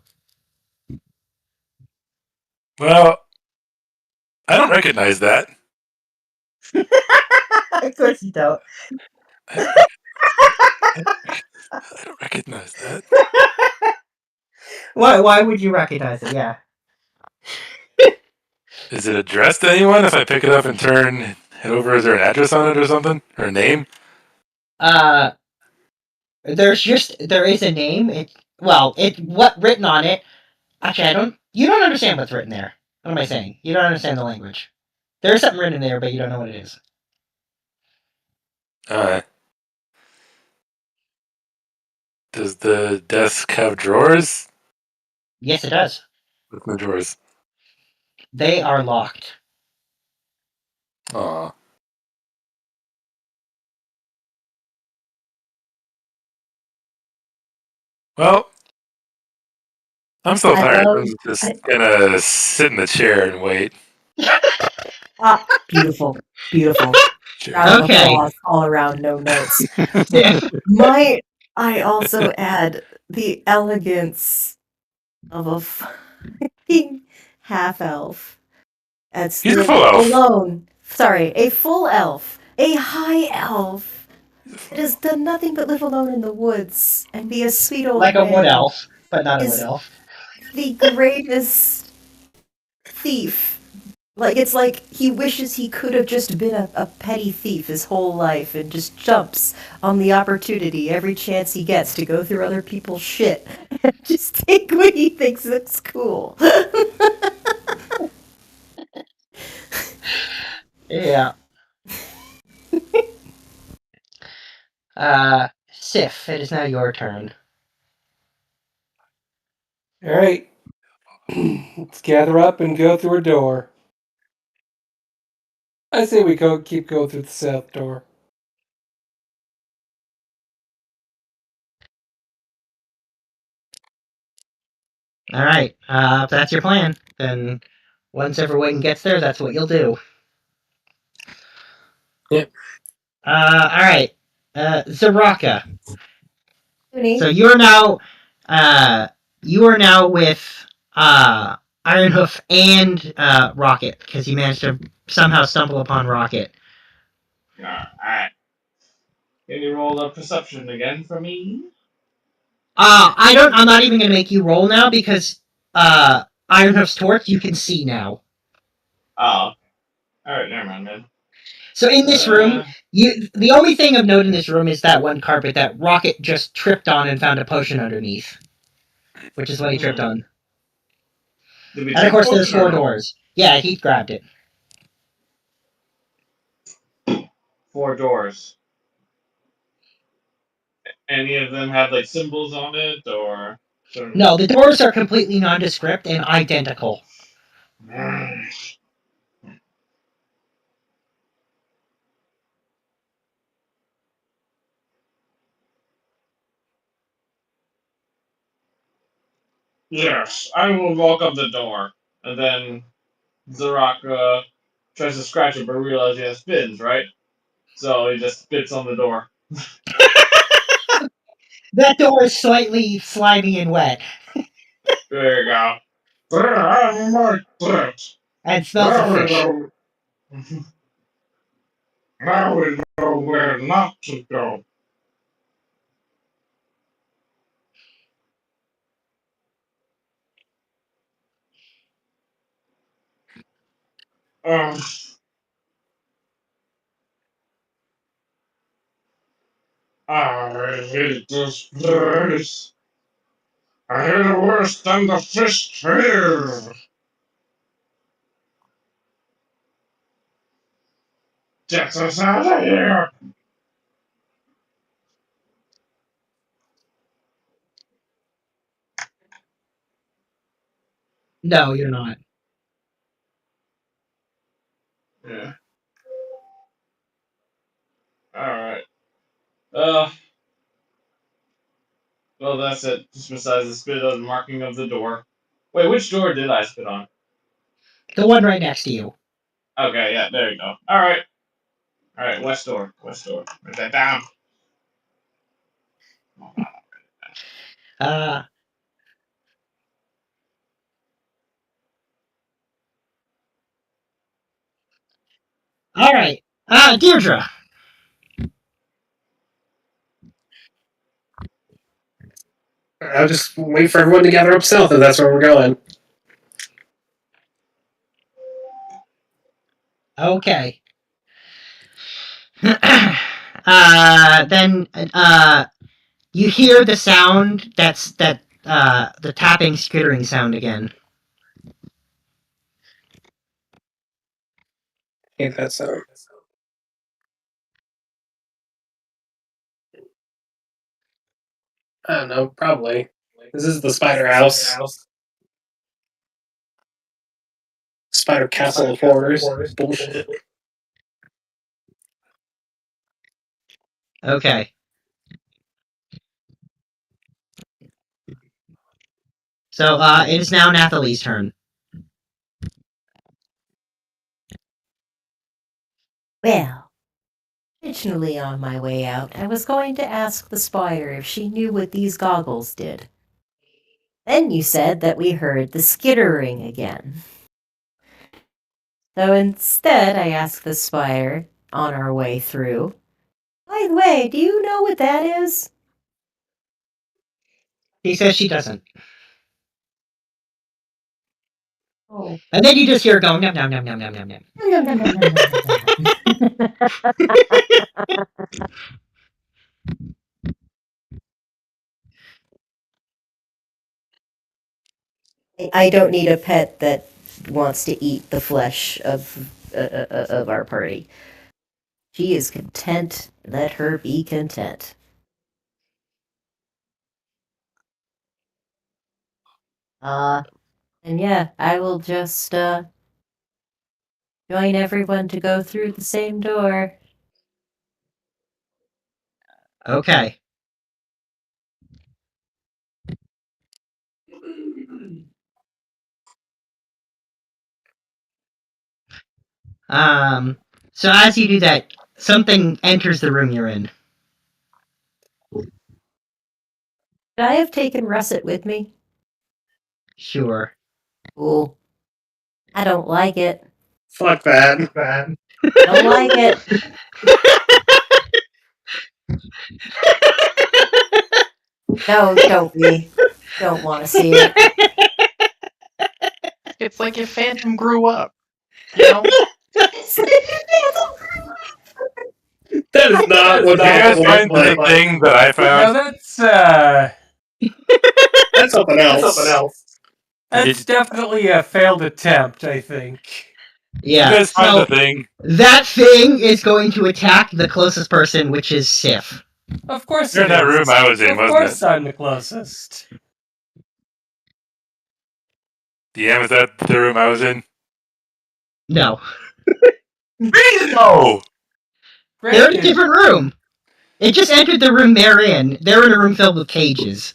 Well, I don't recognize that. Of course you don't. I don't recognize that. Why would you recognize it? Yeah. Is it addressed to anyone? If I pick it up and turn it over, is there an address on it or something? Or a name? There is a name. What written on it. Actually, you don't understand what's written there. What am I saying? You don't understand the language. There is something written there, but you don't know what it is. Does the desk have drawers? Yes, it does. What's in the drawers? They are locked. Aw. Well, I'm still tired. I'm just gonna sit in the chair and wait. Beautiful. Sure. Round of Okay. applause all around, no notes. Might I also add the elegance of a fucking half elf that's He's a full elf. alone. Sorry, a full elf, a high elf that has done nothing but live alone in the woods and be a sweet old Like a man. wood elf, but not a wood Is elf. the greatest thief. Like, it's like he wishes he could have just been a petty thief his whole life and just jumps on the opportunity every chance he gets to go through other people's shit and just take what he thinks looks cool. Yeah. Sif, it is now your turn. All right. Let's gather up and go through a door. I say we keep going through the south door. All right. If that's your plan, then once everyone gets there, that's what you'll do. Yep. All right. Zaraka. Tony, So you are now with Ironhoof and Rocket because you managed to somehow stumble upon Rocket. Alright. Can you roll a perception again for me? I'm not even gonna make you roll now because Ironhoof's torch you can see now. Oh. Alright, never mind then. So in this room, the only thing of note in this room is that one carpet that Rocket just tripped on and found a potion underneath, which is what he tripped on. And of course, there's 4 doors. Yeah, he grabbed it. 4 doors. Any of them have like symbols on it, or No, the doors are completely nondescript and identical. Yes, I will walk up the door, and then Zorak tries to scratch it, but realizes he has spins, right? So he just spits on the door. That door is slightly slimy and wet. There you go. My threat. And smells of fish. Now we know where not to go. Um, I hate this place. I hate it worse than the fish here. Get us out of here. No, you're not. Yeah. Alright. Well, that's it. Just besides the spit on the marking of the door. Wait, which door did I spit on? The one right next to you. Okay, yeah, there you go. Alright. Alright, west door. West door. Write that down. Uh, Alright. Deirdre. I'll just wait for everyone to gather up south if that's where we're going. Okay. Then you hear the sound the tapping, skittering sound again. I hate that sound. I don't know, probably. This is the spider house. Spider castle of horrors. Bullshit. Okay. So it is now Nathalie's turn. Well, originally on my way out, I was going to ask the spider if she knew what these goggles did. Then you said that we heard the skittering again. So instead, I asked the spider on our way through, by the way, do you know what that is? He says she doesn't. Oh. And then you just hear her going, nom, nom, nom, nom, nom, nom, nom. I don't need a pet that wants to eat the flesh of our party. She is content. Let her be content. And yeah, I will just join everyone to go through the same door. Okay. So as you do that, something enters the room you're in. Could I have taken Russet with me? Sure. Cool. I don't like it. Fuck that. Don't like it. No, don't be. Don't want to see it. It's like if Phantom grew up. You know? That is not what You guys find the like. thing that I Now found? That's something else. that's definitely a failed attempt, I think. Yeah. You guys find So the thing. that thing is going to attack the closest person, which is Sif. Of course You're it in that is. room I was in, Of wasn't course it? I'm the closest. DM, is that the room I was in? No. No! They're in a Granted, different room. It just entered the room they're in. They're in a room filled with cages.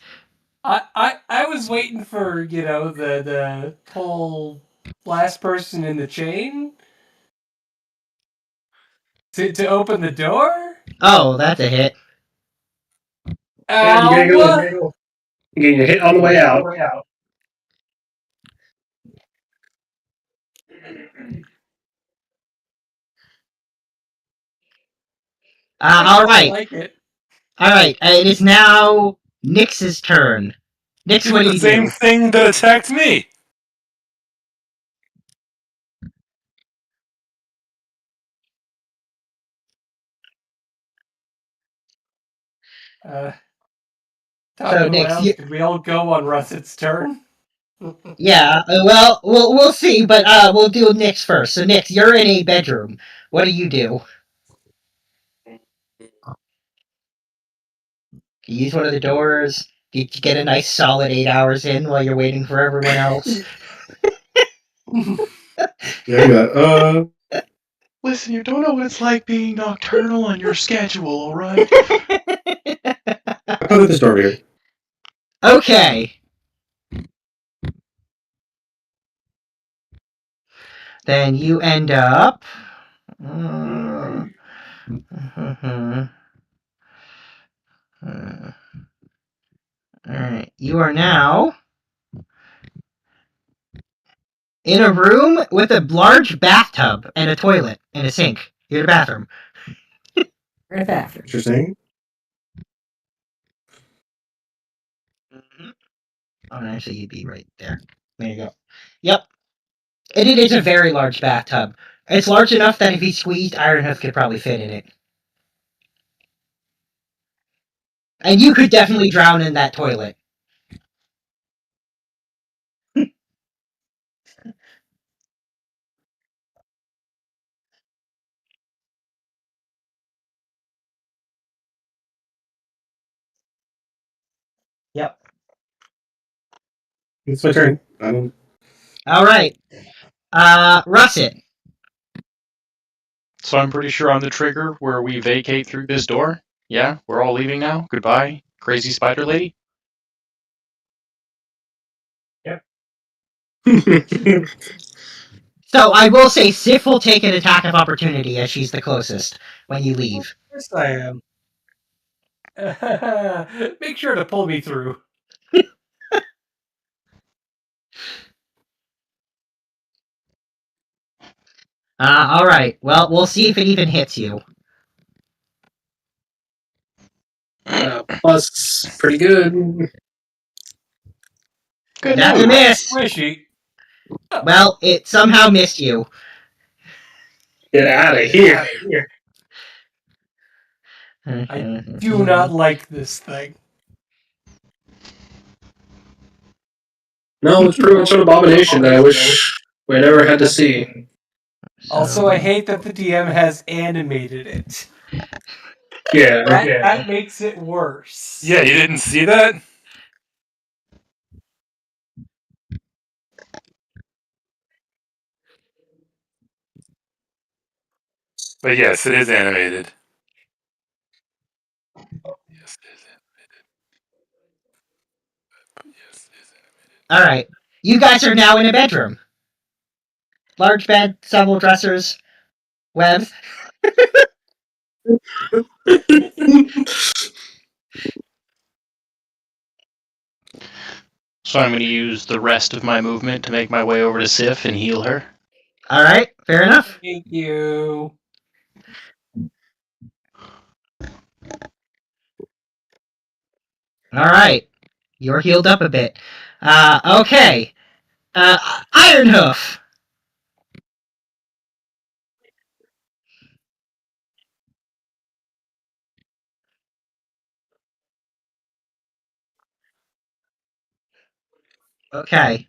I was waiting for, the whole last person in the chain to open the door. Oh, that's a hit. Yeah, you gotta Ow! go. You get your hit on the way out. All I right. like it. All right. It is now Nyx's turn. Nyx, what do The you same do? thing that attacked me. Talking So, Nyx, around, did we all go on Russet's turn? yeah. Well, we'll see, but we'll do Nyx first. So, Nyx, you're in a bedroom. What do you do? You use one of the doors. You get a nice solid 8 hours in while you're waiting for everyone else. Yeah. Listen, you don't know what it's like being nocturnal on your schedule, alright? I'll put this door over here. Okay. Then you end up. Alright. You are now in a room with a large bathtub and a toilet and a sink. You're in a bathroom. In a bathroom. Interesting. Oh, actually, you'd be right there. There you go. Yep. And it is a very large bathtub. It's large enough that if he squeezed, Ironhoof could probably fit in it. And you could definitely drown in that toilet. Yep. It's my turn. All right. Russet. So I'm pretty sure I'm the trigger where we vacate through this door. Yeah, we're all leaving now. Goodbye, crazy spider lady. So I will say Sif will take an attack of opportunity as she's the closest when you leave. Of course I am. Make sure to pull me through. All right. Well, we'll see if it even hits you. Plus, pretty good. Good That's a news. miss. Squishy. Well, it somehow missed you. Get out of here. I do not like this thing. No, it's pretty much an abomination that I wish we never had to see. Also, I hate that the DM has animated it. Yeah. That makes it worse. Yeah, you didn't see that? But yes, it is animated. Yes, it is animated. Yes, it is animated. All right. You guys are now in a bedroom. Large bed, several dressers, webs. So I'm going to use the rest of my movement to make my way over to Sif and heal her. All right. Fair enough. Thank you. All right. You're healed up a bit. Okay. Ironhoof. Okay.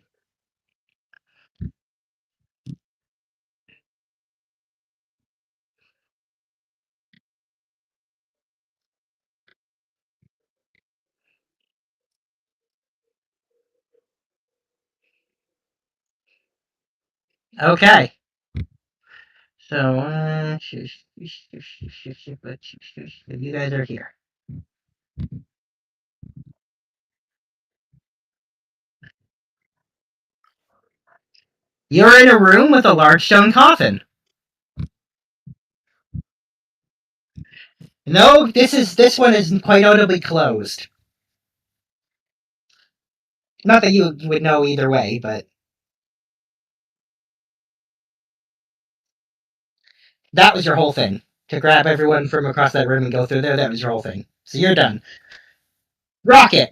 Okay. So, you guys are here. You're in a room with a large stone coffin. No, this one is quite notably closed. Not that you would know either way, but that was your whole thing. To grab everyone from across that room and go through there, that was your whole thing. So you're done. Rocket!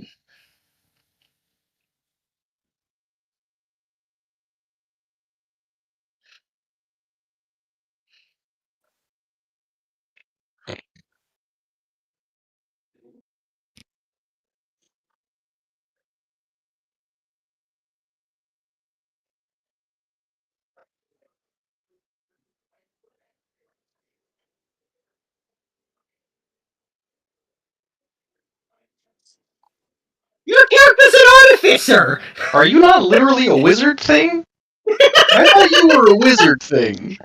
Your character's an artificer! Are you not literally a wizard thing? I thought you were a wizard thing.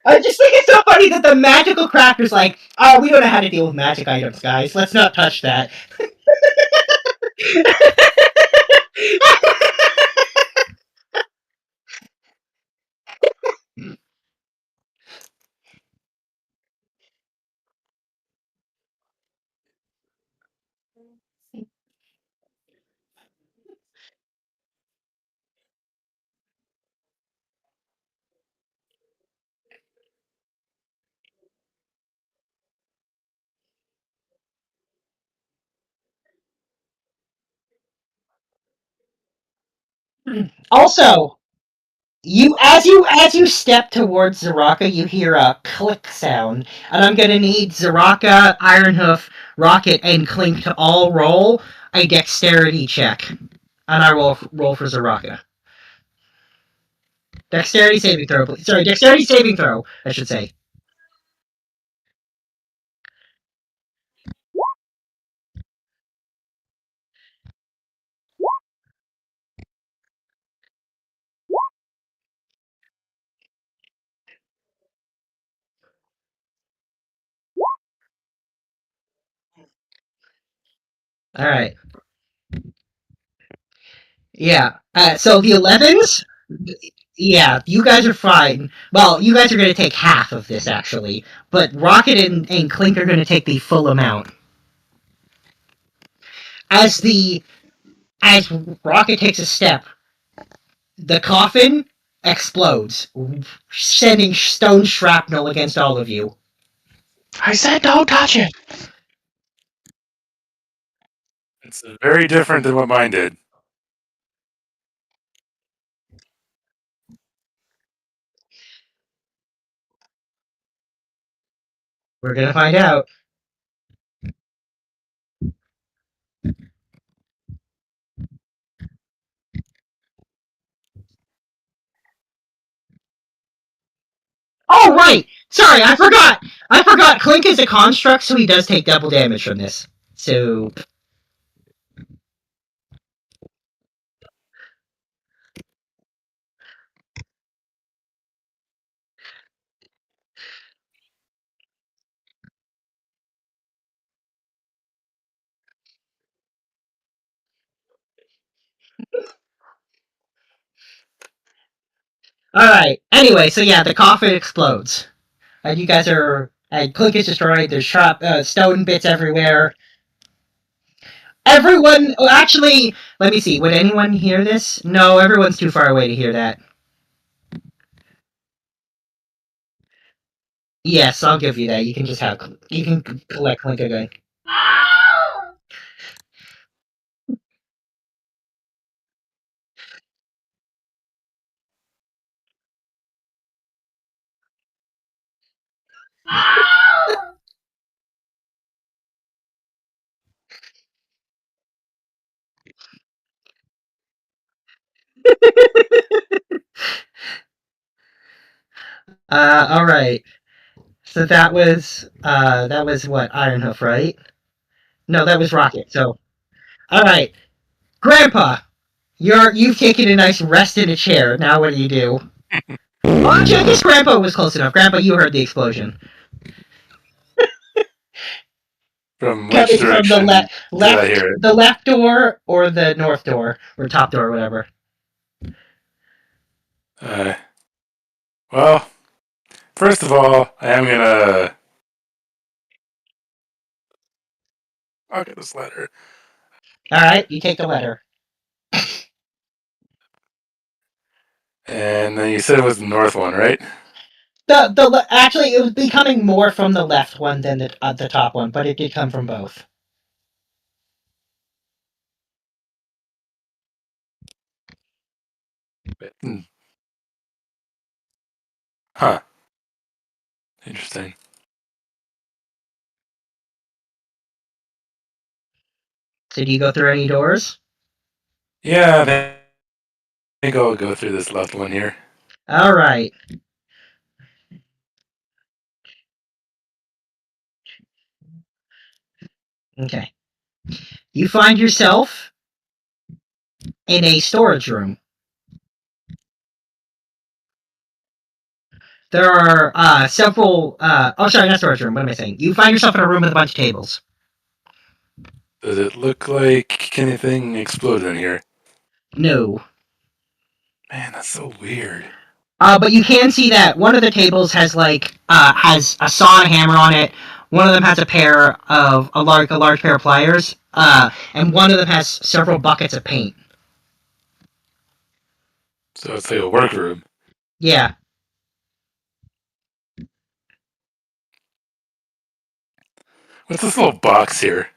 I just think it's so funny that the magical crafter's like, oh, we don't know how to deal with magic items, guys. Let's not touch that. Also, you step towards Zaraka, you hear a click sound, and I'm gonna need Zaraka, Ironhoof, Rocket, and Clink to all roll a dexterity check, and I roll for Zaraka. Dexterity saving throw, please. Sorry, dexterity saving throw, I should say. All right. Yeah. So the 11s. Yeah, you guys are fine. Well, you guys are going to take half of this actually, but Rocket and Clink are going to take the full amount. As the as Rocket takes a step, the coffin explodes, sending stone shrapnel against all of you. I said don't touch it! It's very different than what mine did. We're going to find out. Oh, right! Sorry, I forgot! Clink is a construct, so he does take double damage from this. So... Alright, anyway, so yeah, the coffin explodes. You guys are... Clink is destroyed, there's stone bits everywhere. Everyone... Oh, actually, let me see, would anyone hear this? No, everyone's too far away to hear that. Yes, I'll give you that. You can just have... You can collect Clink again. Alright. So that was what, Ironhoof, right? No, that was Rocket, so... Alright. Grandpa, you've taken a nice rest in a chair. Now what do you do? Oh, actually, I guess Grandpa was close enough. Grandpa, you heard the explosion. From which Coming from the direction did I hear it? the left door or the north door or top door or whatever. Well, first of all, I am gonna. I'll get this letter. All right, you take the letter. And then you said it was the north one, right? Actually, it was becoming more from the left one than the top one, but it did come from both. Huh. Interesting. So do you go through any doors? Yeah, I think I'll go through this left one here. All right. Okay. You find yourself in a storage room. There are several. Oh, sorry, not storage room. What am I saying? You find yourself in a room with a bunch of tables. Does it look like anything exploded in here? No. Man, that's so weird. But you can see that one of the tables has has a saw and a hammer on it. One of them has a pair of a large pair of pliers. And one of them has several buckets of paint. So it's like a workroom. Yeah. What's this little box here?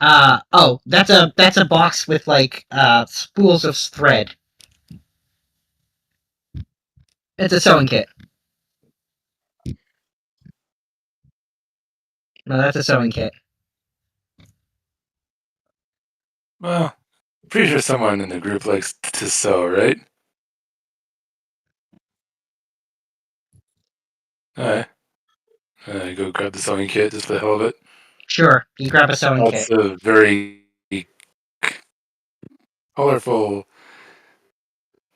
That's a box with spools of thread. It's a sewing kit. No, that's a sewing kit. Well, pretty sure someone in the group likes to sew, right? Alright. Go grab the sewing kit just for the hell of it. Sure, you grab a sewing Lots kit. of very colorful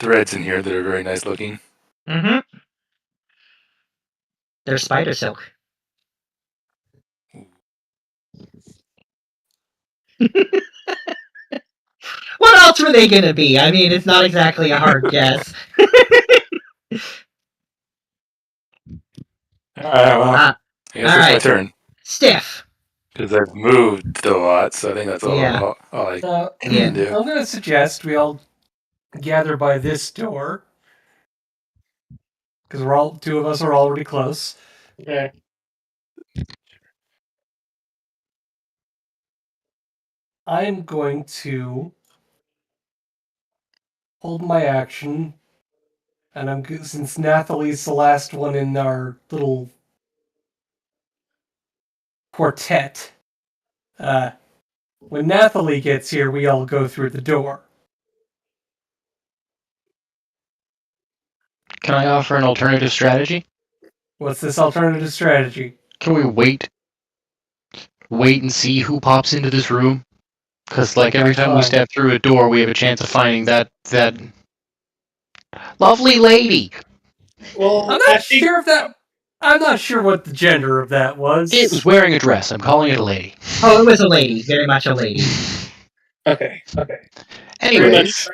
threads in here that are very nice looking. Mm-hmm. They're spider silk. What else were they gonna be? I mean, it's not exactly a hard guess. Alright, well, I guess it's my turn. Stiff. Because I've moved a lot, so I think that's all Yeah. I Yeah. can do. I'm going to suggest we all gather by this door because two of us are already close. Okay. I'm going to hold my action, and since Nathalie's the last one in our little quartet. When Nathalie gets here, we all go through the door. Can I offer an alternative strategy? What's this alternative strategy? Can we wait and see who pops into this room? Because every time we step through a door, we have a chance of finding that lovely lady. Well, I'm not sure if that. I'm not sure what the gender of that was. It was wearing a dress. I'm calling it a lady. Oh, it was a lady. Very much a lady. Okay. Anyways,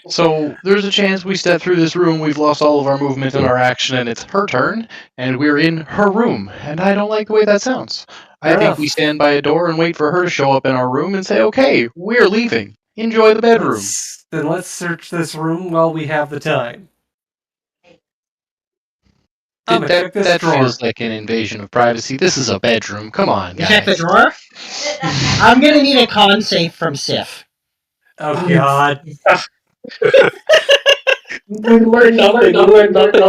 so there's a chance we step through this room, we've lost all of our movement and our action, and it's her turn, and we're in her room, and I don't like the way that sounds. I think we stand by a door and wait for her to show up in our room and say, okay, we're leaving. Enjoy the bedroom. Then let's search this room while we have the time. That feels like an invasion of privacy. This is a bedroom. Come on, guys. Check the drawer? I'm gonna need a con save from Sif. Oh, God. We learned nothing. I'll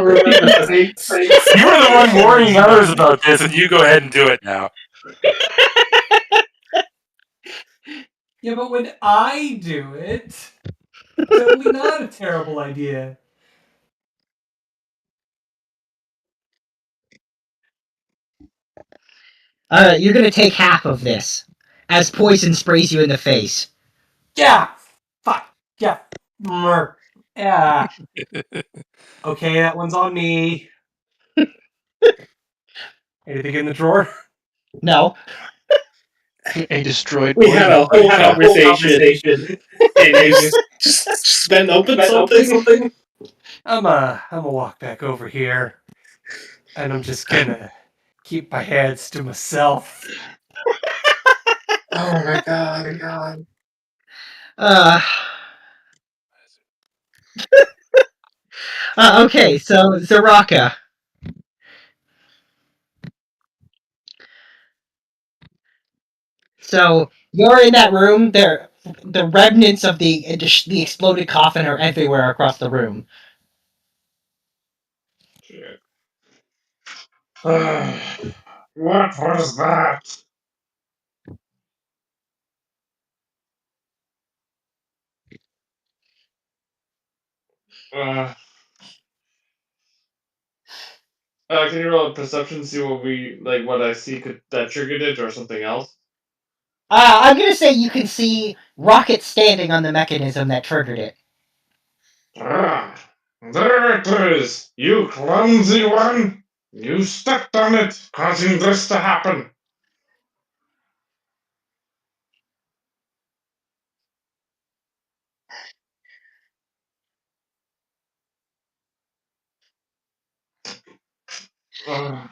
repeat the same. You were the one warning others about this, and you go ahead and do it now. Yeah, but when I do it, it's totally not a terrible idea. You're gonna take half of this as poison sprays you in the face. Yeah. Fuck. Yeah. Mer. Yeah. Okay, that one's on me. Anything in the drawer? No. A destroyed We board had game. a whole conversation, and you just then open something. I'm gonna walk back over here, and I'm just gonna keep my hands to myself. Oh my god. Uh, okay, so Zaraka. So you're in that room. There, the remnants of the exploded coffin are everywhere across the room. Shit. What was that? Uh, can you roll a perception, see what I see that triggered it, or something else? I'm gonna say you can see Rocket standing on the mechanism that triggered it. Ah, there it is! You clumsy one! You stepped on it, causing this to happen! Uh,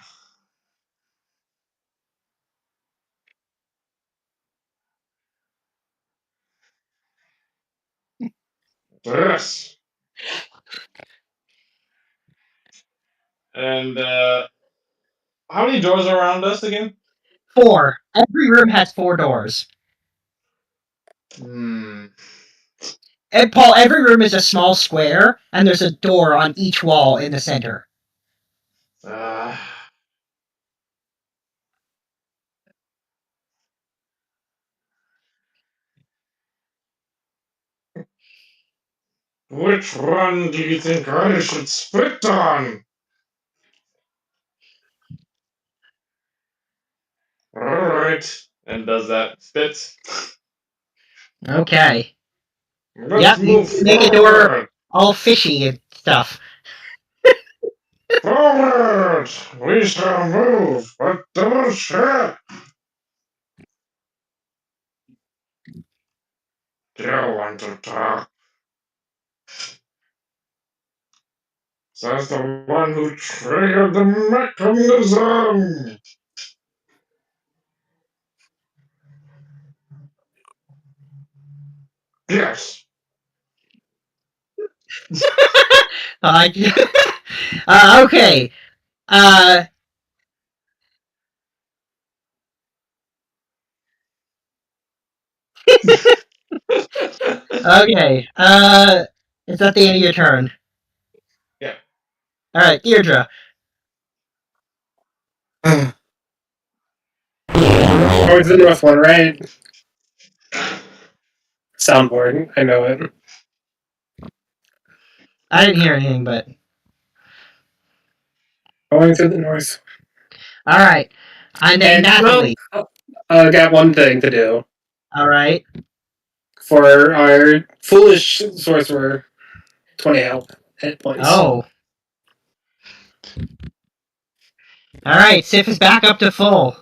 yes! And, how many doors are around us again? 4. Every room has 4 doors. Hmm. And Paul, every room is a small square, and there's a door on each wall in the center. Uh, which one do you think I should spit on? Alright. And does that spit? Okay. Let's Yep, you move make a door forward! all fishy and stuff. Forward! We shall move, but don't share! Do you want to talk? Says the one who triggered the mechanism! Yes! Uh, okay. Uh, okay. Is that the end of your turn? Yeah. Alright, Deirdre. Oh, it's the north one, right? Soundboard. I know it. I didn't hear anything, but... Going to the north. Alright. And then Nathalie. Got one thing to do. Alright. For our foolish sorcerer, 20 hit points. Oh. Alright, Sif is back up to full.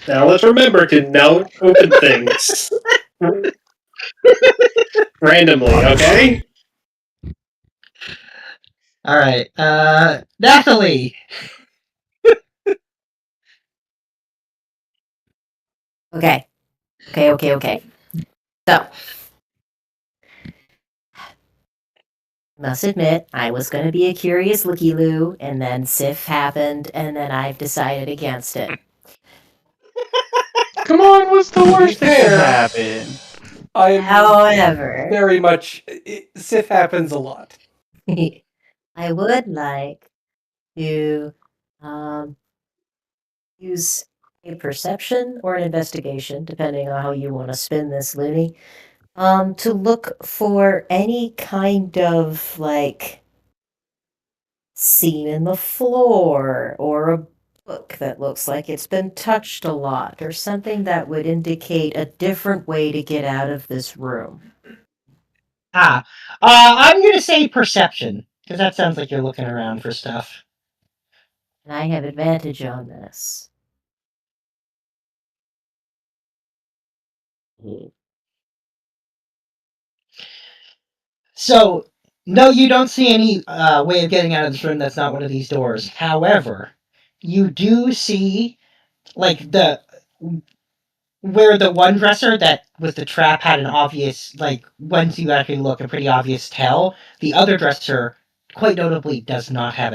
Now let's remember to not open things randomly, okay? Alright, Nathalie! Okay. So, must admit, I was going to be a curious looky-loo, and then Sif happened, and then I've decided against it. Come on, what's the worst that can Fair. happen? I'm However, very much. Sif happens a lot. I would like to use a perception or an investigation, depending on how you want to spin this, Looney, to look for any kind of like seam in the floor or book that looks like it's been touched a lot, or something that would indicate a different way to get out of this room. I'm gonna say perception, because that sounds like you're looking around for stuff. And I have advantage on this. So, no, you don't see any way of getting out of this room that's not one of these doors. However, you do see, like, where the one dresser that was the trap had an obvious, like, once you actually look, a pretty obvious tell. The other dresser, quite notably, does not have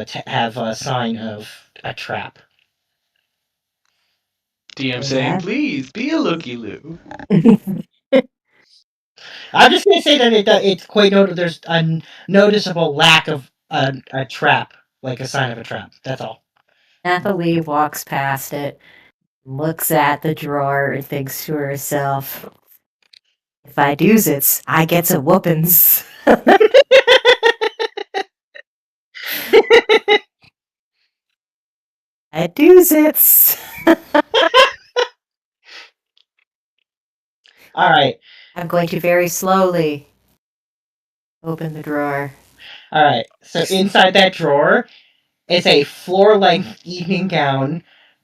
a sign of a trap. DM saying, please be a looky-loo. I'm just gonna say that it's quite notable. There's a noticeable lack of a trap, like a sign of a trap. That's all. Nathalie walks past it, looks at the drawer, and thinks to herself, if I do's it, I gets a whoopins. I do's it. All right. I'm going to very slowly open the drawer. All right. So inside that drawer is a floor-length evening gown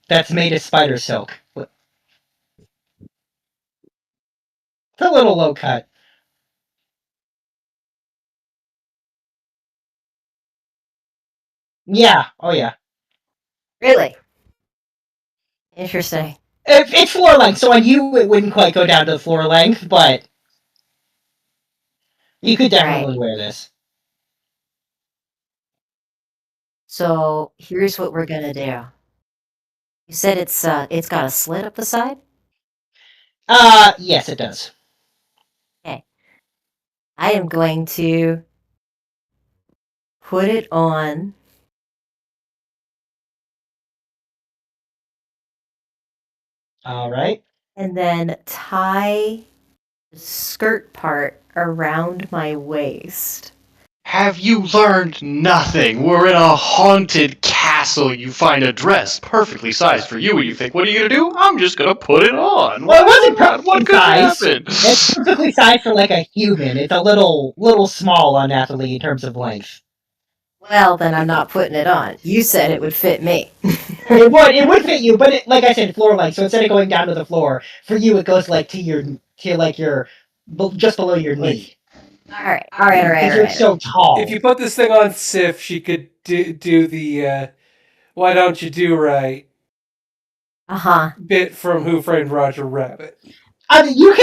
that's made of spider silk. It's a little low cut. Yeah. Oh yeah. Really? Interesting. It's floor length, so on you it wouldn't quite go down to the floor length, but you could definitely wear this. So here's what we're gonna do. You said it's got a slit up the side? Yes, it does. Okay. I am going to put it on. All right. And then tie the skirt part around my waist. Have you learned nothing? We're in a haunted castle. You find a dress perfectly sized for you, and you think, what are you gonna do? I'm just gonna put it on. Well, it wasn't perfectly what could sized. happen? It's perfectly sized for like a human. It's a little small on Nathalie in terms of length. Well, then I'm not putting it on. You said it would fit me. It would fit you, but like I said, floor length. So instead of going down to the floor, for you it goes like to your just below your knee. All right. Because you're so tall. If you put this thing on Sif, she could do the "Why don't you do right?" bit from Who Framed Roger Rabbit. I mean, you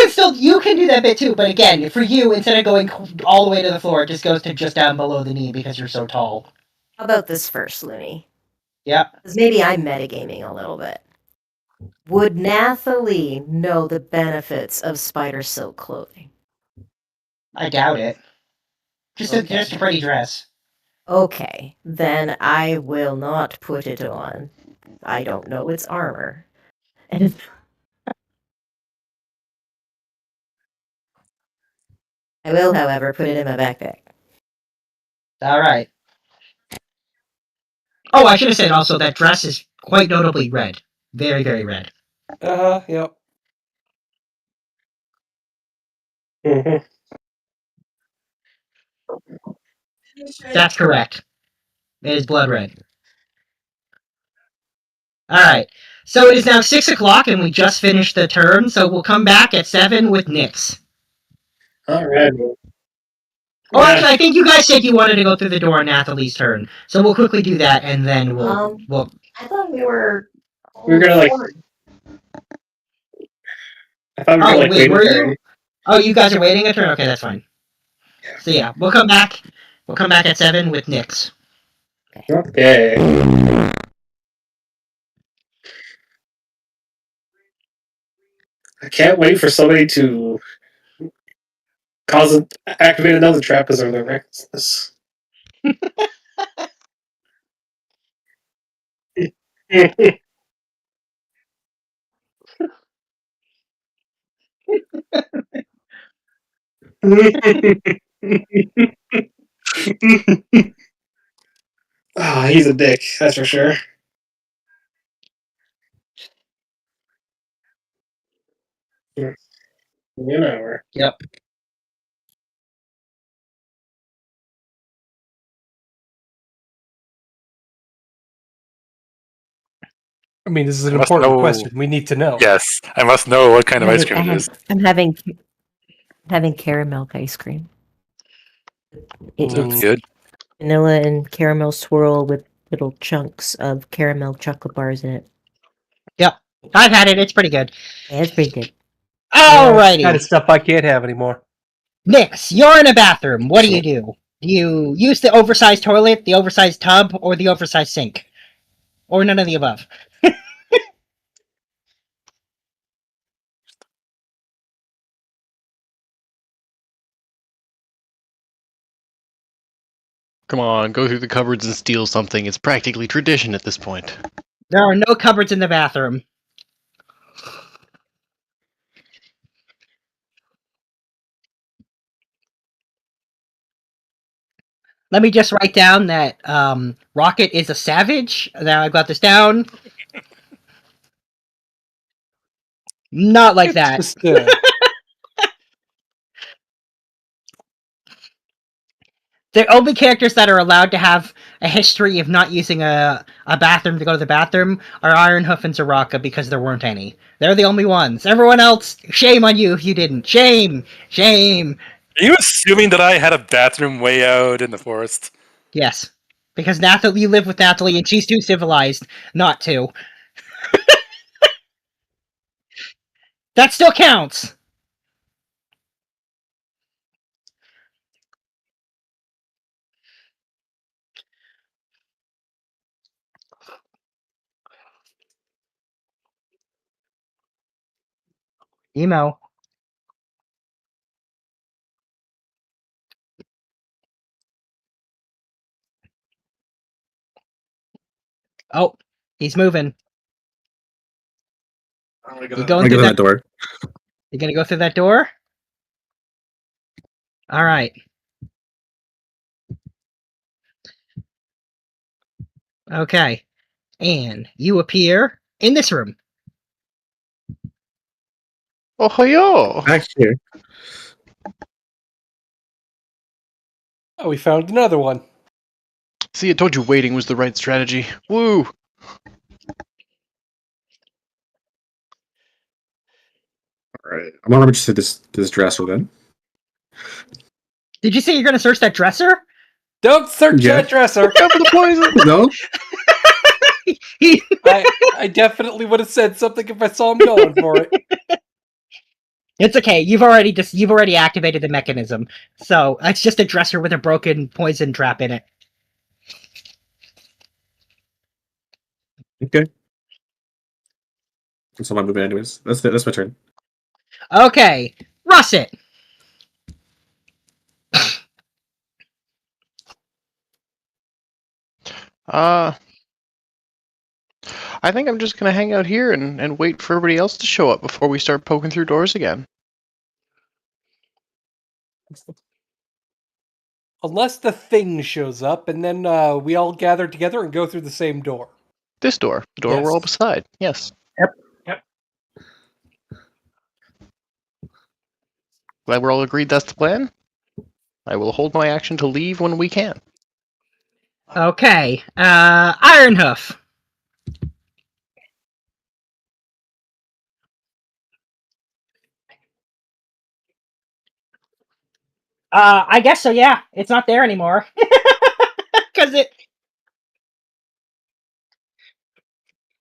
can do that bit too, but again, for you, instead of going all the way to the floor, it just goes to just down below the knee because you're so tall. How about this first, Looney? Yeah. Because maybe I'm metagaming a little bit. Would Nathalie know the benefits of spider silk clothing? I doubt it. Just a pretty dress. Okay, then I will not put it on. I don't know its armor. And I will, however, put it in my backpack. All right. Oh, I should have said also that dress is quite notably red. Very, very red. Yep. Mm-hmm. That's correct. It is blood red. All right. So it is now 6 o'clock, and we just finished the turn. So we'll come back at 7 with Nyx. All right. Oh, actually, I think you guys said you wanted to go through the door on Nathalie's turn, so we'll quickly do that, and then we'll. I thought we were. We were gonna like. I thought we were like wait, waiting were a you? turn. Oh, you guys are waiting a turn. Okay, that's fine. So yeah, we'll come back. We'll come back at 7 with Nyx. Okay. I can't wait for somebody to activate another trap because of their recklessness. Ah, he's a dick, that's for sure. An hour. Yep. I mean, this is an I must important know- question. We need to know. Yes, I must know what kind of ice cream it is. I'm having caramel ice cream. Looks good. Vanilla and caramel swirl with little chunks of caramel chocolate bars in it. Yep. I've had it. It's pretty good. Yeah, it's pretty good. Yeah, it's Alrighty. the kind of stuff I can't have anymore. Nix, you're in a bathroom. What do you do? Do you use the oversized toilet, the oversized tub, or the oversized sink? Or none of the above? Come on, go through the cupboards and steal something. It's practically tradition at this point. There are no cupboards in the bathroom. Let me just write down that Rocket is a savage. Now I've got this down. Not like that. Just, The only characters that are allowed to have a history of not using a bathroom to go to the bathroom are Ironhoof and Zaraka because there weren't any. They're the only ones. Everyone else, shame on you if you didn't. Shame! Shame! Are you assuming that I had a bathroom way out in the forest? Yes. Because Nathalie, you live with Nathalie and she's too civilized not to. That still counts! Emo. Oh, he's moving. You going through that door? You gonna go through that door? Alright. Okay. And you appear in this room. Oh, yo! Back here. oh, we found another one. See, I told you waiting was the right strategy. Woo! Alright. I'm gonna rummage through this dresser then. Did you say you're gonna search that dresser? Don't search Yeah. that dresser. Cover the poison! No? I definitely would have said something if I saw him going for it. It's okay. You've already activated the mechanism. So it's just a dresser with a broken poison trap in it. Okay. That's all my movement anyways. That's my turn. Okay. Russet. I think I'm just gonna hang out here and wait for everybody else to show up before we start poking through doors again. Unless the thing shows up, and then we all gather together and go through the same door. This door. The door we're all Yes. beside. Yes. Yep. Glad we're all agreed that's the plan. I will hold my action to leave when we can. Okay. Ironhoof. I guess so, yeah. It's not there anymore. Because it...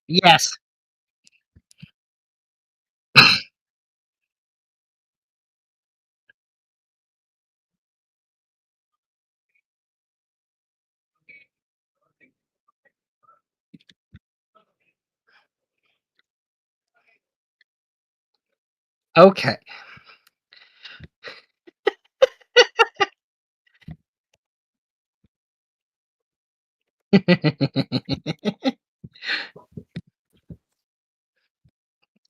Yes. Okay.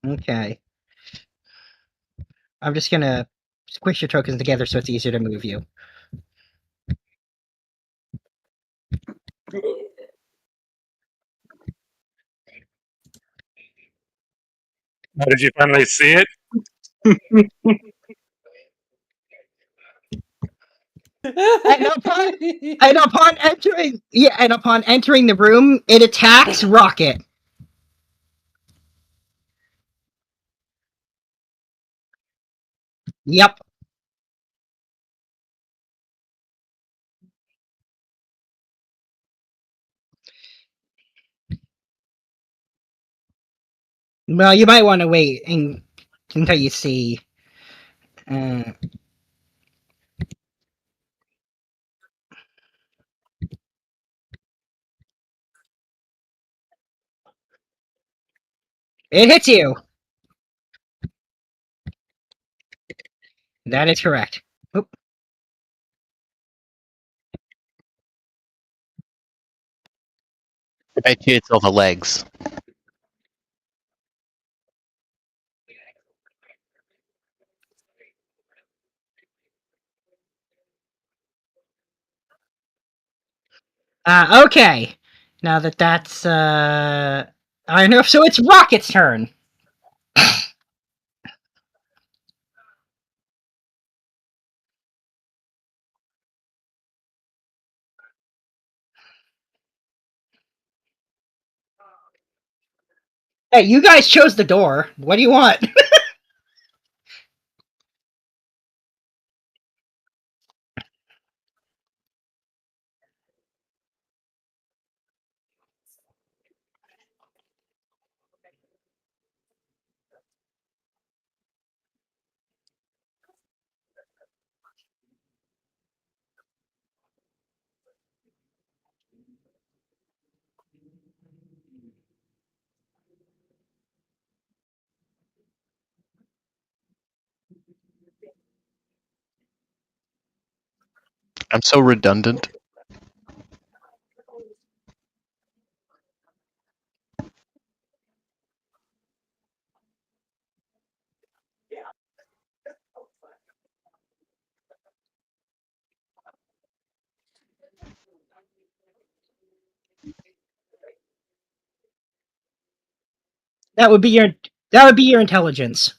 Okay. I'm just gonna squish your tokens together so it's easier to move you. How did you finally see it? and upon entering the room, it attacks Rocket. Yep. Well, you might want to wait until you see. Uh, it hits you. That is correct. Oop. I bet you it's all the legs. Okay. Now that's I know. So it's Rocket's turn. Hey, you guys chose the door. What do you want? I'm so redundant. That would be your intelligence.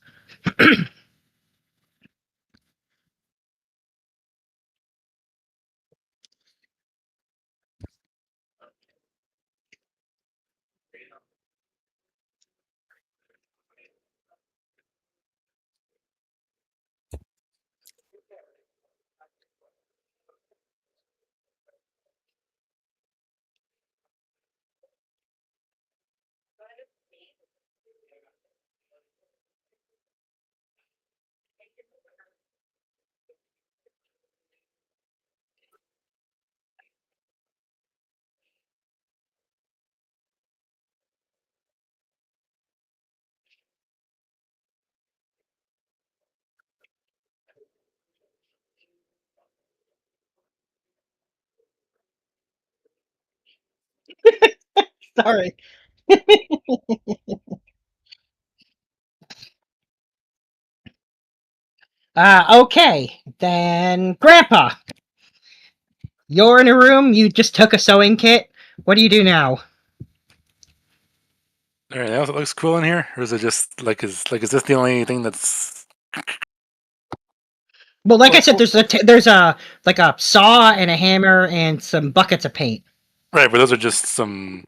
Sorry. Okay. Then Grandpa, you're in a room. You just took a sewing kit. What do you do now? Anything else that looks cool in here, or is it just is this the only thing that's Well, like I said, there's a like a saw and a hammer and some buckets of paint right? But those are just some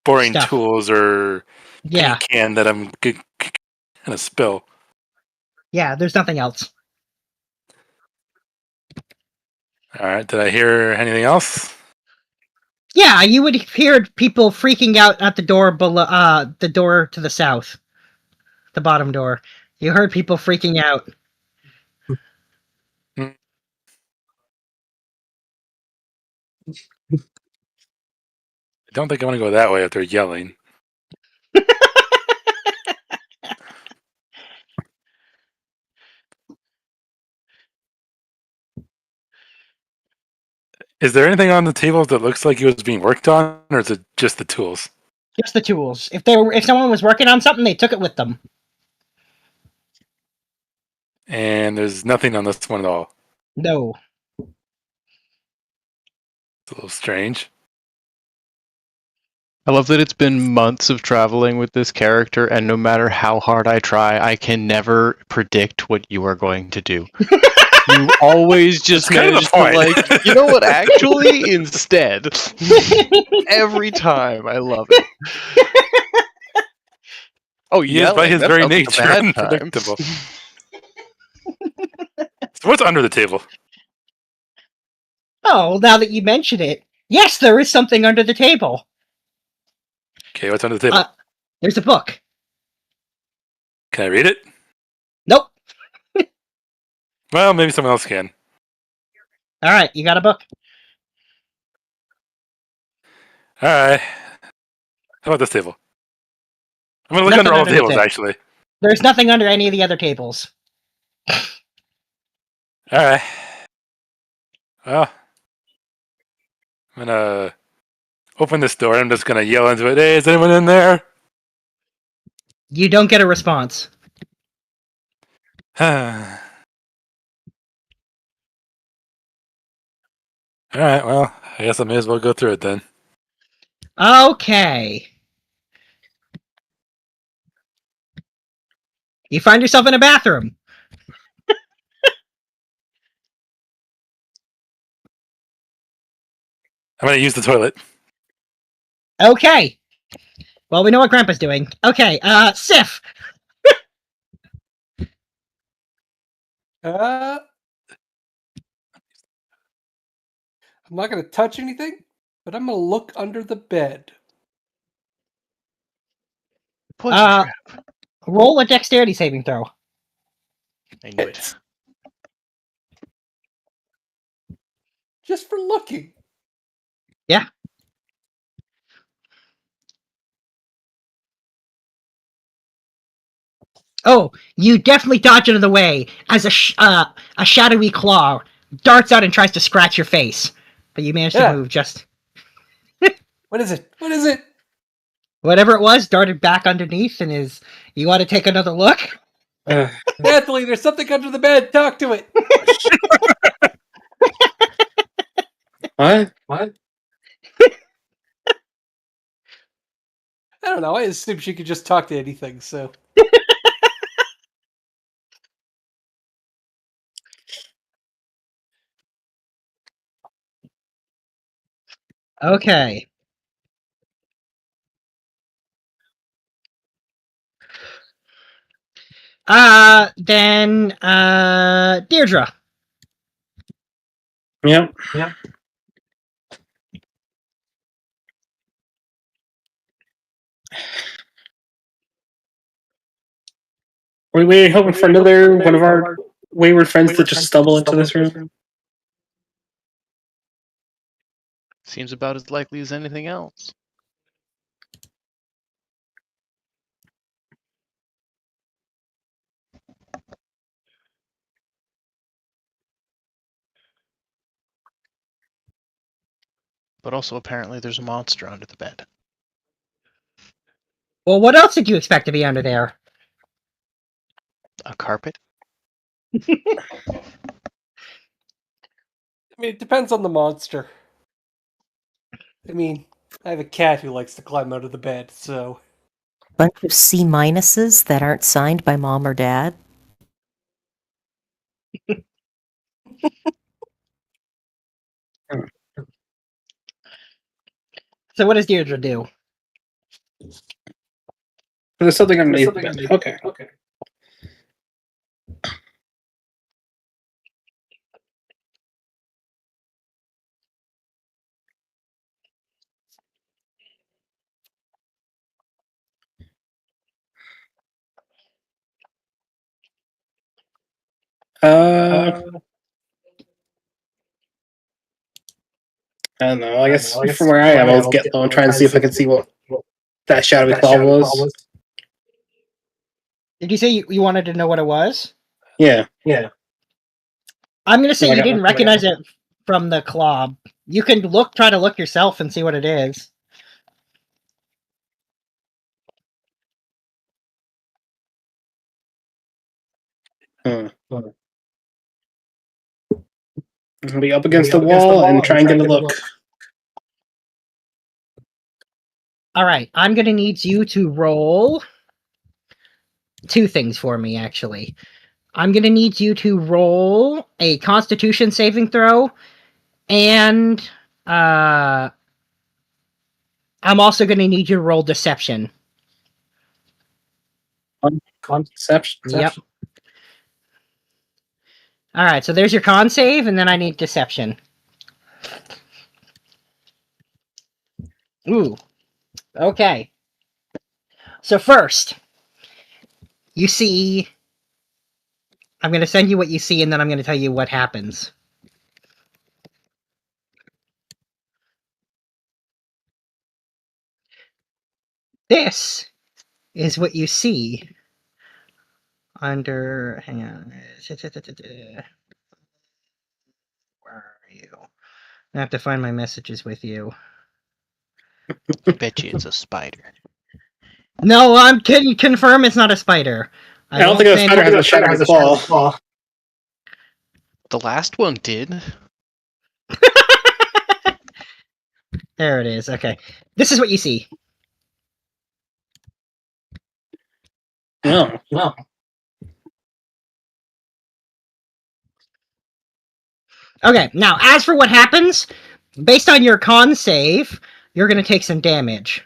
boring stuff. tools or Yeah, paint can that I'm gonna spill. yeah. There's nothing else. All right. Did I hear anything else? Yeah, you would hear people freaking out at the door below, the door to the south, the bottom door. You heard people freaking out. Hmm. I don't think I want to go that way if they're yelling. Is there anything on the table that looks like it was being worked on, or is it just the tools? Just the tools. If someone was working on something, they took it with them. And there's nothing on this one at all. No. It's a little strange. I love that it's been months of traveling with this character, and no matter how hard I try, I can never predict what you are going to do. You always just That's kind of manage the to, point. like, you know what, actually, instead. Every time. I love it. Oh, He is by yelling. his That very sounds like a nature bad time. unpredictable. So what's under the table? Oh, now that you mention it, yes, there is something under the table. Okay, what's under the table? There's a book. Can I read it? Nope. Well, maybe someone else can. All right, you got a book. All right. How about this table? I'm gonna look Nothing under all the under the tables, table. actually. There's nothing under any of the other tables. All right. Well, I'm gonna open this door. I'm just gonna yell into it. Hey, is anyone in there? You don't get a response. All right. Well, I guess I may as well go through it then. Okay. You find yourself in a bathroom. I'm gonna use the toilet. Okay. Well, we know what Grandpa's doing. Okay, Sif. I'm not going to touch anything, but I'm going to look under the bed. Poison trap. Roll a dexterity saving throw. I knew it. Just for looking. Yeah. Oh, you definitely dodge out of the way as a shadowy claw darts out and tries to scratch your face, but you manage to move just. What is it? What is it? Whatever it was darted back underneath and is. You want to take another look? Anthony, there's something under the bed. Talk to it. What? I don't know. I assume she could just talk to anything, so. Okay. Then, Deirdre. Yep. Were we hoping for another one of our wayward friends to just stumble into this room? Seems about as likely as anything else. But also, apparently, there's a monster under the bed. Well, what else did you expect to be under there? A carpet? I mean, it depends on the monster. I mean, I have a cat who likes to climb out of the bed, so. Bunch of C minuses that aren't signed by mom or dad. So what does Deirdre do? There's something underneath the bed. Okay. I don't know. I guess from where I am, I'll get low and try and see if I can see what that shadowy claw was. Did you say you wanted to know what it was? Yeah. I'm gonna say Oh my you God. didn't recognize it from the claw. You can try to look yourself and see what it is. I'll be up against the wall and try and get a look. All right, I'm gonna need you to roll 2 things for me, actually. I'm gonna need you to roll a Constitution saving throw, and I'm also gonna need you to roll Deception. Conception. Yep. All right, so there's your con save, and then I need Deception. Ooh. Okay. So first, you see. I'm going to send you what you see, and then I'm going to tell you what happens. This is what you see under. Hang on. Where are you? I have to find my messages with you. I bet you it's a spider. No, I can confirm it's not a spider. I don't think a spider has a shadowy claw. The last one did. There it is. Okay. This is what you see. No. Okay, now, as for what happens, based on your con save, you're going to take some damage.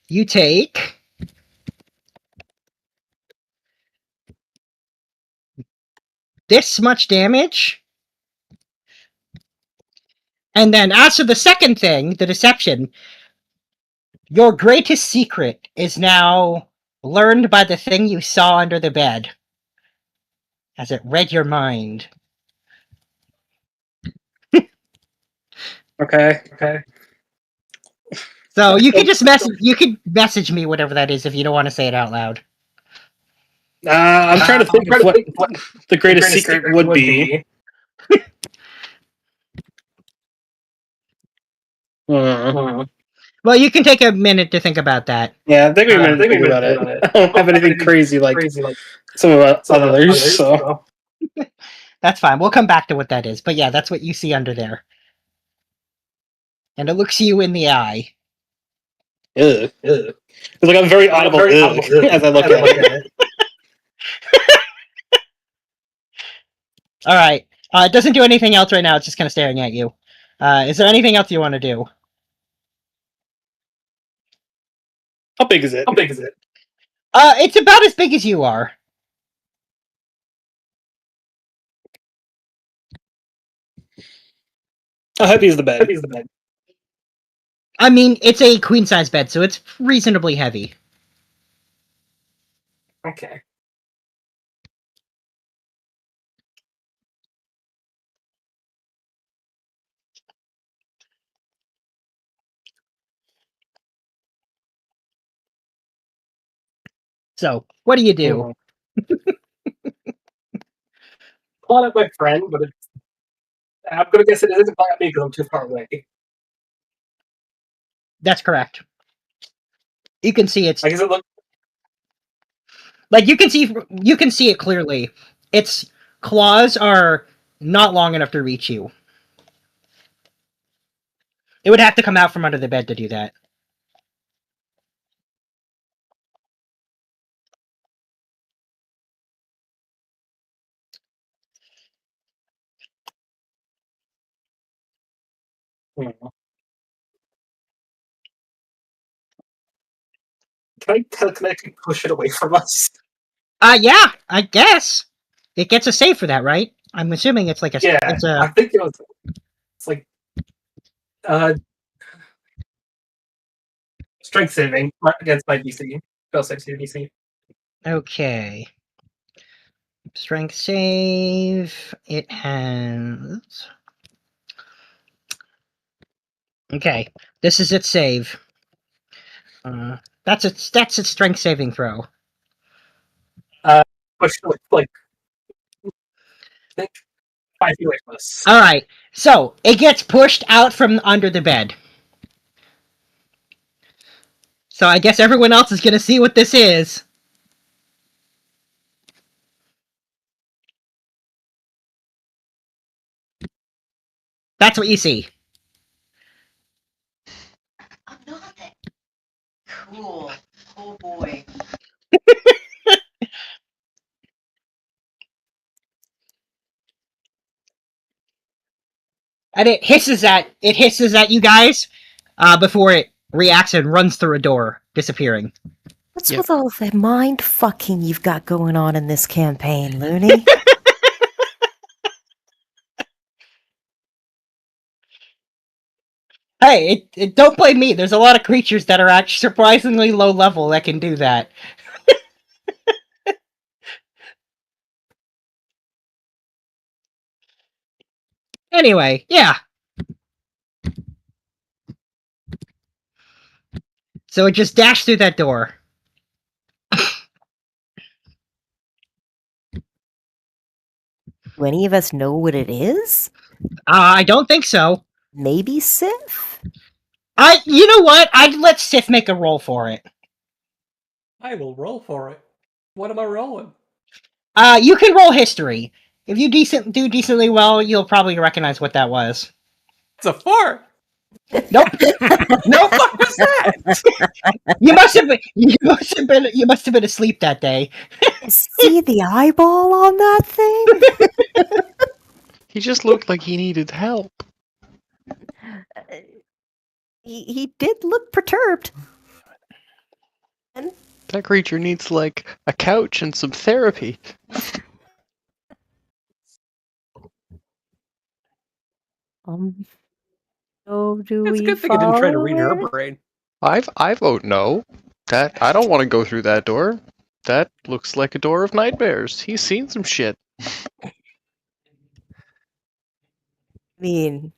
You take this much damage. And then, as for the second thing, the deception, your greatest secret is now learned by the thing you saw under the bed, as it read your mind. Okay. So you could just message me whatever that is if you don't want to say it out loud. I'm trying to think of what the greatest secret would be. Well, you can take a minute to think about that. Yeah, take me a minute to think about it. I don't have anything crazy like some of others, so. That's fine. We'll come back to what that is. But yeah, that's what you see under there. And it looks you in the eye. Ugh. It's like a very audible ugh as I look at it. All right. It doesn't do anything else right now. It's just kind of staring at you. Is there anything else you want to do? How big is it? It's about as big as you are. How heavy is the bed? I mean, it's a queen size bed, so it's reasonably heavy. Okay. So, what do you do? Call out my friend, but I'm gonna guess it isn't calling out me because I'm too far away. That's correct. You can see it's I guess it looks. like you can see it clearly. Its claws are not long enough to reach you. It would have to come out from under the bed to do that. Can I telekinetically push it away from us? Yeah, I guess. It gets a save for that, right? I'm assuming it's like a... Yeah, it's I think it was. It's like strength saving against my DC. Spell save DC. Okay. Strength save. It has... Okay. This is its save. That's its strength saving throw. Push like I think 5 feet away from us. Alright. So, it gets pushed out from under the bed. So I guess everyone else is gonna see what this is. That's what you see. Cool. Oh boy. And it hisses at you guys before it reacts and runs through a door, disappearing. What's with all the mind fucking you've got going on in this campaign, Looney? Hey, don't blame me. There's a lot of creatures that are actually surprisingly low level that can do that. Anyway, yeah. So it just dashed through that door. Do any of us know what it is? I don't think so. Maybe Sif? You know what? I'd let Sif make a roll for it. I will roll for it. What am I rolling? You can roll history. If you do decently well, you'll probably recognize what that was. It's a 4. Nope. Nope. What was that? You must have been asleep that day. See the eyeball on that thing? He just looked like he needed help. He did look perturbed. That creature needs, like, a couch and some therapy. So do It's we a good thing I didn't try to follow read her it? brain. I vote no. That I don't want to go through that door. That looks like a door of nightmares. He's seen some shit. I mean,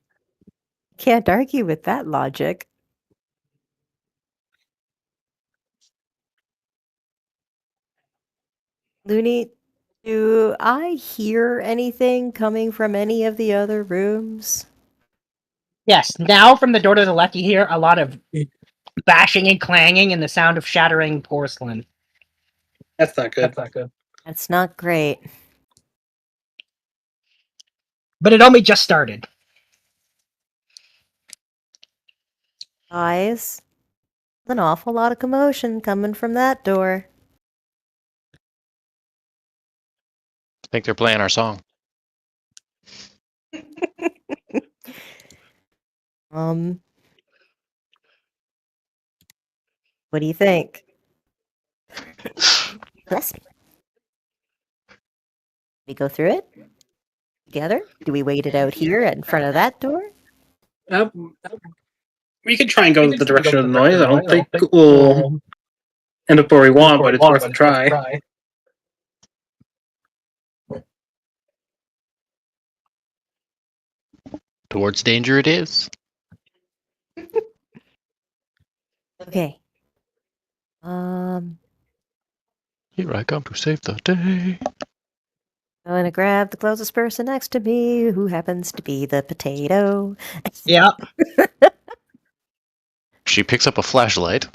can't argue with that logic. Looney, do I hear anything coming from any of the other rooms? Yes. Now from the door to the left, you hear a lot of bashing and clanging and the sound of shattering porcelain. That's not good. That's not great. But it only just started. Guys, an awful lot of commotion coming from that door. I think they're playing our song. What do you think? Trust me. We go through it together? Do we wait it out here in front of that door? We could try and go in the direction of the noise. I don't think we'll end up where we want, but it's worth a try. Towards danger it is. Okay. Here I come to save the day. I'm gonna grab the closest person next to me, who happens to be the potato. Yep. She picks up a flashlight.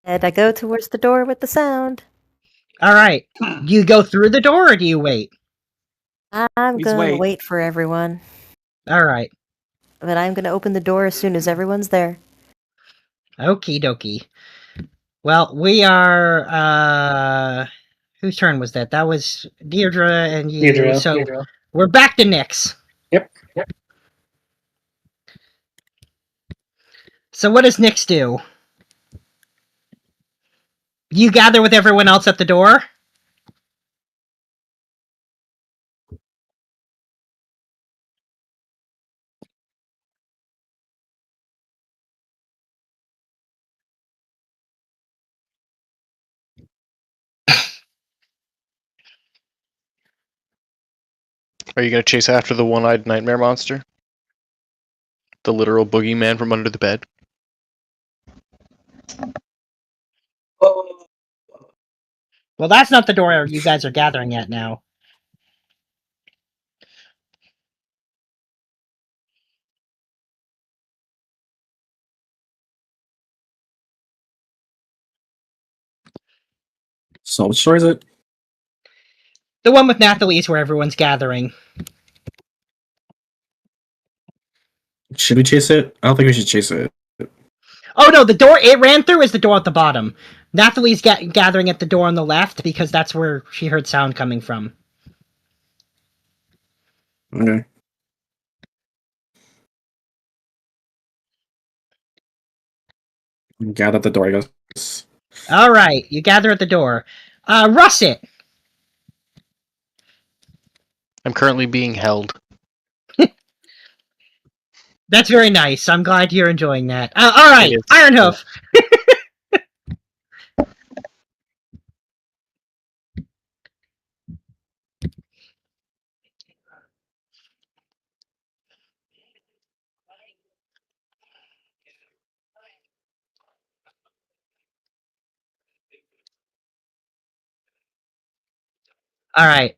And I go towards the door with the sound. All right. Do you go through the door or do you wait? I'm Please gonna wait. wait for everyone. All right. But I'm gonna open the door as soon as everyone's there. Okie dokie. Well, we are. Whose turn was that? That was Deirdre and you. Deirdre. So we're back to Nyx. Yep. So what does Nyx do? You gather with everyone else at the door? Are you gonna chase after the one-eyed nightmare monster? The literal boogeyman from under the bed? Well, that's not the door you guys are gathering at now. So which door is it? The one with Nathalie is where everyone's gathering. Should we chase it? I don't think we should chase it. Oh no, the door it ran through is the door at the bottom. Nathalie's gathering at the door on the left because that's where she heard sound coming from. Okay. Gather at the door, I guess. All right, you gather at the door. Russet. I'm currently being held. That's very nice. I'm glad you're enjoying that. All right, It is. Ironhoof. All right.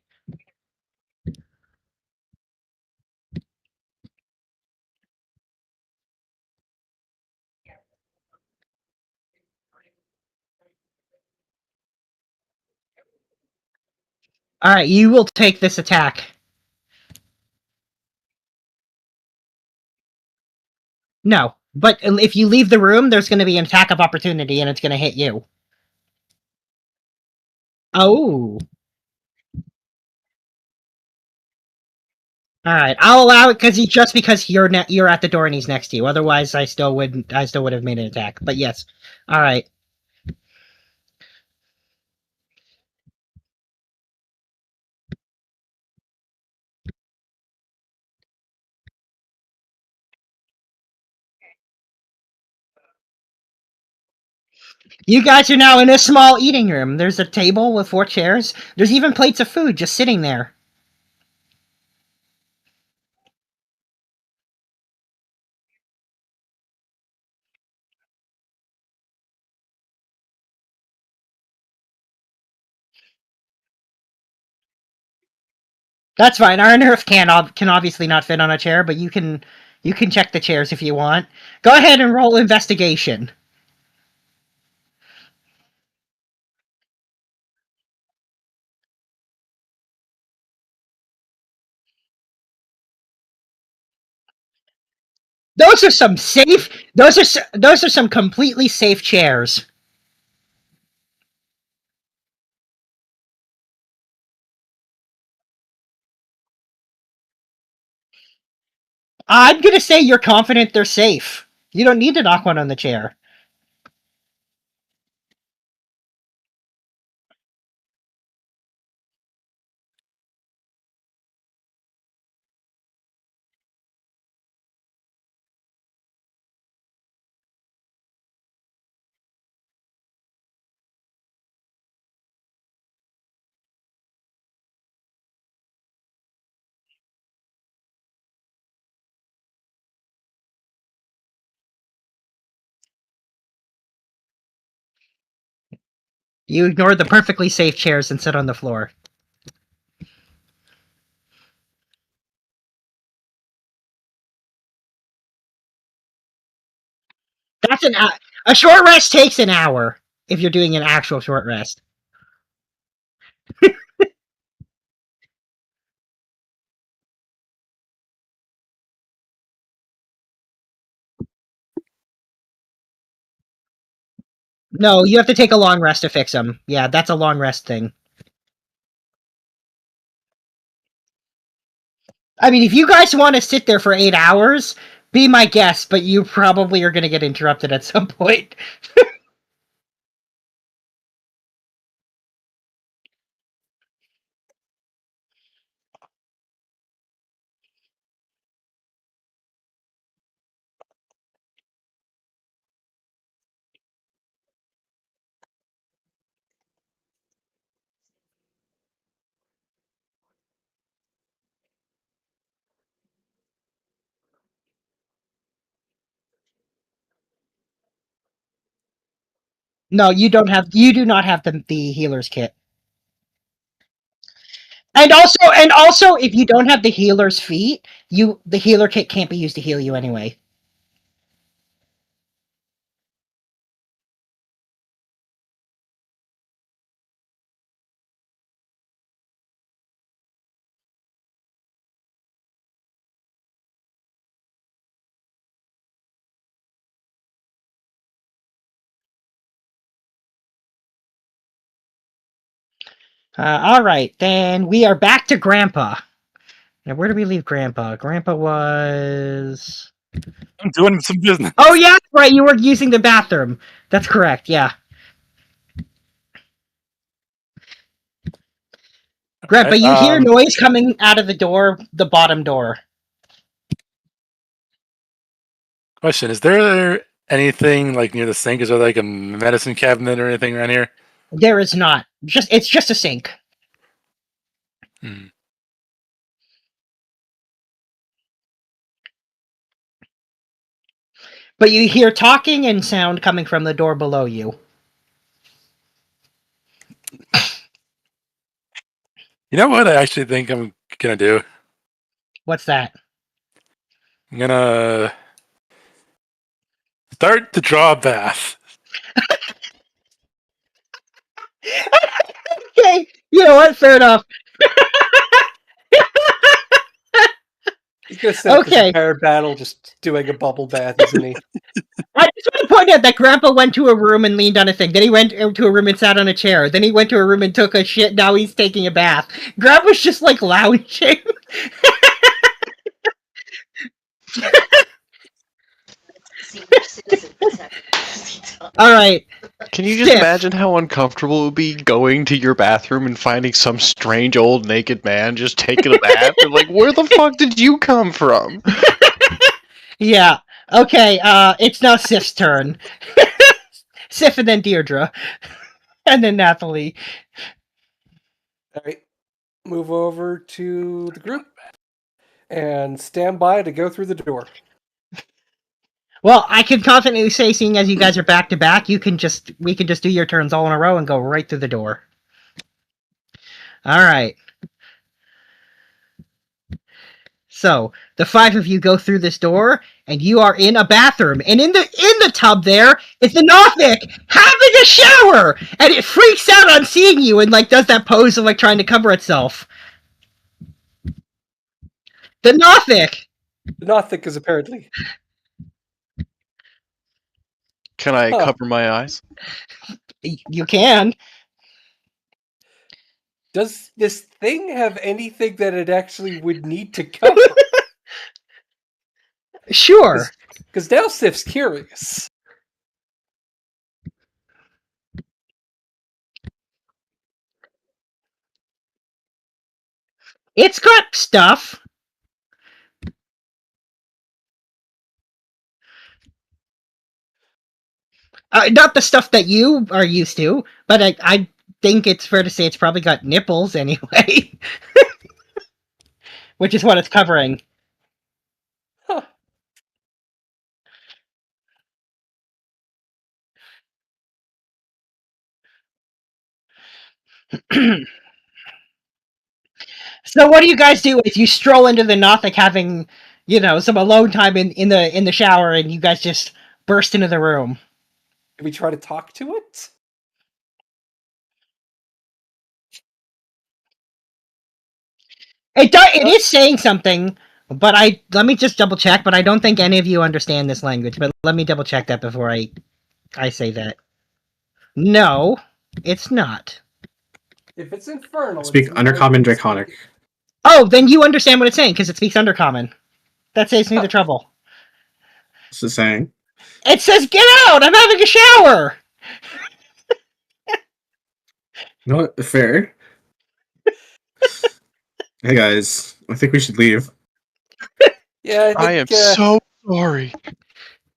All right, you will take this attack. No, but if you leave the room, there's going to be an attack of opportunity, and it's going to hit you. Oh. All right, I'll allow it because you're at the door and he's next to you. Otherwise, I still would have made an attack. But yes, all right. You guys are now in a small eating room. There's a table with 4 chairs. There's even plates of food just sitting there. That's fine. Our Earth can obviously not fit on a chair, but you can check the chairs if you want. Go ahead and roll investigation. Those are some safe. Those are some completely safe chairs. I'm gonna say you're confident they're safe. You don't need to knock one on the chair. You ignore the perfectly safe chairs and sit on the floor. That's a short rest takes an hour if you're doing an actual short rest. No, you have to take a long rest to fix them. Yeah, that's a long rest thing. I mean, if you guys want to sit there for 8 hours, be my guest, but you probably are going to get interrupted at some point. No, you don't have. You do not have the healer's kit. And also, if you don't have the healer's feet, the healer kit can't be used to heal you anyway. All right, then we are back to Grandpa. Now, where did we leave Grandpa? Grandpa was. I'm doing some business. Oh yeah, right. You were using the bathroom. That's correct. Yeah. Grandpa, you hear noise coming out of the door, the bottom door. Question: is there anything like near the sink? Is there like a medicine cabinet or anything around here? There is not. It's just a sink. Hmm. But you hear talking and sound coming from the door below you. You know what I actually think I'm gonna do? What's that? I'm gonna start to draw a bath. Okay, you know what? Fair enough. He's gonna set up this Okay. entire battle just doing a bubble bath, isn't he? I just want to point out that Grandpa went to a room and leaned on a thing. Then he went to a room and sat on a chair. Then he went to a room and took a shit. Now he's taking a bath. Grandpa's just like lounging. All right. Can you just Stiff. imagine how uncomfortable it would be going to your bathroom and finding some strange old naked man just taking a bath? And like, where the fuck did you come from? Yeah. Okay. It's now Sif's turn. Sif and then Deirdre, and then Nathalie. All right, move over to the group and stand by to go through the door. Well, I can confidently say, seeing as you guys are back to back, we can just do your turns all in a row and go right through the door. All right. So the five of you go through this door, and you are in a bathroom. And in the tub there is the Nothic having a shower, and it freaks out on seeing you and like does that pose of like trying to cover itself. The Nothic. The Nothic is apparently. Can I cover my eyes? You can. Does this thing have anything that it actually would need to cover? Sure. Because now Sif's curious. It's got stuff. Not the stuff that you are used to, but I think it's fair to say it's probably got nipples anyway. Which is what it's covering. Huh. So what do you guys do if you stroll into the Nothic having, some alone time in the shower, and you guys just burst into the room? Can we try to talk to it? It is saying something, but let me just double check. But I don't think any of you understand this language. But let me double check that before I say that. No, it's not. If it's infernal, Speak Undercommon Draconic. Oh, then you understand what it's saying because it speaks Undercommon. That saves me the trouble. What's it saying? It says, "Get out! I'm having a shower." You know what? Fair. Hey guys, I think we should leave. Yeah, I am so sorry.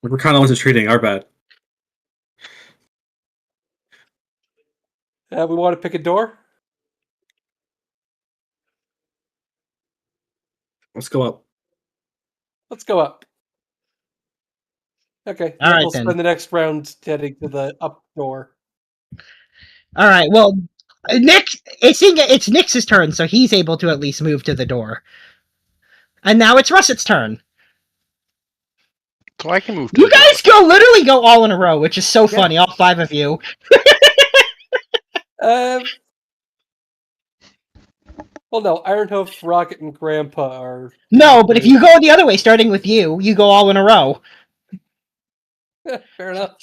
We're kind of treating our bad. we want to pick a door. Let's go up. Let's go up. Okay, All right, we'll then. spend the next round heading to the up door. All right. Well, Nick, it's Nix's turn, so he's able to at least move to the door. And now it's Russet's turn. So I can move to You the door. guys literally go all in a row, which is so funny. All five of you. Well, no, Ironhoof, Rocket, and Grandpa are. No, but if you go the other way, starting with you go all in a row. Fair enough.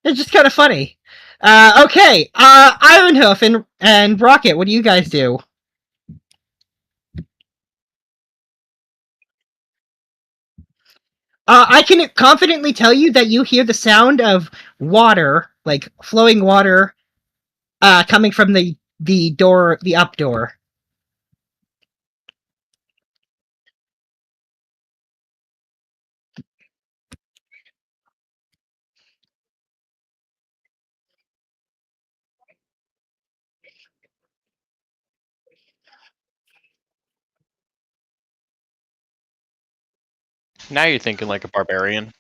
It's just kind of funny. Okay. Ironhoof and Rocket, what do you guys do? I can confidently tell you that you hear the sound of water, like flowing water, coming from the door, the up door. Now you're thinking like a barbarian.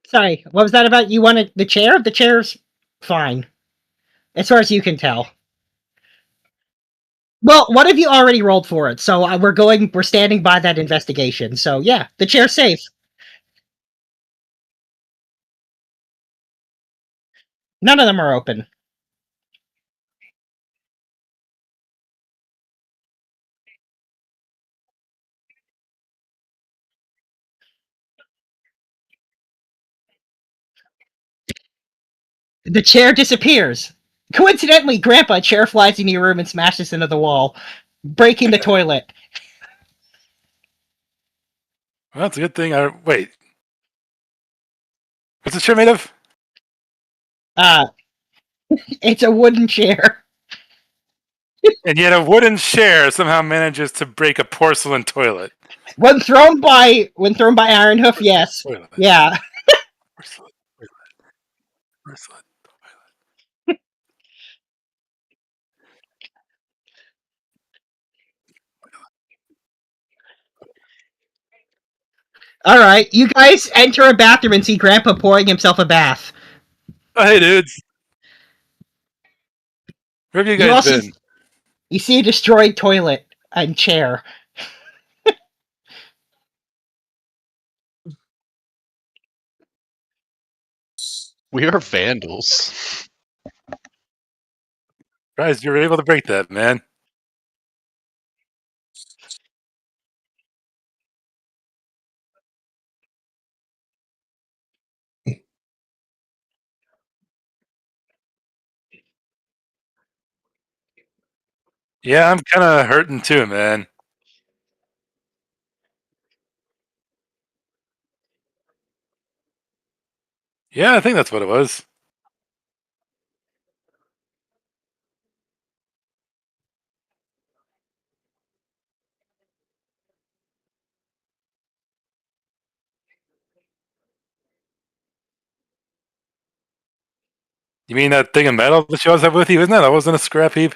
Sorry, what was that about? You wanted the chair? The chair's fine, as far as you can tell. Well, one of you already rolled for it, so we're standing by that investigation. So yeah, the chair's safe. None of them are open. The chair disappears. Coincidentally, Grandpa, a chair flies into your room and smashes into the wall, breaking the toilet. Well, that's a good thing. Wait. What's the chair made of? Uh, it's a wooden chair. And yet a wooden chair somehow manages to break a porcelain toilet. When thrown by Ironhoof, yes. Toilet. Yeah. Porcelain. Porcelain. All right, you guys enter a bathroom and see Grandpa pouring himself a bath. Oh, hey, dudes. Where have you You guys also been? you see a destroyed toilet and chair. We are vandals. Guys, you were able to break that, man. Yeah, I'm kind of hurting too, man. Yeah, I think that's what it was. You mean that thing of metal that you always have with you? Isn't that wasn't a scrap heap?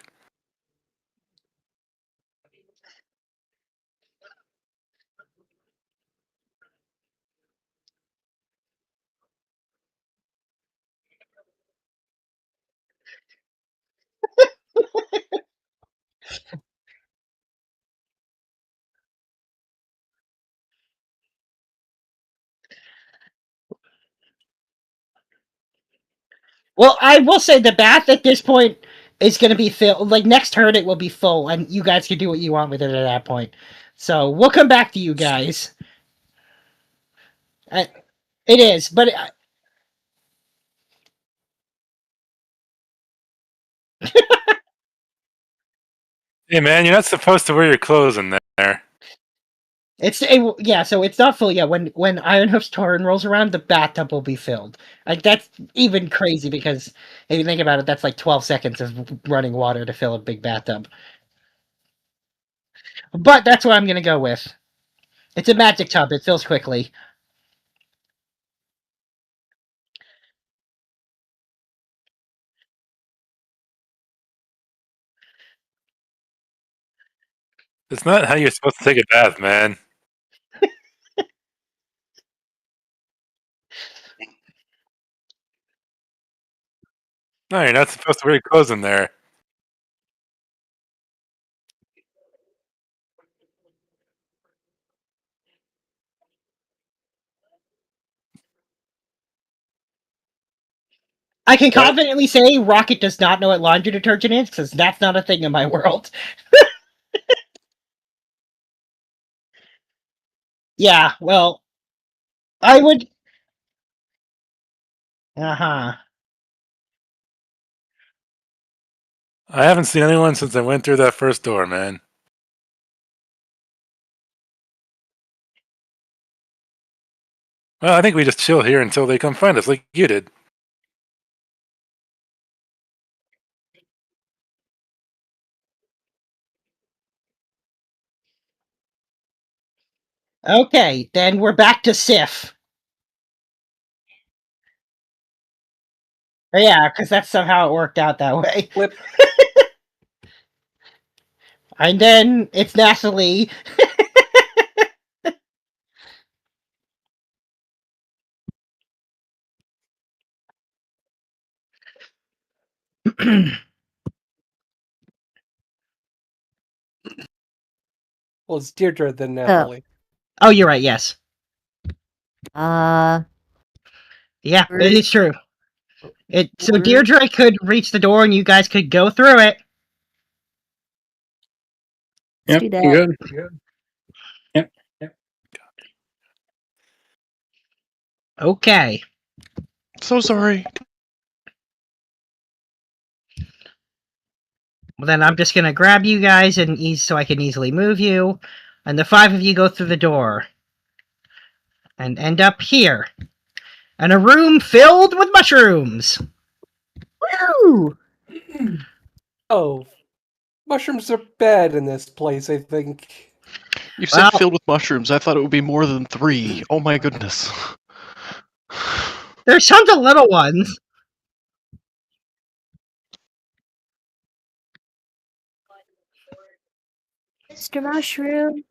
Well, I will say the bath at this point is going to be filled. Like next turn, it will be full, and you guys can do what you want with it at that point. So we'll come back to you guys. Uh, it is, but Hey, man, you're not supposed to wear your clothes in there. yeah. So it's not full yet. When Ironhoof's turn rolls around, the bathtub will be filled. Like that's even crazy because if you think about it, that's like 12 seconds of running water to fill a big bathtub. But that's what I'm going to go with. It's a magic tub. It fills quickly. It's not how you're supposed to take a bath, man. No, you're not supposed to wear clothes in there. I can confidently say Rocket does not know what laundry detergent is, because that's not a thing in my world. Yeah, well, I would. Uh-huh. I haven't seen anyone since I went through that first door, man. Well, I think we just chill here until they come find us, like you did. Okay, then we're back to Sif. Yeah, because that's somehow it worked out that way. Flip. And then it's Nathalie. Well, it's Deirdre than Nathalie. Oh, you're right, yes. Uh, Yeah, Where it is- is true. So where- Deirdre could reach the door and you guys could go through it. Yep, do that. good. Yep. Okay. So sorry. Well, then I'm just gonna grab you guys and so I can easily move you. And the 5 of you go through the door. And end up here. In a room filled with mushrooms. Woo! Oh, mushrooms are bad in this place, I think. You said Well- filled with mushrooms. I thought it would be more than 3. Oh my goodness. There's tons of little ones. Mr. Mushroom.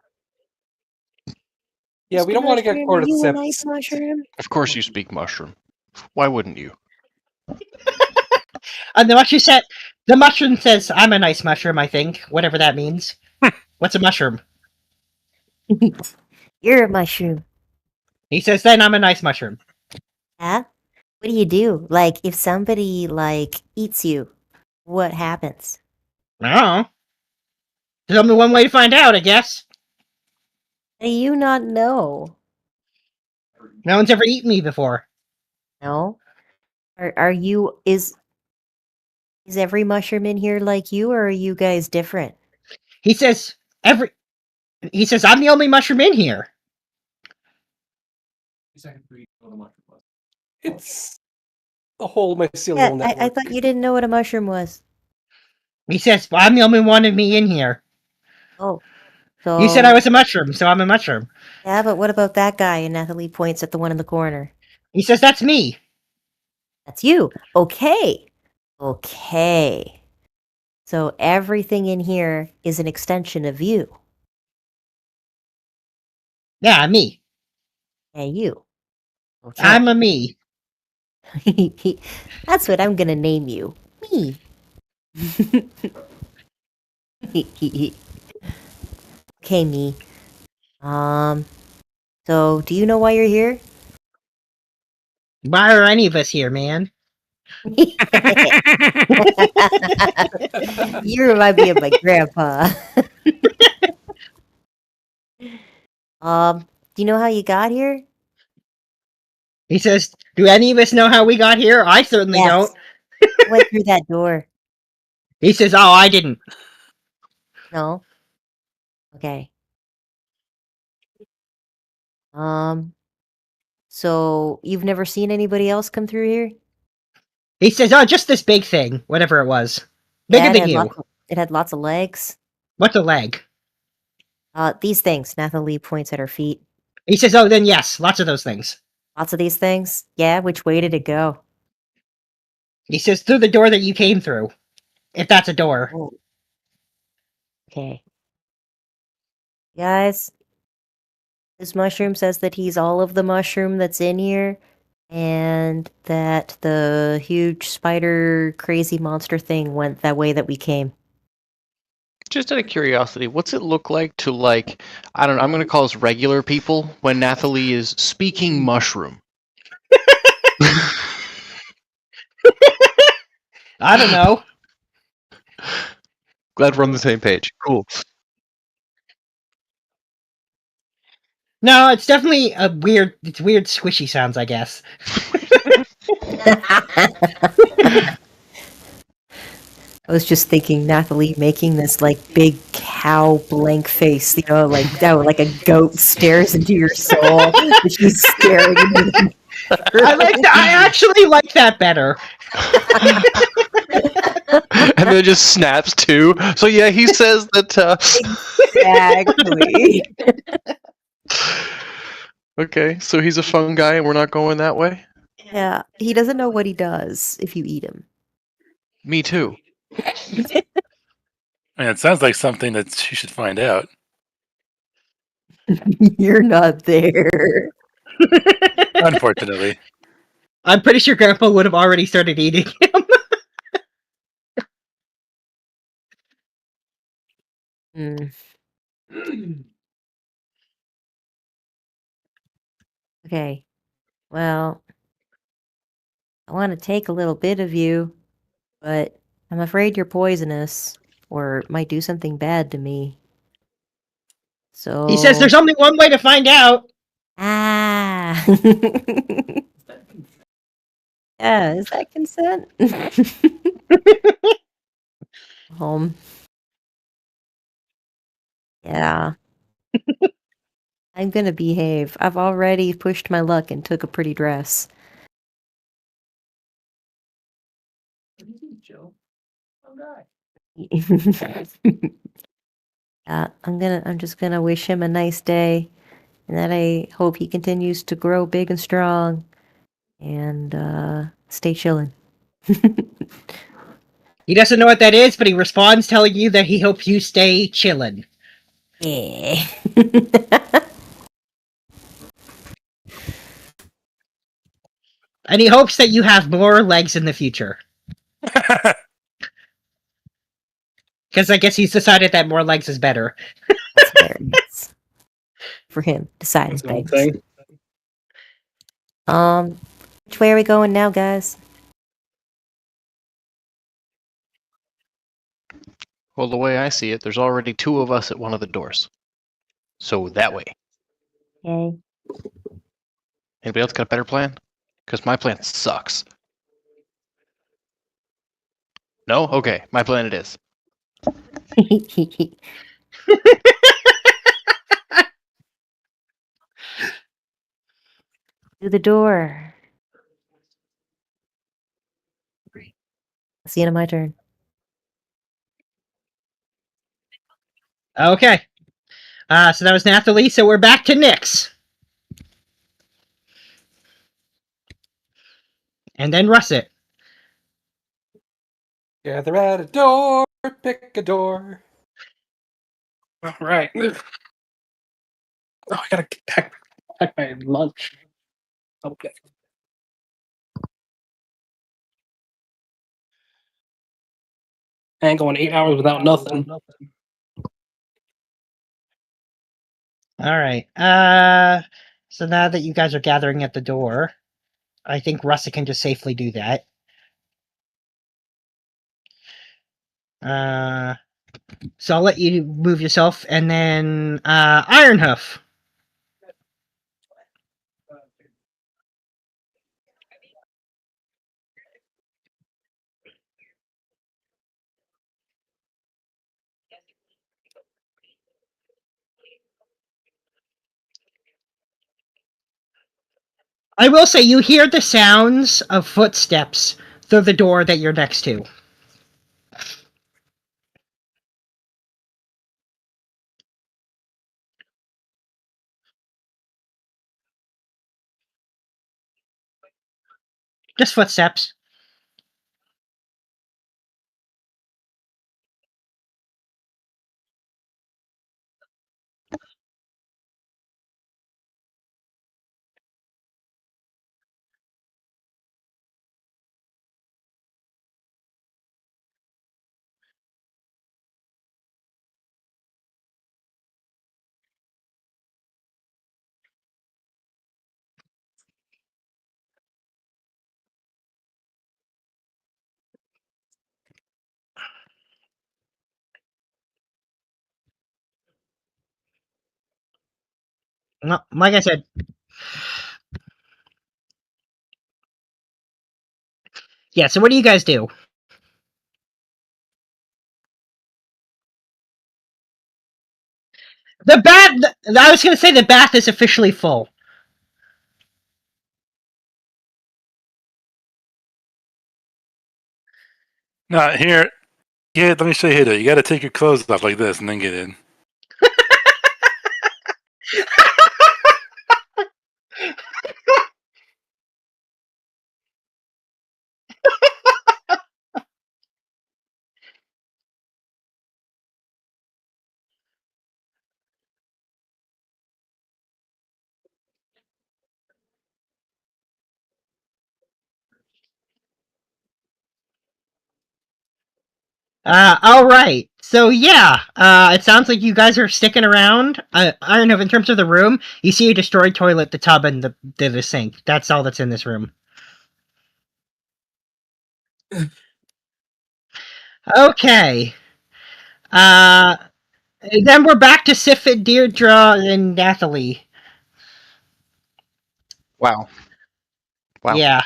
Yeah, we don't want to get Mushroom, are you a cordyceps. nice mushroom? Of course you speak mushroom. Why wouldn't you? And the mushroom says, I'm a nice mushroom, I think. Whatever that means. What's a mushroom? You're a mushroom. He says, then I'm a nice mushroom. Huh? What do you do? Like, if somebody, eats you, what happens? I don't know. There's only one way to find out, I guess. How do you not know? No one's ever eaten me before. No? Are you, is every mushroom in here like you, or are you guys different? He says, I'm the only mushroom in here. It's the whole mycelial Yeah, network. I thought you didn't know what a mushroom was. He says, well, I'm the only one of me in here. Oh. So, You said I was a mushroom, so I'm a mushroom. Yeah, but what about that guy? And Nathalie points at the one in the corner. He says, that's me. That's you. Okay. Okay. So everything in here is an extension of you. Yeah, me. Yeah, you. Okay. I'm a me. That's what I'm gonna name you. Me. Okay, me. So do you know why you're here? Why are any of us here, man? You remind me of my grandpa. Do you know how you got here? He says, do any of us know how we got here? I certainly don't. I went through that door. He says, oh, I didn't. No? Okay. So you've never seen anybody else come through here? He says, oh, just this big thing, whatever it was. Bigger Yeah, than you. It had lots of legs. What's a leg? These things. Nathalie points at her feet. He says, oh, then yes, lots of those things. Lots of these things? Yeah, which way did it go? He says, through the door that you came through. If that's a door. Oh. Okay. Guys, this mushroom says that he's all of the mushroom that's in here, and that the huge spider crazy monster thing went that way that we came. Just out of curiosity, what's it look like to, like, I don't know, I'm going to call us regular people when Nathalie is speaking mushroom? I don't know. Glad we're on the same page. Cool. No, it's definitely it's weird squishy sounds, I guess. I was just thinking Nathalie making this like big cow blank face, you know, like that, like a goat stares into your soul. And she's staring into the I actually like that better. And then it just snaps too. So yeah, he says that. Exactly. Okay, so he's a fun guy, and we're not going that way. Yeah, he doesn't know what he does if you eat him. Me too. I mean, it sounds like something that she should find out. You're not there. Unfortunately. I'm pretty sure Grandpa would have already started eating him. Okay. Well, I want to take a little bit of you, but I'm afraid you're poisonous or might do something bad to me. So He says there's only one way to find out. Ah. Yeah, is that consent? Home. Yeah. I'm gonna behave. I've already pushed my luck and took a pretty dress. I'm just gonna wish him a nice day, and that I hope he continues to grow big and strong, and stay chillin'. He doesn't know what that is, but he responds telling you that he hopes you stay chillin'. Yeah. And he hopes that you have more legs in the future. Because I guess he's decided that more legs is better. That's fair. It's for him deciding That's one things. thing. Which way are we going now, guys? Well, the way I see it, there's already two of us at one of the doors. So that way. Okay. Anybody else got a better plan? Because my plan sucks. No? Okay, my plan it is. To the door. That's the end of my turn. Okay. So that was Nathalie, so we're back to Nyx. And then Russet. Gather at a door, pick a door. All right. Oh, I gotta pack my lunch. Okay. I ain't going 8 hours without nothing. Alright. So now that you guys are gathering at the door, I think Russet can just safely do that. So I'll let you move yourself, and then Ironhoof. I will say you hear the sounds of footsteps through the door that you're next to. Just footsteps. Well, like I said, yeah. So what do you guys do? The bath. I was going to say the bath is officially full. No, here. Yeah, let me show you how to do it. You got to take your clothes off like this and then get in. All right. So yeah, it sounds like you guys are sticking around. I don't know. In terms of the room, you see a destroyed toilet, the tub, and the sink. That's all that's in this room. Okay. Uh, then we're back to Sifit, Deirdre, and Nathalie. Wow. Wow. Yeah.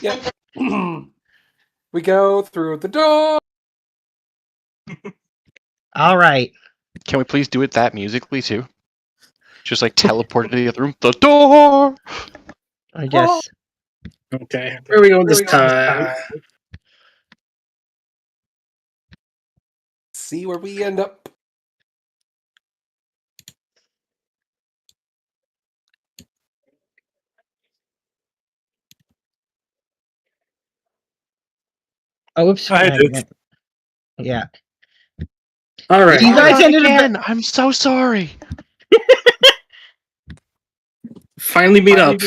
Yep. We go through the door. All right. Can we please do it that musically too? Just like teleport to the other room. The door. I guess. Okay, where are we going this time? See where we end up. Oh, oops. I did. Yeah. All right. You guys ended up. again. I'm so sorry. Finally meet up.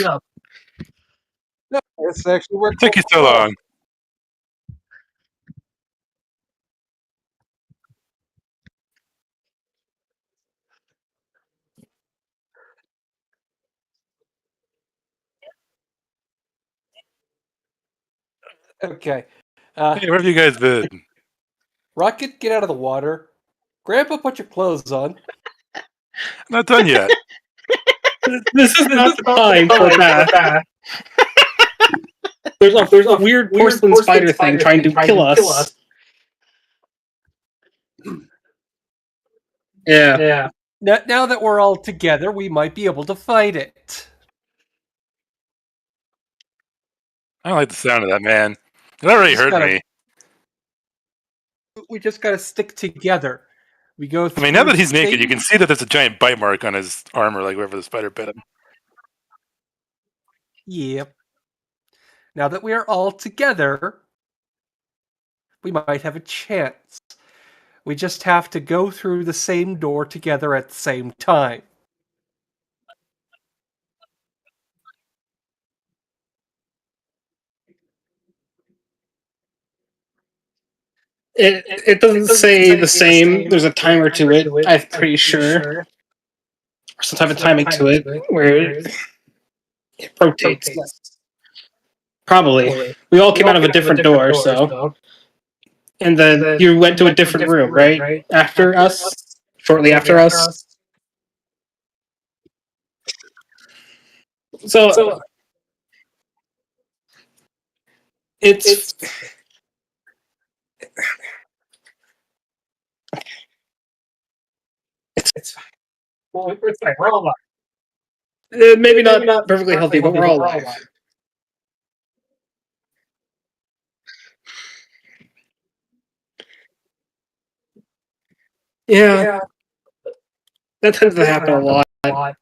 No, this actually It worked. took you so long. Okay. Hey, where have you guys been? Rocket, get out of the water. Grandpa, put your clothes on. I'm not done yet. This is not the time for that. There's a weird porcelain spider thing trying to kill us. Yeah. Now that we're all together, we might be able to fight it. I don't like the sound of that, man. It already Just hurt gotta- me. We just gotta stick together. We go I through. mean, now that he's naked, you can see that there's a giant bite mark on his armor, like wherever the spider bit him. Yep. Now that we are all together, we might have a chance. We just have to go through the same door together at the same time. It doesn't say the same. There's a timer to it, I'm pretty sure. Or some type of timing to it where it rotates. Probably. We all came out of a different door, so. And then you went to a different room, right? After us? Shortly after us? So it's well, it's fine. We're all alive. Maybe not perfectly healthy, but we're all alive. Yeah, that tends to happen a lot. But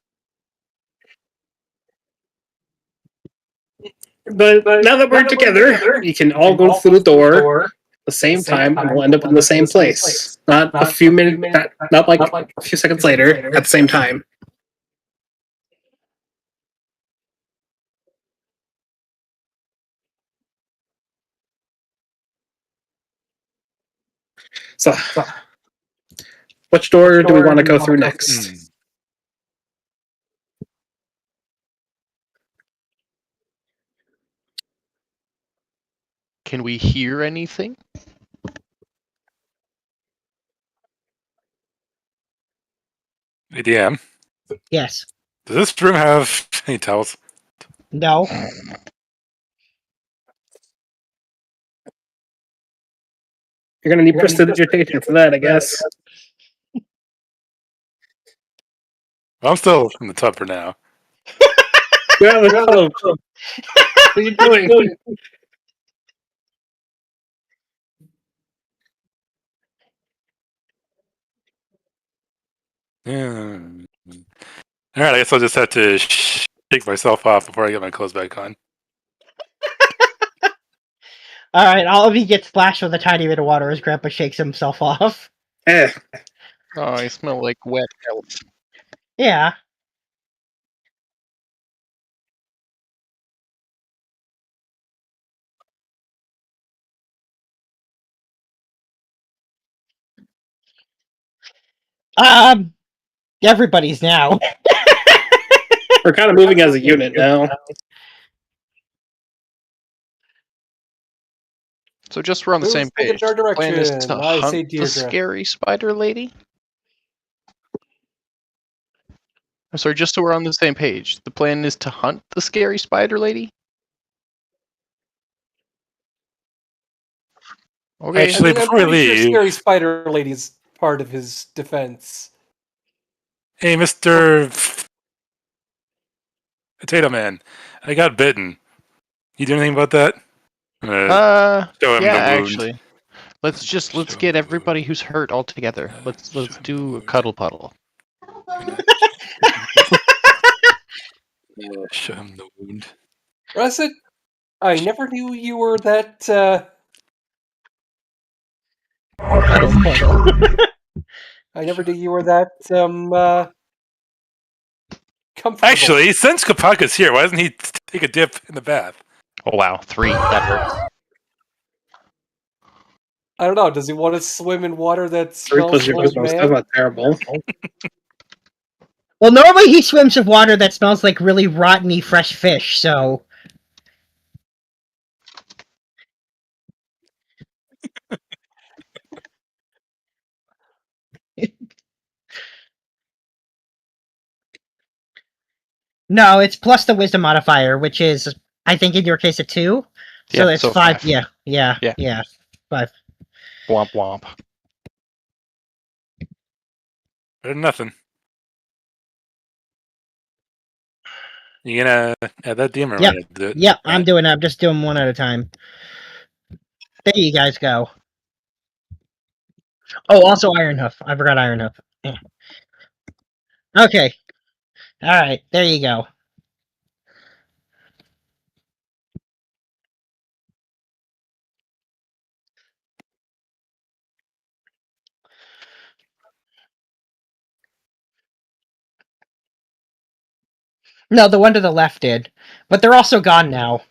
now that we're together, we can all go through the door the same time, and we'll end up in the same place. Not a few minutes, not like a few seconds later, at the same time. So, which door do we want to go through next? Can we hear anything? ADM. Yes. Does this room have any towels? No. You're gonna need prestidigitation for that, I guess. I'm still in the tub for now. You're out of the tub. What are you doing? Yeah. All right, I guess I'll just have to shake myself off before I get my clothes back on. All right, all of you get splashed with a tiny bit of water as Grandpa shakes himself off. Eh. Oh, I smell like wet elf. Yeah. Everybody's now. We're kind of moving as a unit now. So just so we're on the Who's same taking page. our The plan is direction? to I hunt say the Deirdre. scary spider lady. I'm sorry, just so we're on the same page. The plan is to hunt the scary spider lady. Okay. Actually, I'm before we pretty sure leave, Scary Spider Lady's part of his defense. hey, Mr. Potato Man, I got bitten. You do anything about that? Show him Yeah, the wound. actually. Let's get everybody who's hurt all together. Let's do a cuddle puddle. Show him the wound. Russet, I never knew you were that, I never knew you were that, comfortable. Actually, since Kapaka's here, why doesn't he take a dip in the bath? Oh wow, 3. That hurts. I don't know, does he want to swim in water that 3 smells plus your old goosebumps. That's man? not terrible. Well, normally he swims with water that smells like really rotteny fresh fish, so... No, it's plus the wisdom modifier, which is, I think in your case, a 2. So Yeah, it's so 5. 5. Yeah. 5. Womp womp. Better than nothing. You gonna add that DM or Yep. what? Do it? Yep, I'm doing it. I'm just doing one at a time. There you guys go. Oh, also Ironhoof. I forgot Ironhoof. Yeah. Okay. Alright, there you go. No, the one to the left did. But they're also gone now.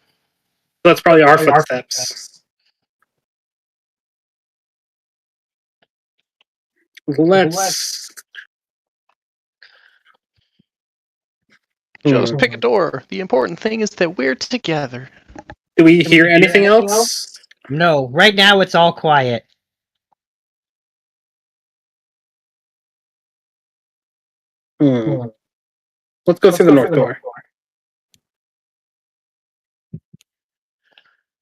That's probably our footsteps. Let's... Just pick a door. The important thing is that we're together. Do we hear anything else? No, right now it's all quiet. Let's go through the north door.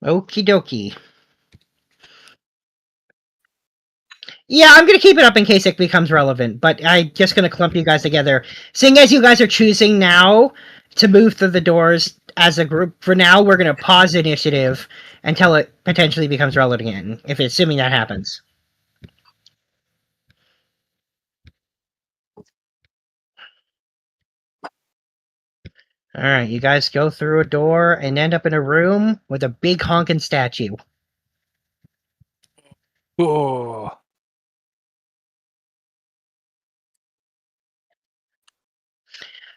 Okie dokie. Yeah, I'm gonna keep it up in case it becomes relevant, but I'm just gonna clump you guys together. Seeing as you guys are choosing now to move through the doors as a group, for now we're gonna pause initiative until it potentially becomes relevant again, if assuming that happens. Alright, you guys go through a door and end up in a room with a big honking statue. Oh.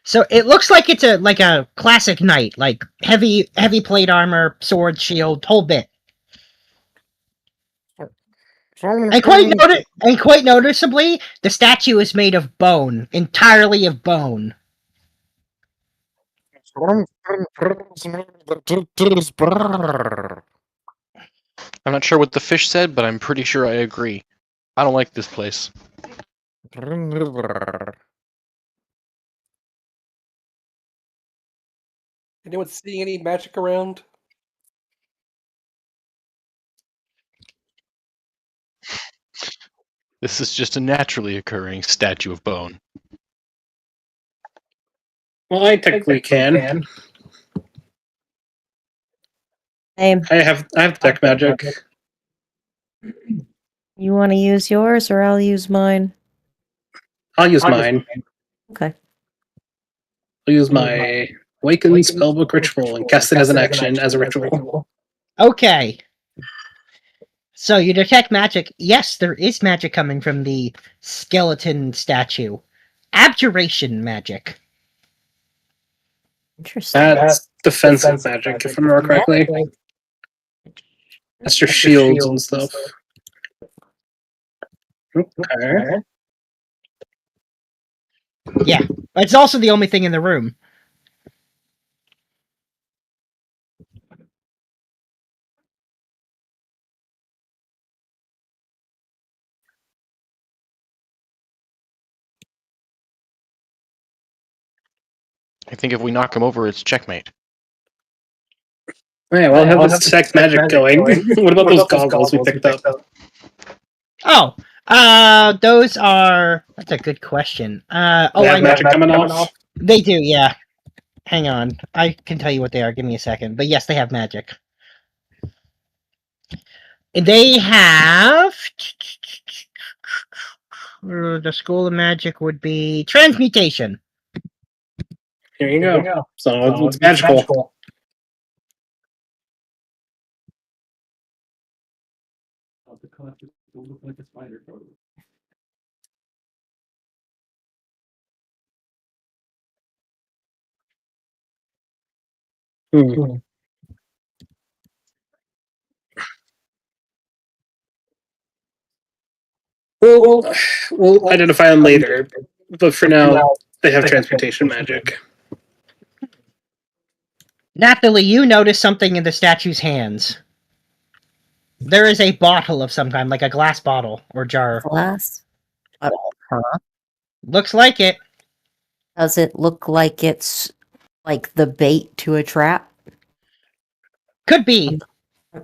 So it looks like it's a classic knight, like heavy plate armor, sword, shield, whole bit. And quite noticeably, the statue is made of bone, entirely of bone. I'm not sure what the fish said, but I'm pretty sure I agree. I don't like this place. Anyone seeing any magic around? This is just a naturally occurring statue of bone. Well, I technically can. Same. I have detect magic. You want to use yours, or I'll use mine? I'll use mine. Okay. I'll use my Awaken Spellbook Ritual and cast it as an action as a ritual. Okay. So you detect magic. Yes, there is magic coming from the skeleton statue. Abjuration magic. Interesting. That's defensive magic, if I remember correctly. That's your shields and stuff. Okay. Yeah. It's also the only thing in the room. I think if we knock him over, it's checkmate. Yeah, well, I have this detect magic going. What about those goggles we picked up? Oh, those are. That's a good question. They have magic coming off? They do, yeah. Hang on, I can tell you what they are. Give me a second. But yes, they have magic. They have. The School of Magic would be transmutation. Here you go. So it's magical. We'll identify them later, but for now, they have transmutation magic. Nathalie, you notice something in the statue's hands. There is a bottle of some kind, like a glass bottle or jar. Glass? Huh? Looks like it. Does it look like it's like the bait to a trap? Could be.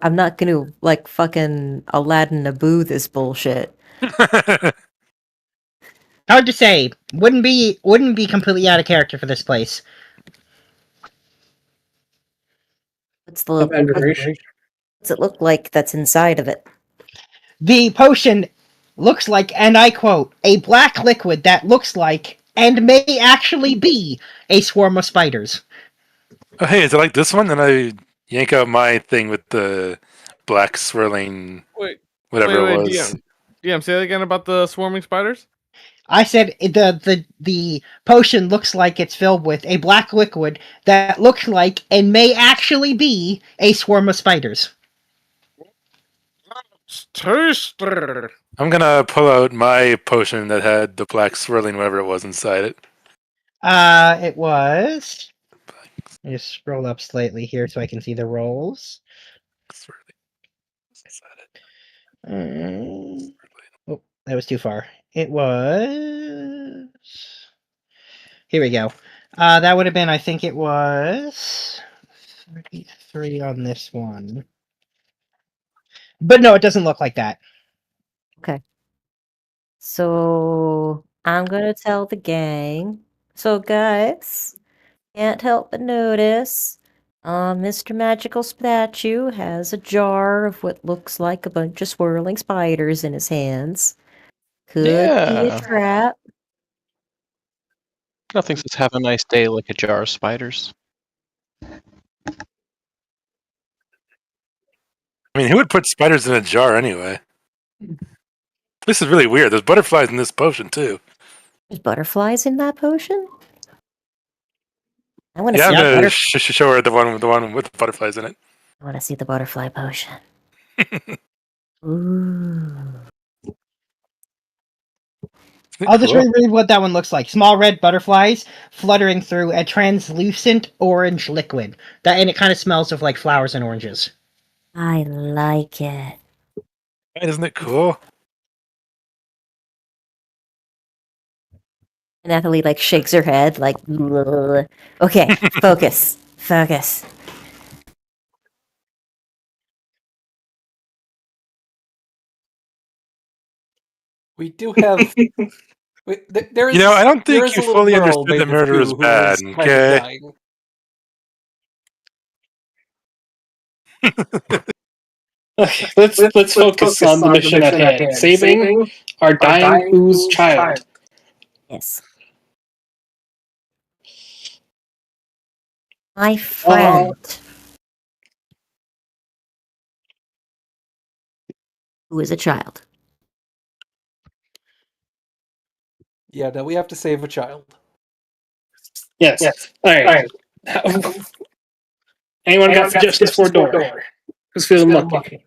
I'm not gonna like fucking Aladdin Naboo this bullshit. Hard to say. Wouldn't be completely out of character for this place. What's it look like that's inside of it? The potion looks like, and I quote, a black liquid that looks like and may actually be a swarm of spiders. Oh, hey, is it like this one? Then I yank out my thing with the black swirling, whatever it was. DM, say that again about the swarming spiders? I said the potion looks like it's filled with a black liquid that looks like and may actually be a swarm of spiders. Taster. I'm gonna pull out my potion that had the black swirling, whatever it was inside it. It was. Let me just scroll up slightly here so I can see the rolls. Oh, that was too far. It was. Here we go. That would have been, I think it was 33 on this one. But no, it doesn't look like that. Okay. So I'm gonna tell the gang. So guys, can't help but notice Mr. Magical Statue has a jar of what looks like a bunch of swirling spiders in his hands. Could be Yeah. a trap. Nothing says have a nice day like a jar of spiders. I mean, who would put spiders in a jar anyway? This is really weird. There's butterflies in this potion too. There's butterflies in that potion? I want to Yeah, see I'm the gonna butterfly. show her the one with the butterflies in it. I want to see the butterfly potion. Ooh. I'll just read what that one looks like. Small red butterflies fluttering through a translucent orange liquid. And it kind of smells of like flowers and oranges. I like it. Isn't it cool? And Nathalie like shakes her head like, "Ugh." Okay, focus. Focus. We do have. There's, I don't there think is you a little fully girl understood the named murder is Fu who bad, is kind of okay? dying. Okay, let's focus on the mission at hand. Saving our dying ooze child. Yes. My friend. Who is a child. Yeah, no, we have to save a child. Yes. Alright. Anyone got suggestions for a door? Who's feeling lucky?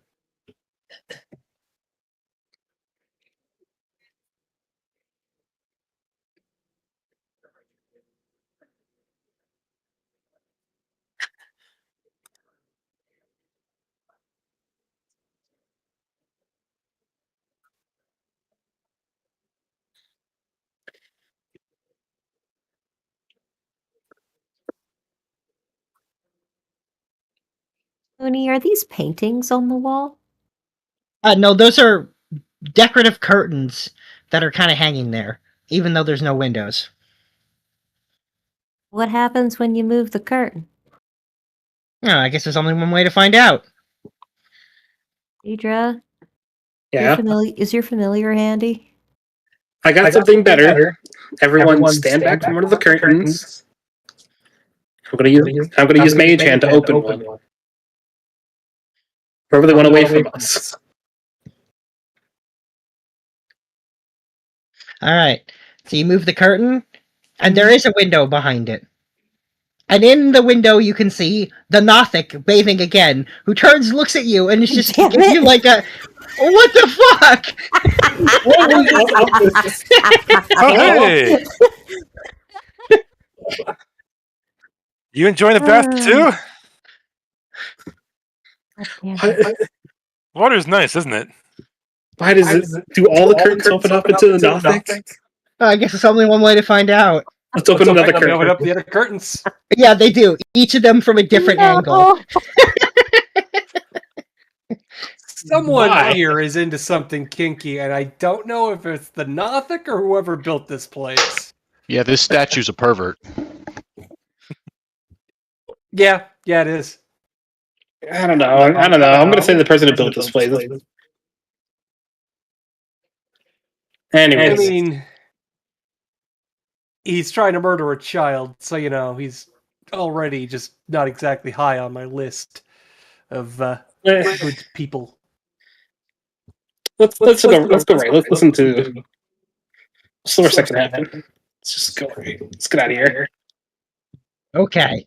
Mooney, are these paintings on the wall? No, those are decorative curtains that are kind of hanging there, even though there's no windows. What happens when you move the curtain? Oh, I guess there's only one way to find out. Deidre? Yeah. Is your familiar handy? I got something better. Everyone stand back from one of the curtains. I'm gonna use Mage Hand to open one. Further one away from us. Alright, so you move the curtain, and there is a window behind it. And in the window you can see the Nothic bathing again, who turns, looks at you, and is just Damn gives you it. like a, what the fuck? Oh, hey! You enjoying the bath too? Water's nice, isn't it? Why does it? Do all the curtains open up into the Nothic? I guess there's only one way to find out. Let's open another Let me open up curtain. the other curtains. Yeah, they do. Each of them from a different angle. Someone Why? here is into something kinky, and I don't know if it's the Nothic or whoever built this place. Yeah, this statue's a pervert. Yeah, it is. I don't know. I'm gonna say the person who built this place. Anyways, I mean, he's trying to murder a child, so he's already just not exactly high on my list of good people. let's go right. Let's listen to slower second happen. Let's just go right. Let's get out of here. Okay.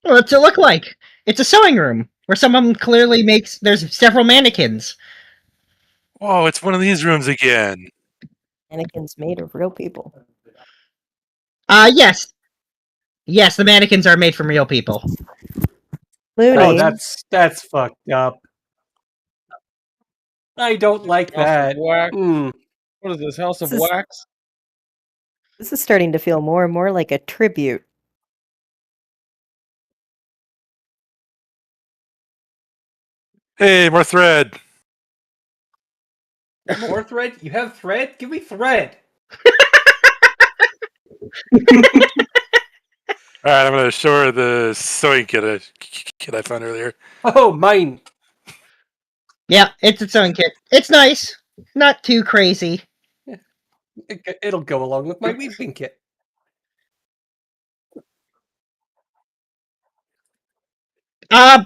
What's it look like? It's a sewing room where someone clearly makes. There's several mannequins. Whoa, it's one of these rooms again. Mannequins made of real people. Yes. Yes, the mannequins are made from real people. Mooney. Oh, that's fucked up. I don't like House that. of Wax. Mm. What is this? House of This is- Wax? This is starting to feel more and more like a tribute. Hey, more thread. More thread? You have thread? Give me thread. Alright, I'm gonna show her the sewing kit I found earlier. Oh, mine. Yeah, it's a sewing kit. It's nice. Not too crazy. It'll go along with my weaving kit.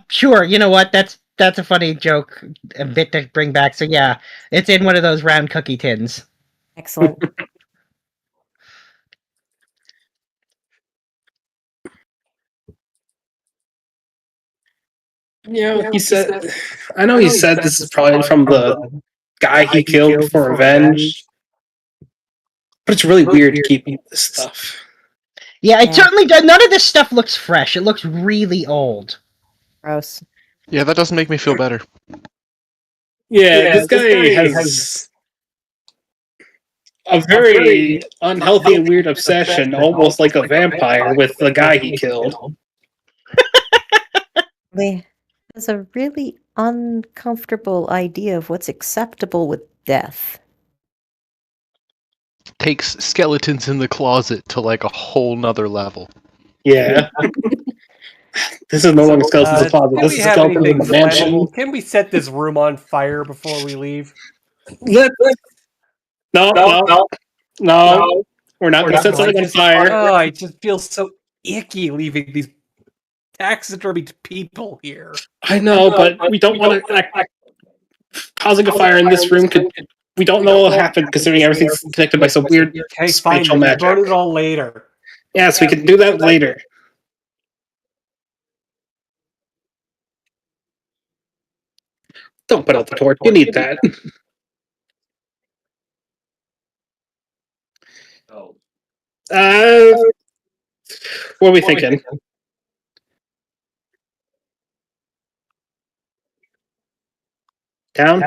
Sure. You know what? That's a funny joke, a bit to bring back. So yeah, it's in one of those round cookie tins. Excellent. He said. I know he said this is probably from the guy he killed for revenge, but it's really weird keeping this stuff. Yeah, it Yeah. certainly does. None of this stuff looks fresh. It looks really old. Gross. Yeah, that doesn't make me feel better. Yeah, this guy has a very unhealthy and weird obsession, almost like a vampire, with the guy he killed. He has a really uncomfortable idea of what's acceptable with death. Takes skeletons in the closet to like a whole nother level. Yeah. This is no longer skeletons in the closet. Do This we is have skeletons in anything the mansion. flammable? Can we set this room on fire before we leave? No. We're not going to set something on fire. Oh, I just feel so icky leaving these taxidermied people here. I know, but we don't want to causing a fire in this room could. We don't know what happened, considering everything's connected by some weird Okay, fine. spatial We can magic. burn it all later. Yes, we can do that later. Don't put out the torch. You need that. What are we thinking? Down?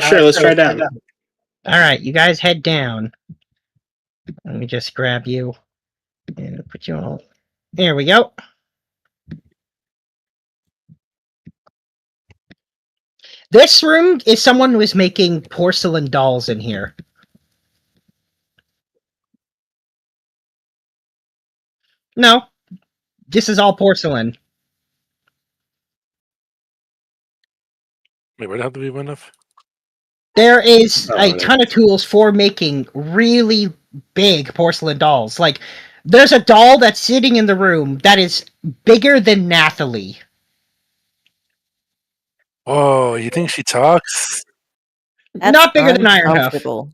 Sure, let's try down. Alright, you guys head down. Let me just grab you and put you all. There we go. This room is someone was making porcelain dolls in here. No, this is all porcelain. Wait, would it have to be one of? There is a ton of tools for making really big porcelain dolls. Like, there's a doll that's sitting in the room that is bigger than Nathalie. Oh, you think she talks? That's Not bigger than Ironhoof. uncomfortable.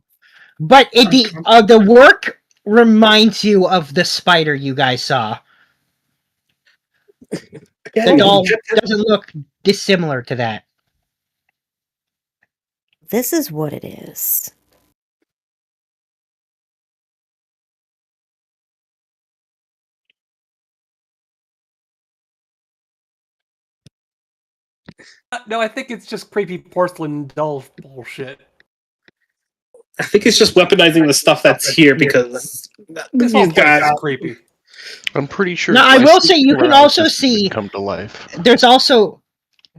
But the work reminds you of the spider you guys saw. The doll doesn't look dissimilar to that. This is what it is. No, I think it's just creepy porcelain doll bullshit. I think it's just weaponizing the stuff that's here because This whole these place guys. is creepy. I'm pretty sure. Now, I will say you Figdrisil can also would see come to life. there's also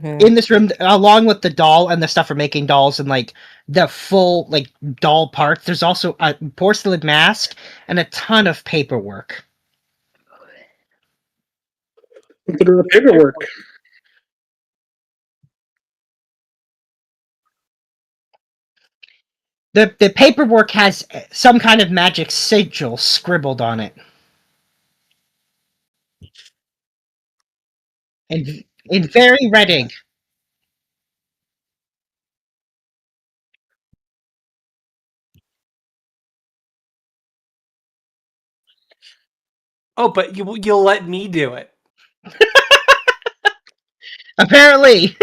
in this room, along with the doll and the stuff for making dolls and like the full like doll parts, there's also a porcelain mask and a ton of paperwork. Look at the paperwork. The paperwork has some kind of magic sigil scribbled on it. In very red ink. Oh, but you'll let me do it. Apparently.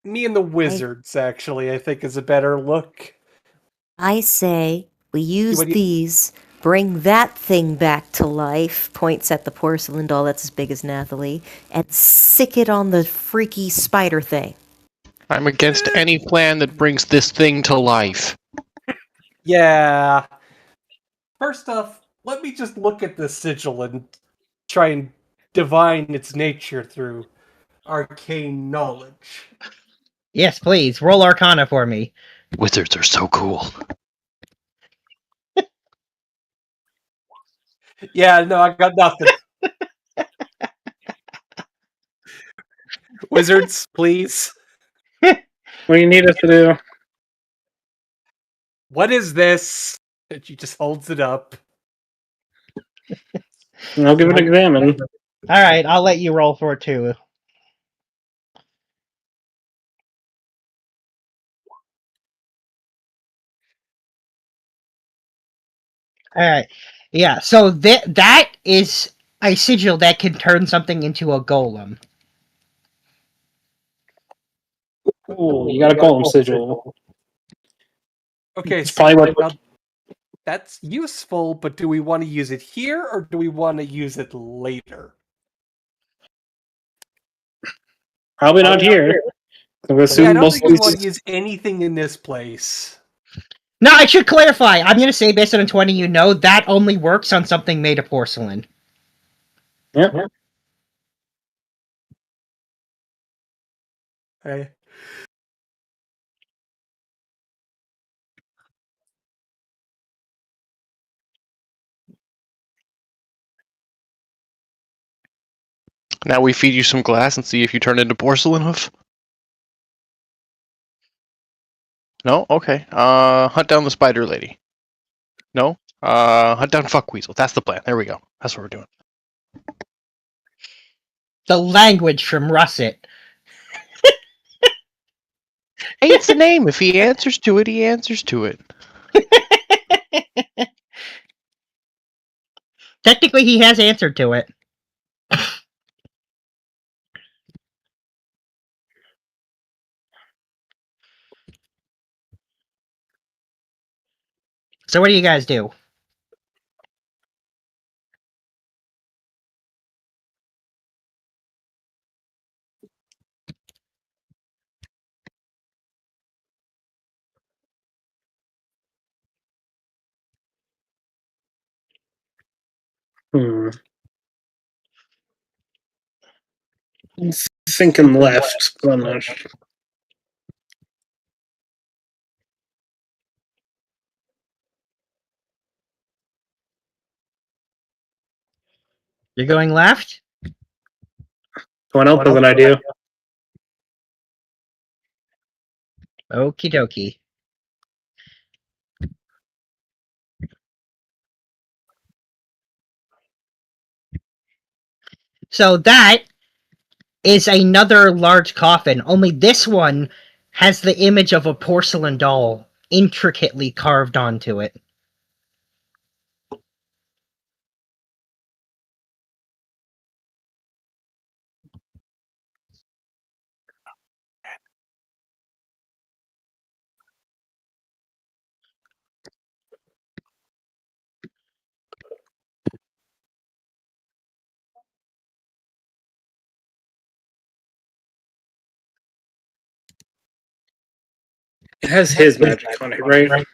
Me and the wizards, actually, I think is a better look. I say we use what do you- these, bring that thing back to life, points at the porcelain doll that's as big as Nathalie, and sick it on the freaky spider thing. I'm against any plan that brings this thing to life. Yeah. First off, let me just look at the sigil and try and divine its nature through arcane knowledge. Yes, please. Roll Arcana for me. Wizards are so cool. Yeah, no, I got nothing. Wizards, please. What do you need us to do? What is this? And she just holds it up. I'll give it an examine. Alright, I'll let you roll for it too. Alright. Yeah, so that is a sigil that can turn something into a golem. Ooh, you got a golem sigil. Okay, It's probably what. now, that's useful, but do we want to use it here or do we want to use it later? Probably not here. I would assume I don't most think we of want to these. use anything in this place. No, I should clarify. I'm going to say, based on 20, that only works on something made of porcelain. Yep. Hey. Now we feed you some glass and see if you turn into porcelain hoof. No? Okay. Hunt down the spider lady. No? Hunt down Fuckweasel. That's the plan. There we go. That's what we're doing. The language from Russet. Hey, it's the name. If he answers to it, he answers to it. Technically, he has answered to it. So what do you guys do? Thinking left, but I'm not sure. You're going left? Someone else has an idea. Okie dokie. So that is another large coffin, only this one has the image of a porcelain doll intricately carved onto it. It has his magic on it, right?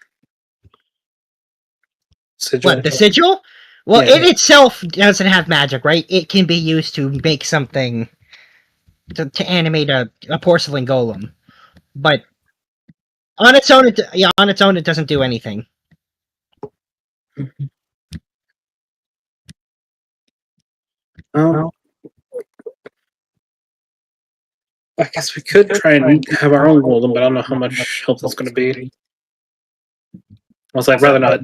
Sigil. What, the sigil? Well, Yeah. it itself doesn't have magic, right? It can be used to make something to animate a porcelain golem, but on its own, it doesn't do anything. I guess we could try and have our own golem, but I don't know how much help that's going to be. Also, I'd rather not.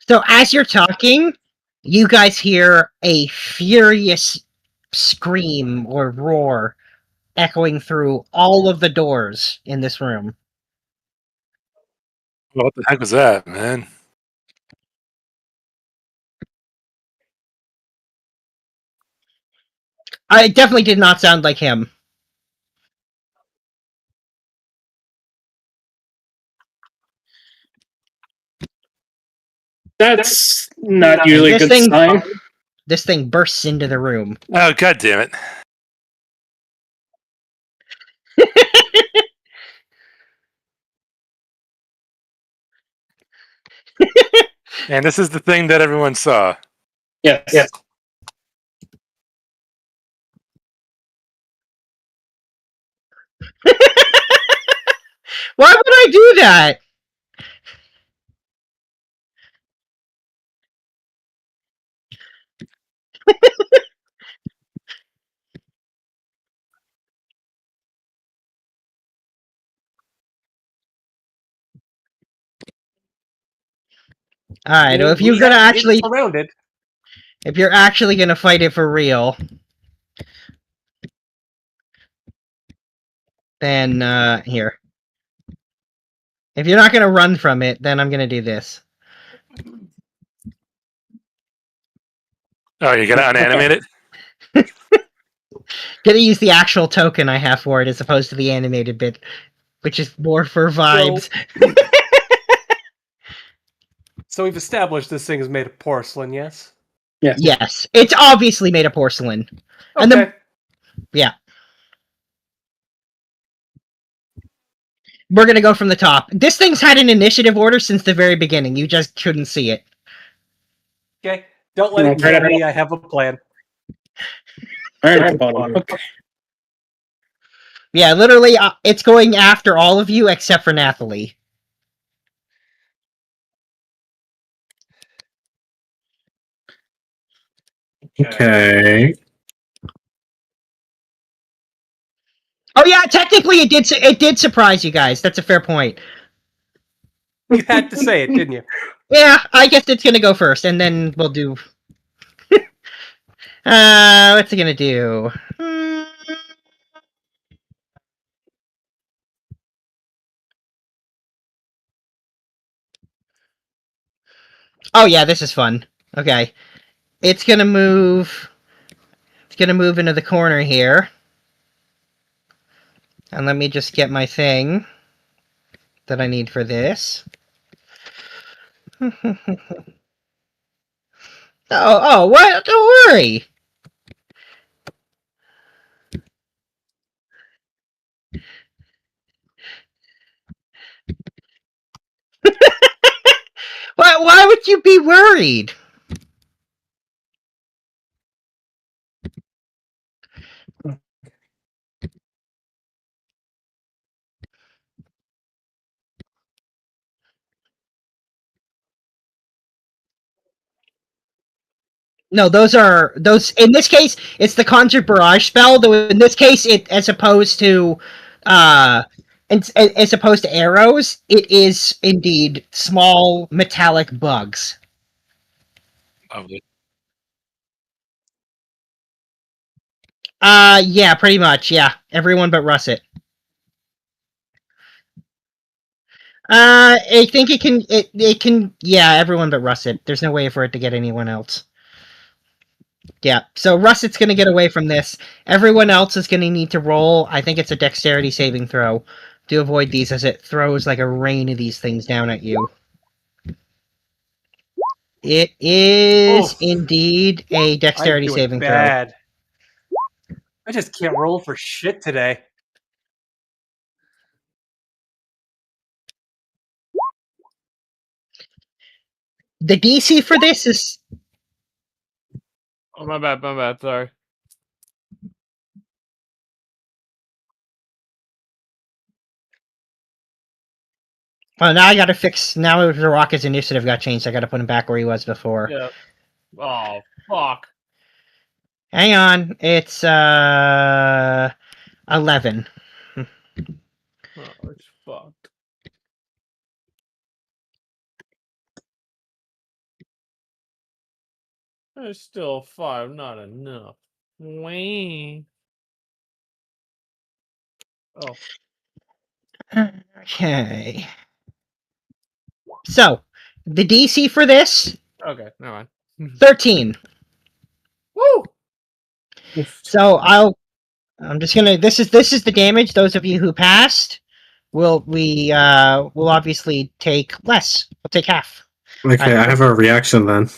So as you're talking, you guys hear a furious scream or roar echoing through all of the doors in this room. What the heck was that, man? It definitely did not sound like him. That's not usually a This good thing- sign. This thing bursts into the room. Oh, god damn it. And this is the thing that everyone saw. Yes. Why would I do that? Alright, well, if you're gonna actually... surrounded. If you're actually gonna fight it for real... Then, here. If you're not gonna run from it, then I'm gonna do this. Oh, you're gonna unanimate it? Gonna use the actual token I have for it as opposed to the animated bit, which is more for vibes. So we've established this thing is made of porcelain, yes? Yes. Yes, it's obviously made of porcelain. And Okay. yeah. We're gonna go from the top. This thing's had an initiative order since the very beginning. You just couldn't see it. Okay, don't let it Right kill me. I have a plan. Right at the bottom. Okay. Yeah, literally, it's going after all of you except for Nathalie. Okay. Oh yeah, technically it did surprise you guys. That's a fair point. You had to say it, didn't you? Yeah, I guess it's gonna go first, and then we'll do. What's it gonna do? Oh yeah, this is fun. Okay, it's gonna move. It's gonna move into the corner here, and let me just get my thing that I need for this. Oh, what? Don't worry. Why would you be worried? No, those in this case it's the Conjure Barrage spell, though in this case it as opposed to arrows, it is indeed small metallic bugs. Lovely. Yeah, pretty much, yeah. Everyone but Russet. I think it can yeah, everyone but Russet. There's no way for it to get anyone else. Yeah, so Russet's gonna get away from this. Everyone else is gonna need to roll. I think it's a dexterity saving throw to avoid these, as it throws like a rain of these things down at you. It is indeed a dexterity saving bad. Throw. I just can't roll for shit today. The DC for this is... Oh, my bad, sorry. Oh, now I gotta fix... Now the Rocket's initiative got changed. I gotta put him back where he was before. Yeah. Oh, fuck. Hang on. It's, 11. Oh, it's fucked. There's still 5, not enough. Wait. Oh. Okay. So, the DC for this... Okay, never mind. 13. Woo! So I'm just gonna... This is the damage. Those of you who passed will obviously take less. We'll take half. Okay, I have a reaction then.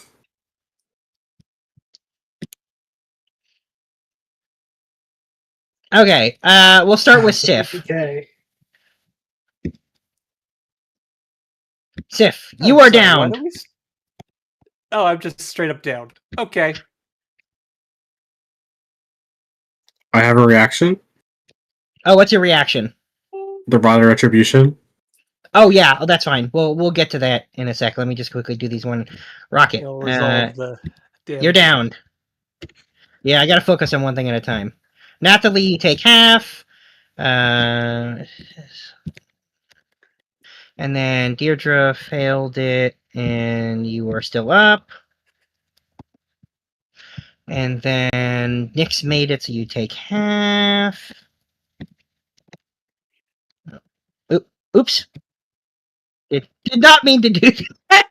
Okay, we'll start with Sif. Okay. Sif, you are sorry, down. Oh, I'm just straight up down. Okay. I have a reaction. Oh, what's your reaction? The broader retribution. Oh yeah, that's fine. We'll get to that in a sec. Let me just quickly do these one. Rocket. It'll resolve the damage. You're down. Yeah, I gotta focus on one thing at a time. Nathalie, you take half. And then Deirdre failed it, and you are still up. And then Nyx made it, so you take half. Oops. It did not mean to do that.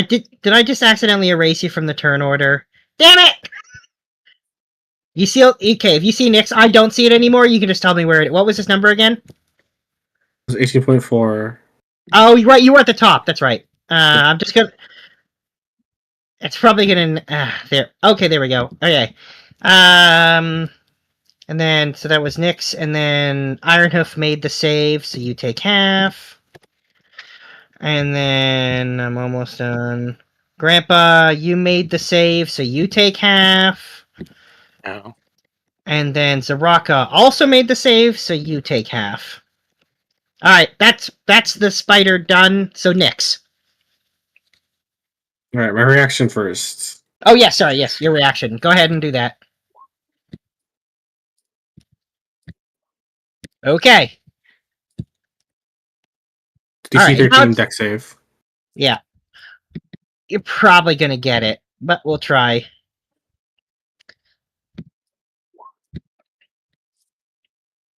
Did I just accidentally erase you from the turn order? Damn it! You see, okay, if you see Nyx, I don't see it anymore, you can just tell me where it... What was this number again? It was 18.4. Oh, right, you were at the top, that's right. I'm just gonna... It's probably gonna... there. Okay, there we go. Okay. And then, so that was Nyx, and then Ironhoof made the save, so you take half. And then, I'm almost done. Grandpa, you made the save, so you take half. No. And then Zaraka also made the save, so you take half. Alright, that's the spider done, so Nyx. Alright, my reaction first. Oh, yes, sorry, yes, your reaction. Go ahead and do that. Okay. DC Alright, 13 deck save. Yeah. You're probably gonna get it, but we'll try.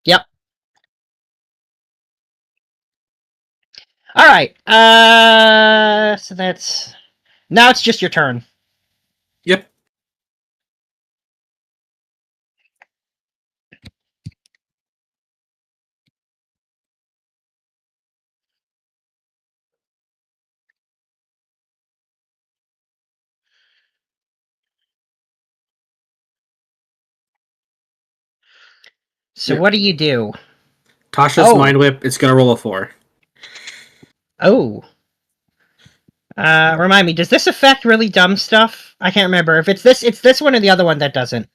Yep. Alright, so that's... Now it's just your turn. Yep. So Yep. what do you do? Tasha's Mind Whip, it's gonna roll a 4. Oh. Remind me, does this affect really dumb stuff? I can't remember. If it's this one or the other one that doesn't.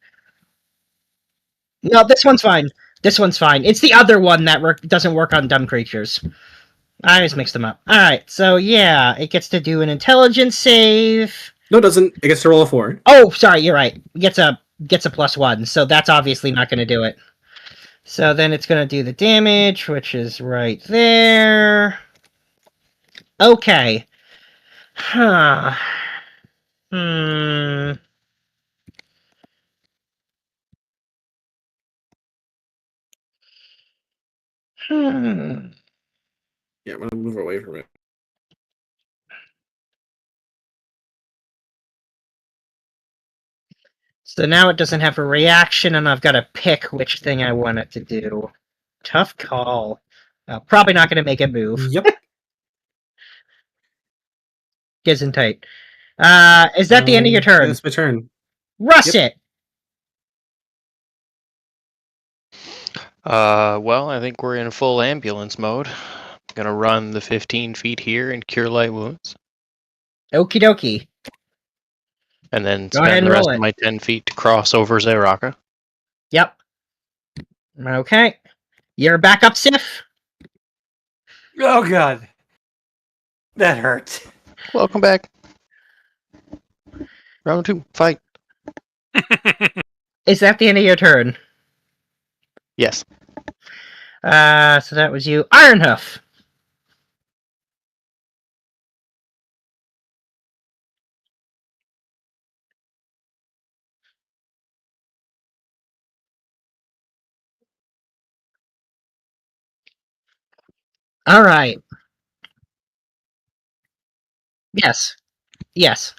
No, this one's fine. This one's fine. It's the other one that doesn't work on dumb creatures. I always mix them up. Alright, so yeah, it gets to do an intelligence save. No, it doesn't. It gets to roll a 4. Oh, sorry, you're right. Gets a +1, so that's obviously not going to do it. So then it's going to do the damage, which is right there. Okay. Huh. Hmm. Hmm. Yeah, I'm gonna move away from it. So now it doesn't have a reaction, and I've got to pick which thing I want it to do. Tough call. Probably not going to make it move. Yep. Giz tight. Is that the end of your turn? That's my turn. Russet! Well, I think we're in full ambulance mode. I'm gonna run the 15 feet here and cure light wounds, Okie dokie. and then Go ahead spend and the rest roll of it. my 10 feet to cross over Zaraka. Yep. Okay. You're back up, Sif? Oh god. That hurt. Welcome back. Round 2, fight. Is that the end of your turn? Yes. So that was you. Ironhoof! Alright. Yes. Yes.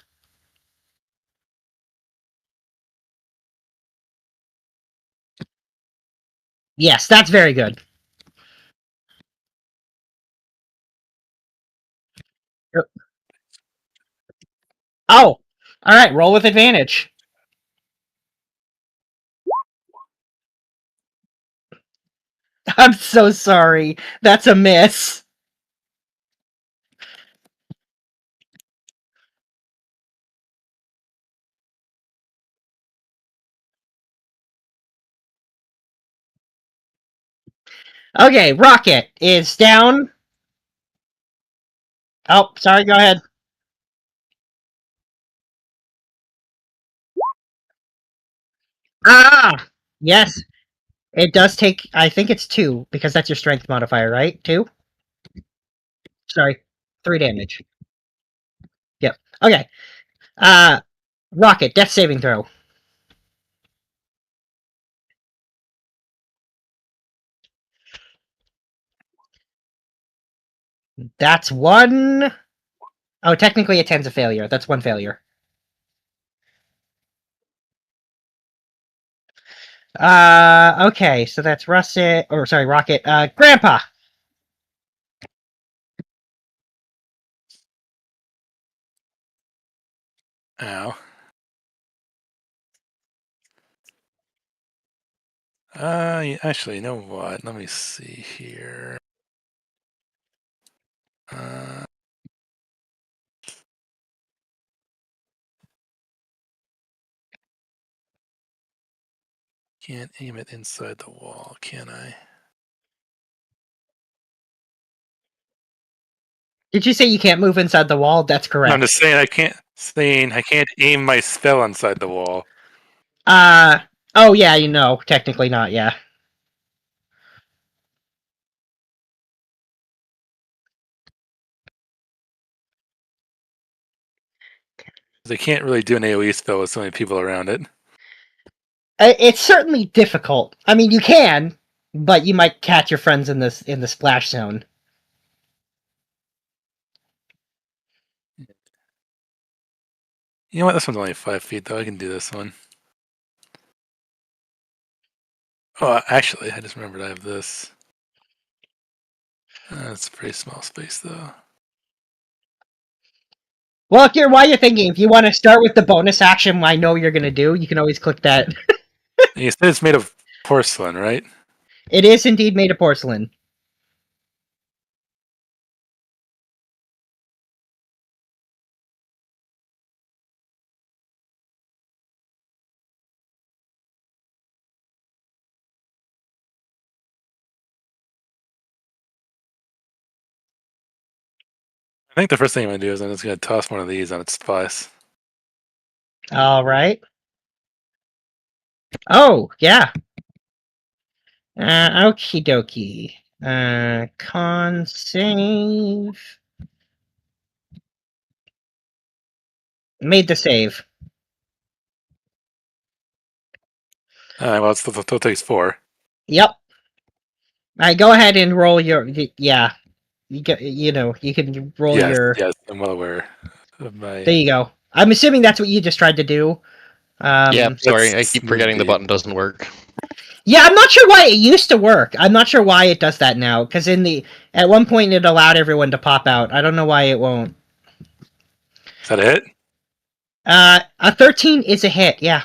Yes, that's very good. Oh! Alright, roll with advantage. I'm so sorry. That's a miss. Okay, Rocket is down. Oh, sorry, go ahead. Ah! Yes. It does take, I think it's 2, because that's your strength modifier, right? 2? Sorry. 3 damage. Yep. Okay. Rocket, death saving throw. That's 1. Oh, technically a 10's a failure. That's 1 failure. Okay, so that's Russet, or sorry, Rocket. Grandpa! Ow. Actually, you know what? Let me see here. Can't aim it inside the wall, can I? Did you say you can't move inside the wall? That's correct. No, I'm just saying I can't aim my spell inside the wall. Oh yeah, technically not, yeah. They can't really do an AoE spell with so many people around it. It's certainly difficult. I mean, you can, but you might catch your friends in the splash zone. You know what? This one's only 5 feet, though. I can do this one. Oh, actually, I just remembered I have this. It's a pretty small space, though. Well, while you're thinking, if you want to start with the bonus action I know you're going to do, you can always click that. You said it's made of porcelain, right? It is indeed made of porcelain. I think the first thing I'm going to do is I'm just going to toss one of these on its face. All right. Oh, yeah. Okie dokie. Con save. Made the save. Well, it still takes 4. Yep. All right, go ahead and roll your. Yeah. You can roll your. Yes, I'm well aware of my. There you go. I'm assuming that's what you just tried to do. Yeah, sorry, I let's keep move forgetting the the- button doesn't work. Yeah, I'm not sure why it used to work. I'm not sure why it does that now. Because at one point it allowed everyone to pop out. I don't know why it won't. Is that a hit? A 13 is a hit. Yeah,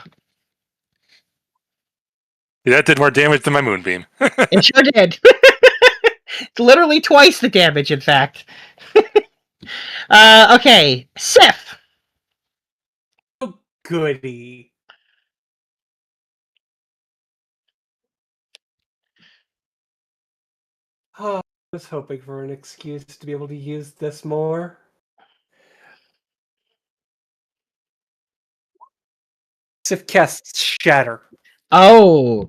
That did more damage than my moonbeam. it sure did. Literally twice the damage, in fact. Okay, Sif. Oh, goody. Oh, I was hoping for an excuse to be able to use this more. Sif casts Shatter. Oh,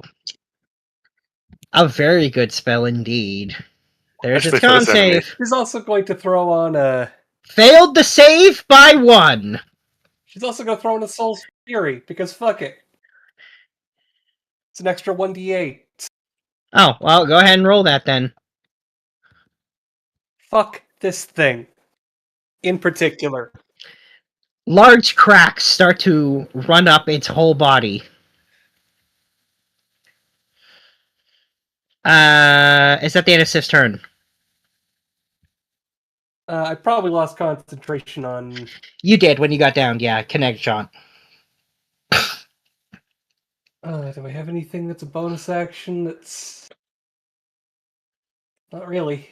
a very good spell indeed. There's its Especially for con this enemy. save. She's also going to throw on a. Failed the save by 1. She's also going to throw in a Soul's Fury, because fuck it. It's an extra 1d8. Oh, well, go ahead and roll that then. Fuck this thing. In particular. Large cracks start to run up its whole body. Is that the end of Sif's turn? I probably lost concentration on. You did when you got down, yeah. Connect shot. Do I have anything that's a bonus action that's. Not really.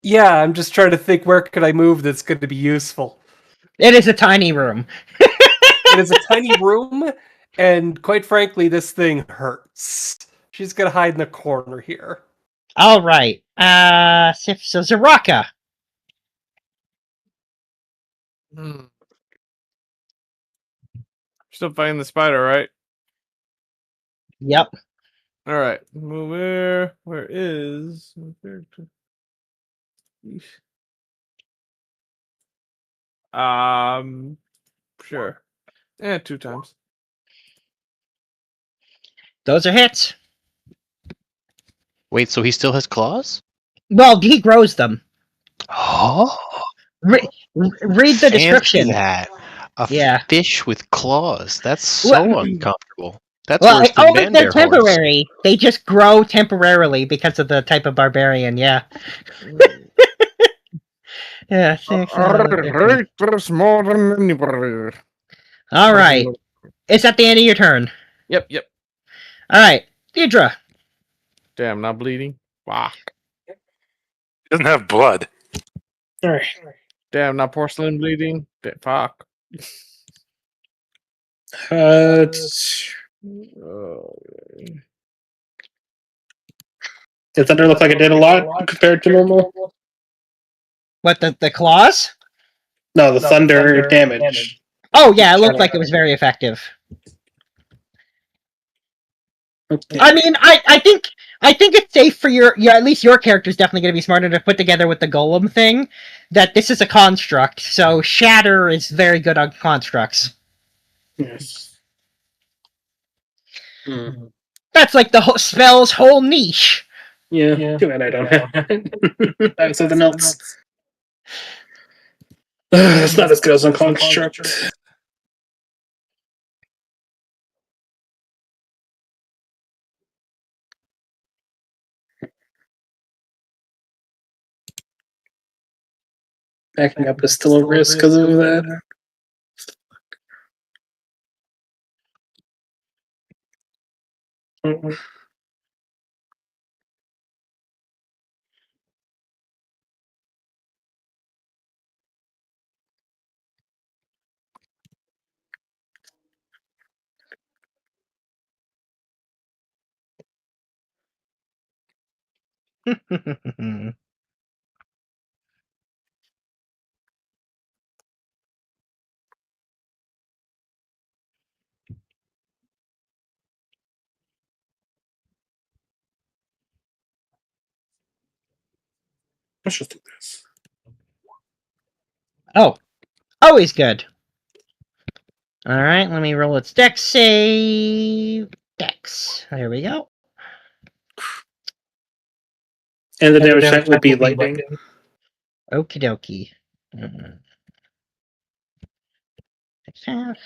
Yeah, I'm just trying to think where could I move that's going to be useful. It is a tiny room. It is a tiny room, and quite frankly, this thing hurts. She's going to hide in the corner here. All right. Sif, so Zaraka. Still fighting the spider, right? Yep. All right. Where is? Sure. 2 times. Those are hits. Wait, so he still has claws? Well, he grows them. Oh, Read the description. That. Yeah. Fish with claws. That's so uncomfortable. That's Well, worse than they're Vanbear horns. temporary. They just grow temporarily because of the type of barbarian, yeah. Yeah, 6. There's more than anybody. All right. It's at the end of your turn. Yep. All right, Deidre. Damn, not bleeding. Fuck. He doesn't have blood. Alright. Damn, not porcelain bleeding. Fuck. Did Thunder look like it did a lot compared to normal? What, the claws? No, the Thunder damage. Oh yeah, it looked like it was very effective. Okay. I mean, I think it's safe for your at least your character's definitely going to be smart enough to put together with the golem thing that this is a construct. So shatter is very good on constructs. Yes. That's like the spell's whole niche. Yeah. Too bad I don't have it. I have something else. It's not as good as on construct. Backing up is still a risk because of that. Let's just do this. Oh, always good. All right, let me roll its dex save. Dex. There we go. And the damage type would be lightning. Okie dokie. Takes half.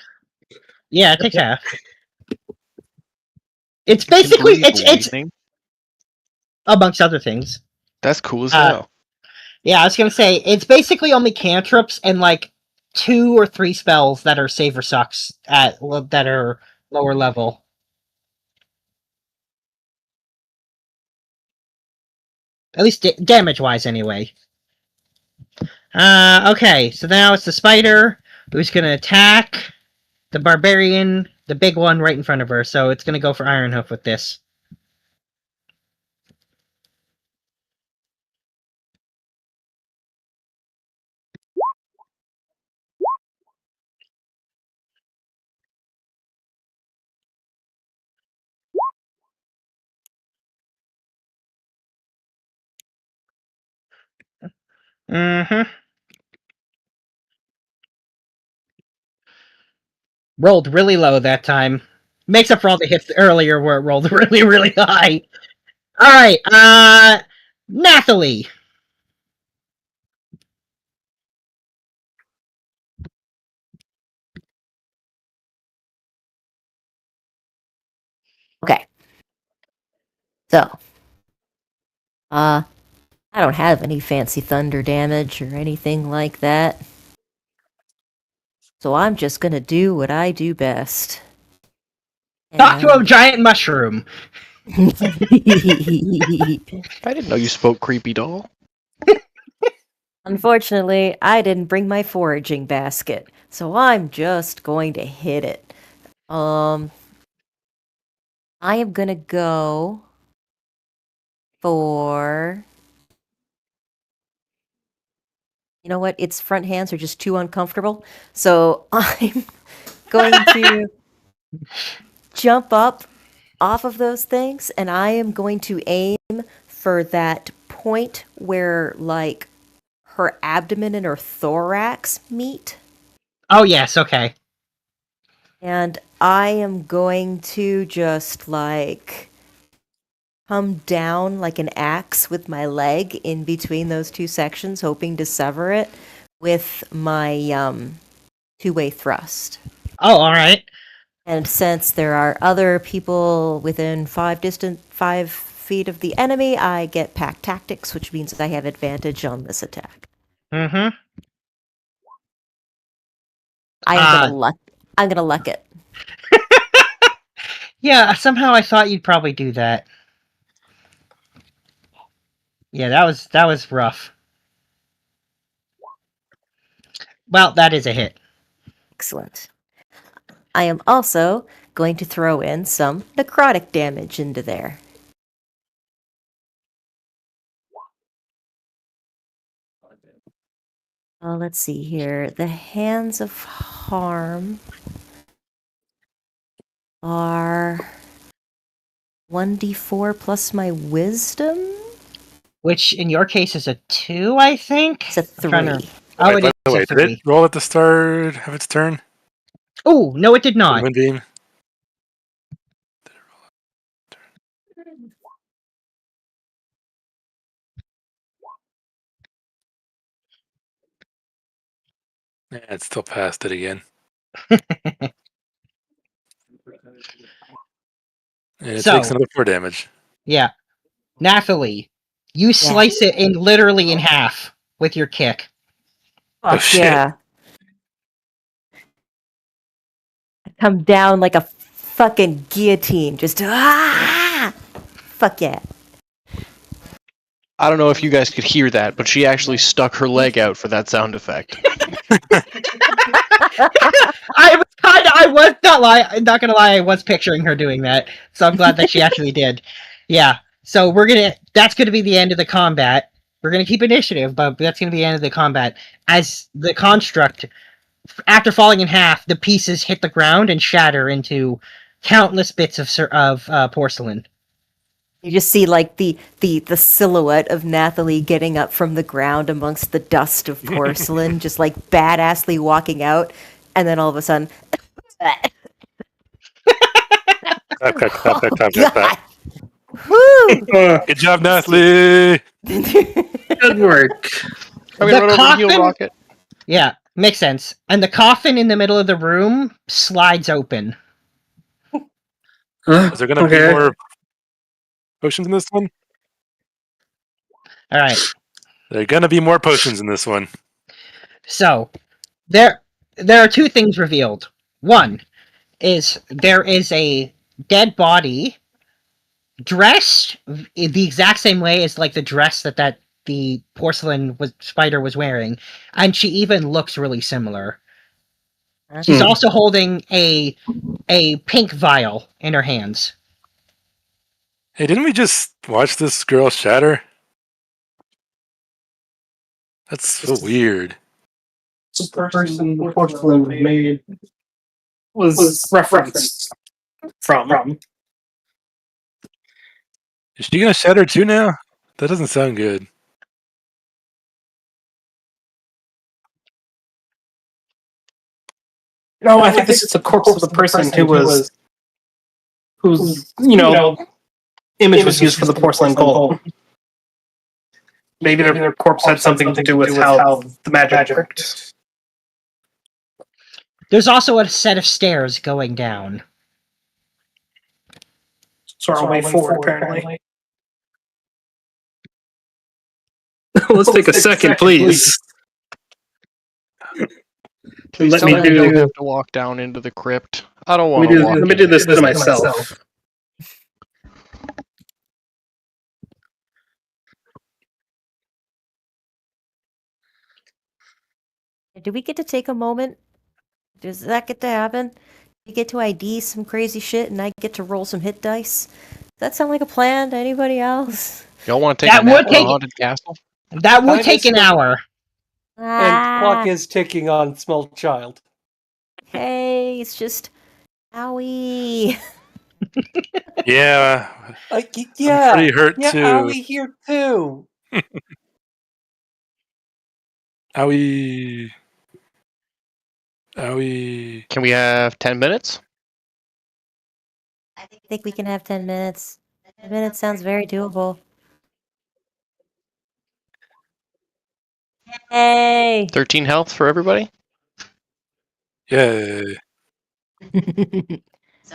Yeah, it takes half. It's basically it's amongst other things. That's cool as hell. Yeah, I was gonna say it's basically only cantrips and like 2 or 3 spells that are save or sucks that are lower level. At least damage wise, anyway. Okay, so now it's the spider who's gonna attack the barbarian, the big one right in front of her. So it's gonna go for Ironhoof with this. Mm-hmm. Rolled really low that time. Makes up for all the hits earlier where it rolled really, really high. Alright, Nathalie. Okay. So, I don't have any fancy thunder damage or anything like that. So I'm just gonna do what I do best. Talk to a giant mushroom. I didn't know you spoke, creepy doll. Unfortunately, I didn't bring my foraging basket, so I'm just going to hit it. I am gonna go for... You know what? Its front hands are just too uncomfortable, so I'm going to jump up off of those things, and I am going to aim for that point where, like, her abdomen and her thorax meet. Oh, yes, okay. And I am going to just, like, come down like an axe with my leg in between those two sections, hoping to sever it with my two-way thrust. Oh, alright. And since there are other people within 5 feet of the enemy, I get pack tactics, which means I have advantage on this attack. Mm-hmm. I'm gonna luck it. Yeah, somehow I thought you'd probably do that. Yeah, that was rough. Well, that is a hit. Excellent. I am also going to throw in some necrotic damage into there. Let's see here. The hands of harm are 1d4 plus my wisdom. Which in your case is a 2, I think? It's a I'm trying to- 3. Oh, Wait, it by is the a way, did 3. it roll at the start of its turn? Oh, no, it did not. Moonbeam? Yeah, it still passed it again. And it So- takes another 4 damage. Yeah. Nathalie, you slice it in literally in half with your kick. Oh, shit. Yeah. I come down like a fucking guillotine. Just fuck yeah. I don't know if you guys could hear that, but she actually stuck her leg out for that sound effect. I was not gonna lie, I was picturing her doing that. So I'm glad that she actually did. Yeah. So that's gonna be the end of the combat. We're gonna keep initiative, but that's gonna be the end of the combat. As the construct, after falling in half, the pieces hit the ground and shatter into countless bits of porcelain. You just see like the silhouette of Nathalie getting up from the ground amongst the dust of porcelain, just like badassly walking out, and then all of a sudden, Clap. woo! Good job, Nathalie! Good work. I'm The gonna run over to heal coffin- Rocket. Yeah, makes sense. And the coffin in the middle of the room slides open. Is there gonna be more potions in this one? All right. There are gonna be more potions in this one. So there are two things revealed. One is there is a dead body dressed the exact same way as like the dress that the porcelain spider was wearing, and she even looks really similar. She's also holding a pink vial in her hands. Hey, didn't we just watch this girl shatter? That's so weird. The person the porcelain made was referenced from. Is she gonna shatter too now? That doesn't sound good. No, I think this is the corpse of the person whose image was used for the porcelain golem. Maybe their corpse had something to do with how the magic worked. There's also a set of stairs going down. So our way forward, apparently. Let's take a second, please. Please Let tell me me do- I don't have to walk down into the crypt. I don't Let want to walk. me do this to myself. Do we get to take a moment? Does that get to happen? You get to ID some crazy shit, and I get to roll some hit dice. Does that sound like a plan to anybody else? Y'all want to take That a nap would in a take- haunted castle? That would Time take is an hour. And clock is ticking on small child. Hey, it's just owie. Yeah, Like, yeah, I'm pretty hurt yeah, too. Owie here too. Owie. Owie. Can we have 10 minutes? I think we can have 10 minutes. 10 minutes sounds very doable. Hey! 13 health for everybody? Yay.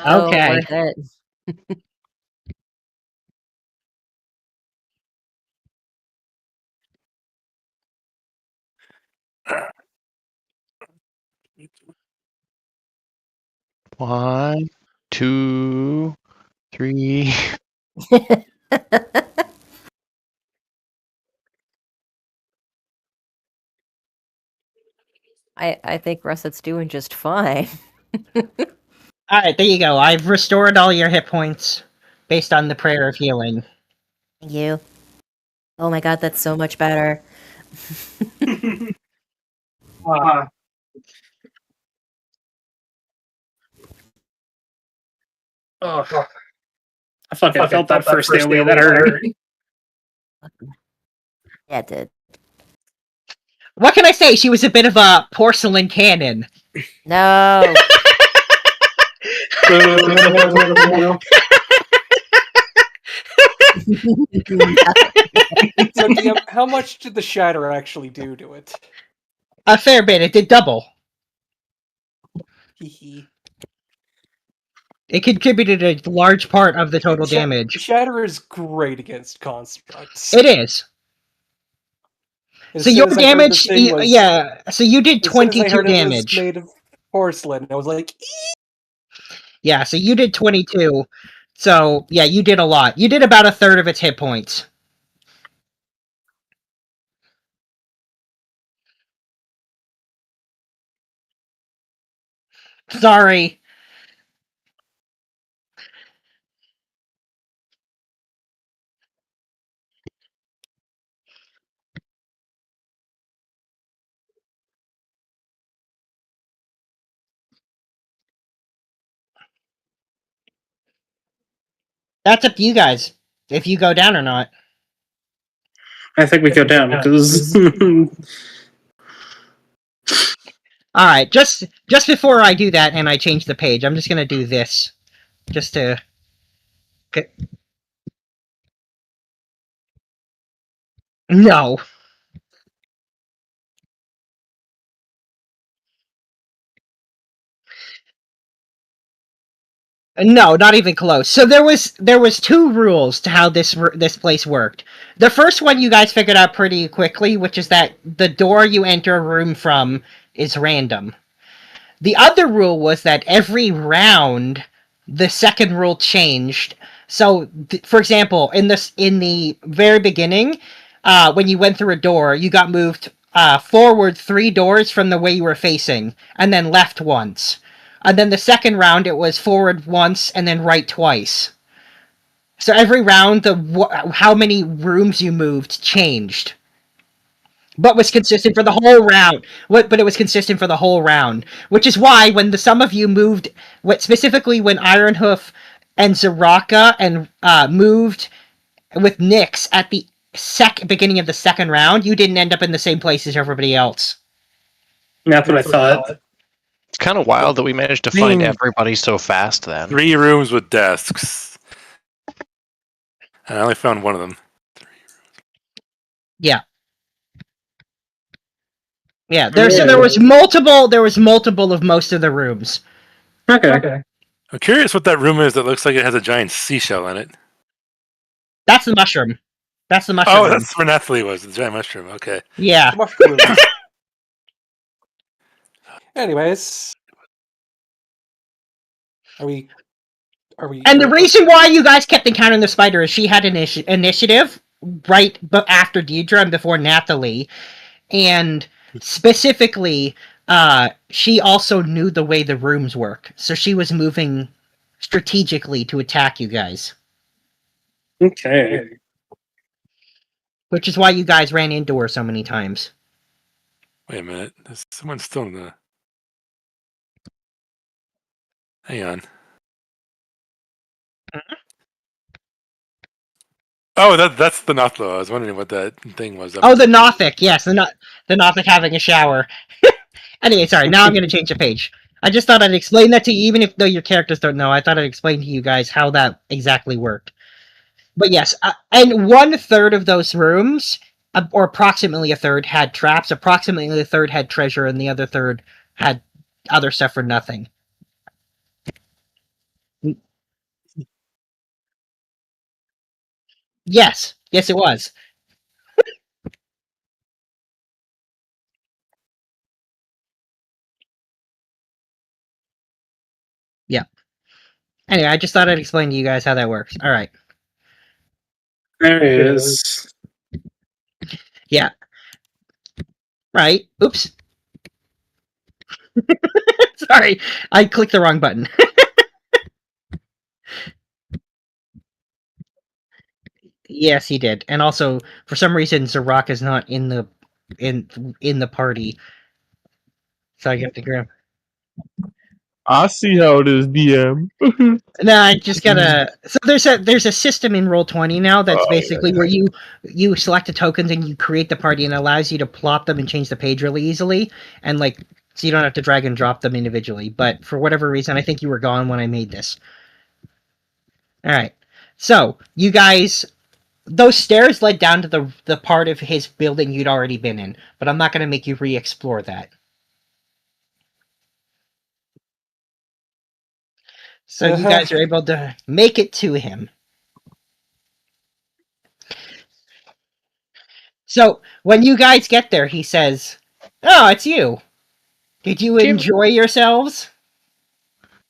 Okay. Worth it. 1, 2, 3. I think Russet's doing just fine. Alright, there you go. I've restored all your hit points based on the prayer of healing. Thank you. Oh my god, that's so much better. Oh, I fucking felt that first AoE. That hurt. Yeah, it did. What can I say? She was a bit of a porcelain cannon. No. So, DM, how much did the shatter actually do to it? A fair bit. It did double. Hee hee. It contributed a large part of the total damage. Shatter is great against constructs. It is. As So soon your as I heard damage, the thing was, yeah. So you did as soon as I 22 heard it was damage. made of porcelain, I was like, Yeah, so you did 22. So yeah, you did a lot. You did about a third of its hit points. Sorry. That's up to you guys. If you go down or not. I think we go down because Alright, just before I do that and I change the page, I'm just gonna do this. Just to... No. No, not even close. So there was two rules to how this place worked. The first one you guys figured out pretty quickly, which is that the door you enter a room from is random. The other rule was that every round, the second rule changed. So, for example, in the very beginning, when you went through a door, you got moved forward 3 doors from the way you were facing, and then left once. And then the second round, it was forward once and then right twice. So every round, how many rooms you moved changed, but was consistent for the whole round. But it was consistent for the whole round, which is why when some of you moved, specifically when Ironhoof and Zaraka and moved with Nyx at the beginning of the second round, you didn't end up in the same place as everybody else. that's what I thought. It's kind of wild that we managed to find everybody so fast then. 3 rooms with desks. And I only found one of them. Yeah. Yeah, so there was multiple of most of the rooms. Okay. I'm curious what that room is that looks like it has a giant seashell in it. That's the mushroom. That's the mushroom. Oh, that's where Nathalie was, the giant mushroom. Okay. Yeah. mushroom. Anyways, are we? And the reason why you guys kept encountering the spider is she had initiative right after Deidre and before Nathalie, and specifically, she also knew the way the rooms work, so she was moving strategically to attack you guys. Okay. Which is why you guys ran into her so many times. Wait a minute. There's someone still in the... Hang on. Oh, that's the Nothlo. I was wondering what that thing was. Oh, the Nothic. Yes, the Nothic having a shower. Anyway, sorry. Now I'm going to change the page. I just thought I'd explain that to you, even if though your characters don't know. I thought I'd explain to you guys how that exactly worked. But yes, and 1/3 of those rooms, or approximately a third, had traps. Approximately a third had treasure, and the other third had other stuff for nothing. Yes, it was. Anyway, I just thought I'd explain to you guys how that works. All right. There he is. Yeah. Right. Oops. Sorry, I clicked the wrong button. Yes, he did. And also, for some reason, Zarok is not in the party, so I get to grab. I see how it is, DM. No, I just gotta. So there's a system in Roll20 now that's basically where you select the tokens and you create the party, and it allows you to plop them and change the page really easily, and like so you don't have to drag and drop them individually. But for whatever reason, I think you were gone when I made this. All right, so you guys, those stairs led down to the part of his building you'd already been in, but I'm not gonna make you re-explore that. So you guys are able to make it to him. So when you guys get there, he says, "Oh, it's you. Did you enjoy yourselves?"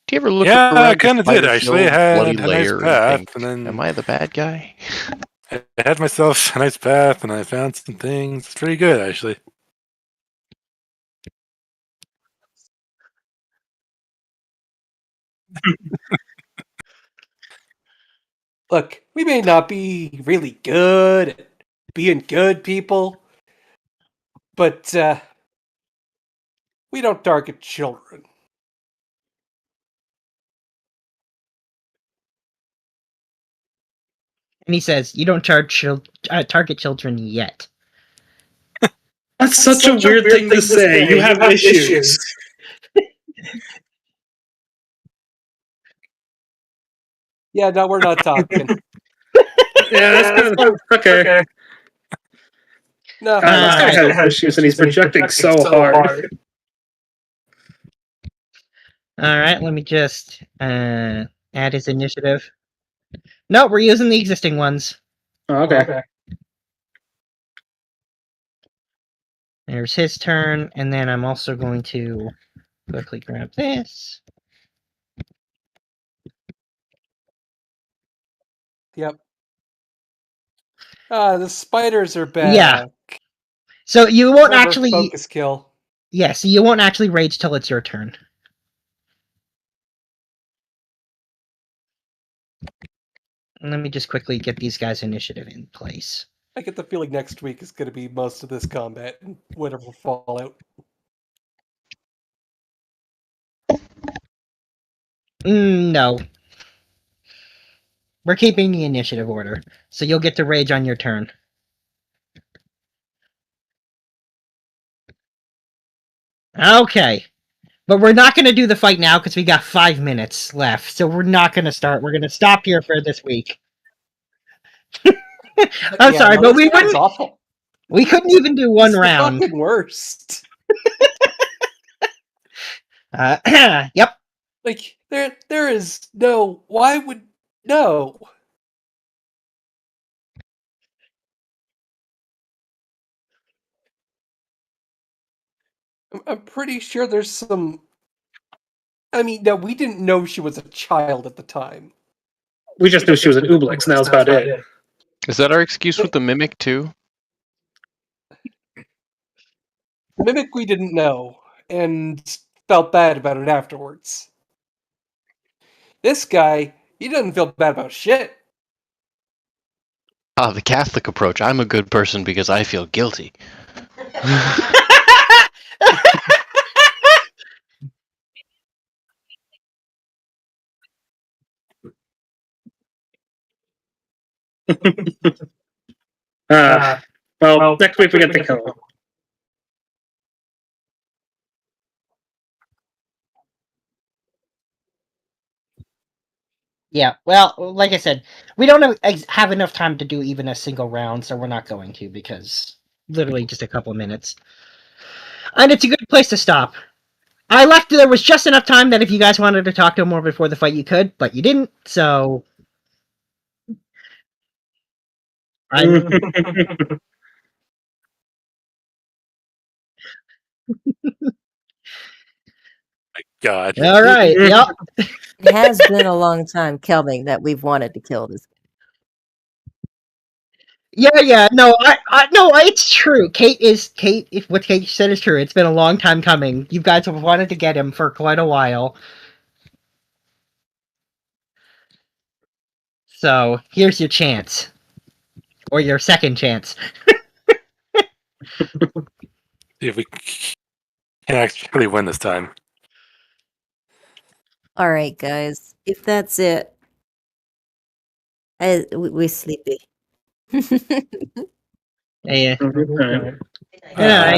Do you ever look Yeah, around I kind of did actually. I had bloody a nice layer and path, think, and then am I the bad guy? I had myself a nice path, and I found some things. It's pretty good, actually. Look, we may not be really good at being good people, but we don't target children. And he says, "You don't target children yet." That's such a weird thing to say. You have issues. Yeah, no, we're not talking. Yeah, that's kind of okay. No, This guy has issues, and he's projecting so hard. All right, let me just add his initiative. No, we're using the existing ones. Oh, okay. There's his turn, and then I'm also going to quickly grab this. Yep. The spiders are back. Yeah. So you won't Remember, actually focus kill. Yeah, so you won't actually rage till it's your turn. And let me just quickly get these guys' initiative in place. I get the feeling next week is going to be most of this combat and whatever fallout. No. We're keeping the initiative order, so you'll get to rage on your turn. Okay. But we're not going to do the fight now because we got 5 minutes left, so we're not going to start. We're going to stop here for this week. I'm sorry, but we wouldn't. Awful. We couldn't even do one It's round. The fucking worst. Yep. Like there is no. Why would no? I'm pretty sure there's some. I mean, no, we didn't know she was a child at the time. We just knew she was an Ooblex, and that was about it. Is that our excuse with the mimic too? The Mimic we didn't know, and felt bad about it afterwards. This guy, he doesn't feel bad about shit. Ah, the Catholic approach. I'm a good person because I feel guilty. Well, next week we get to kill him. Yeah, well, like I said, we don't have enough time to do even a single round, so we're not going to because literally just a couple of minutes. And it's a good place to stop. I left there was just enough time that if you guys wanted to talk to him more before the fight, you could, but you didn't, so. God. All right. Yep. It has been a long time coming that we've wanted to kill this. Yeah. No, no, it's true. Kate. If what Kate said is true, it's been a long time coming. You guys have wanted to get him for quite a while. So here's your chance, or your second chance. See if we can actually win this time. All right, guys. If that's it, we're sleepy. Yeah. Okay. Good night.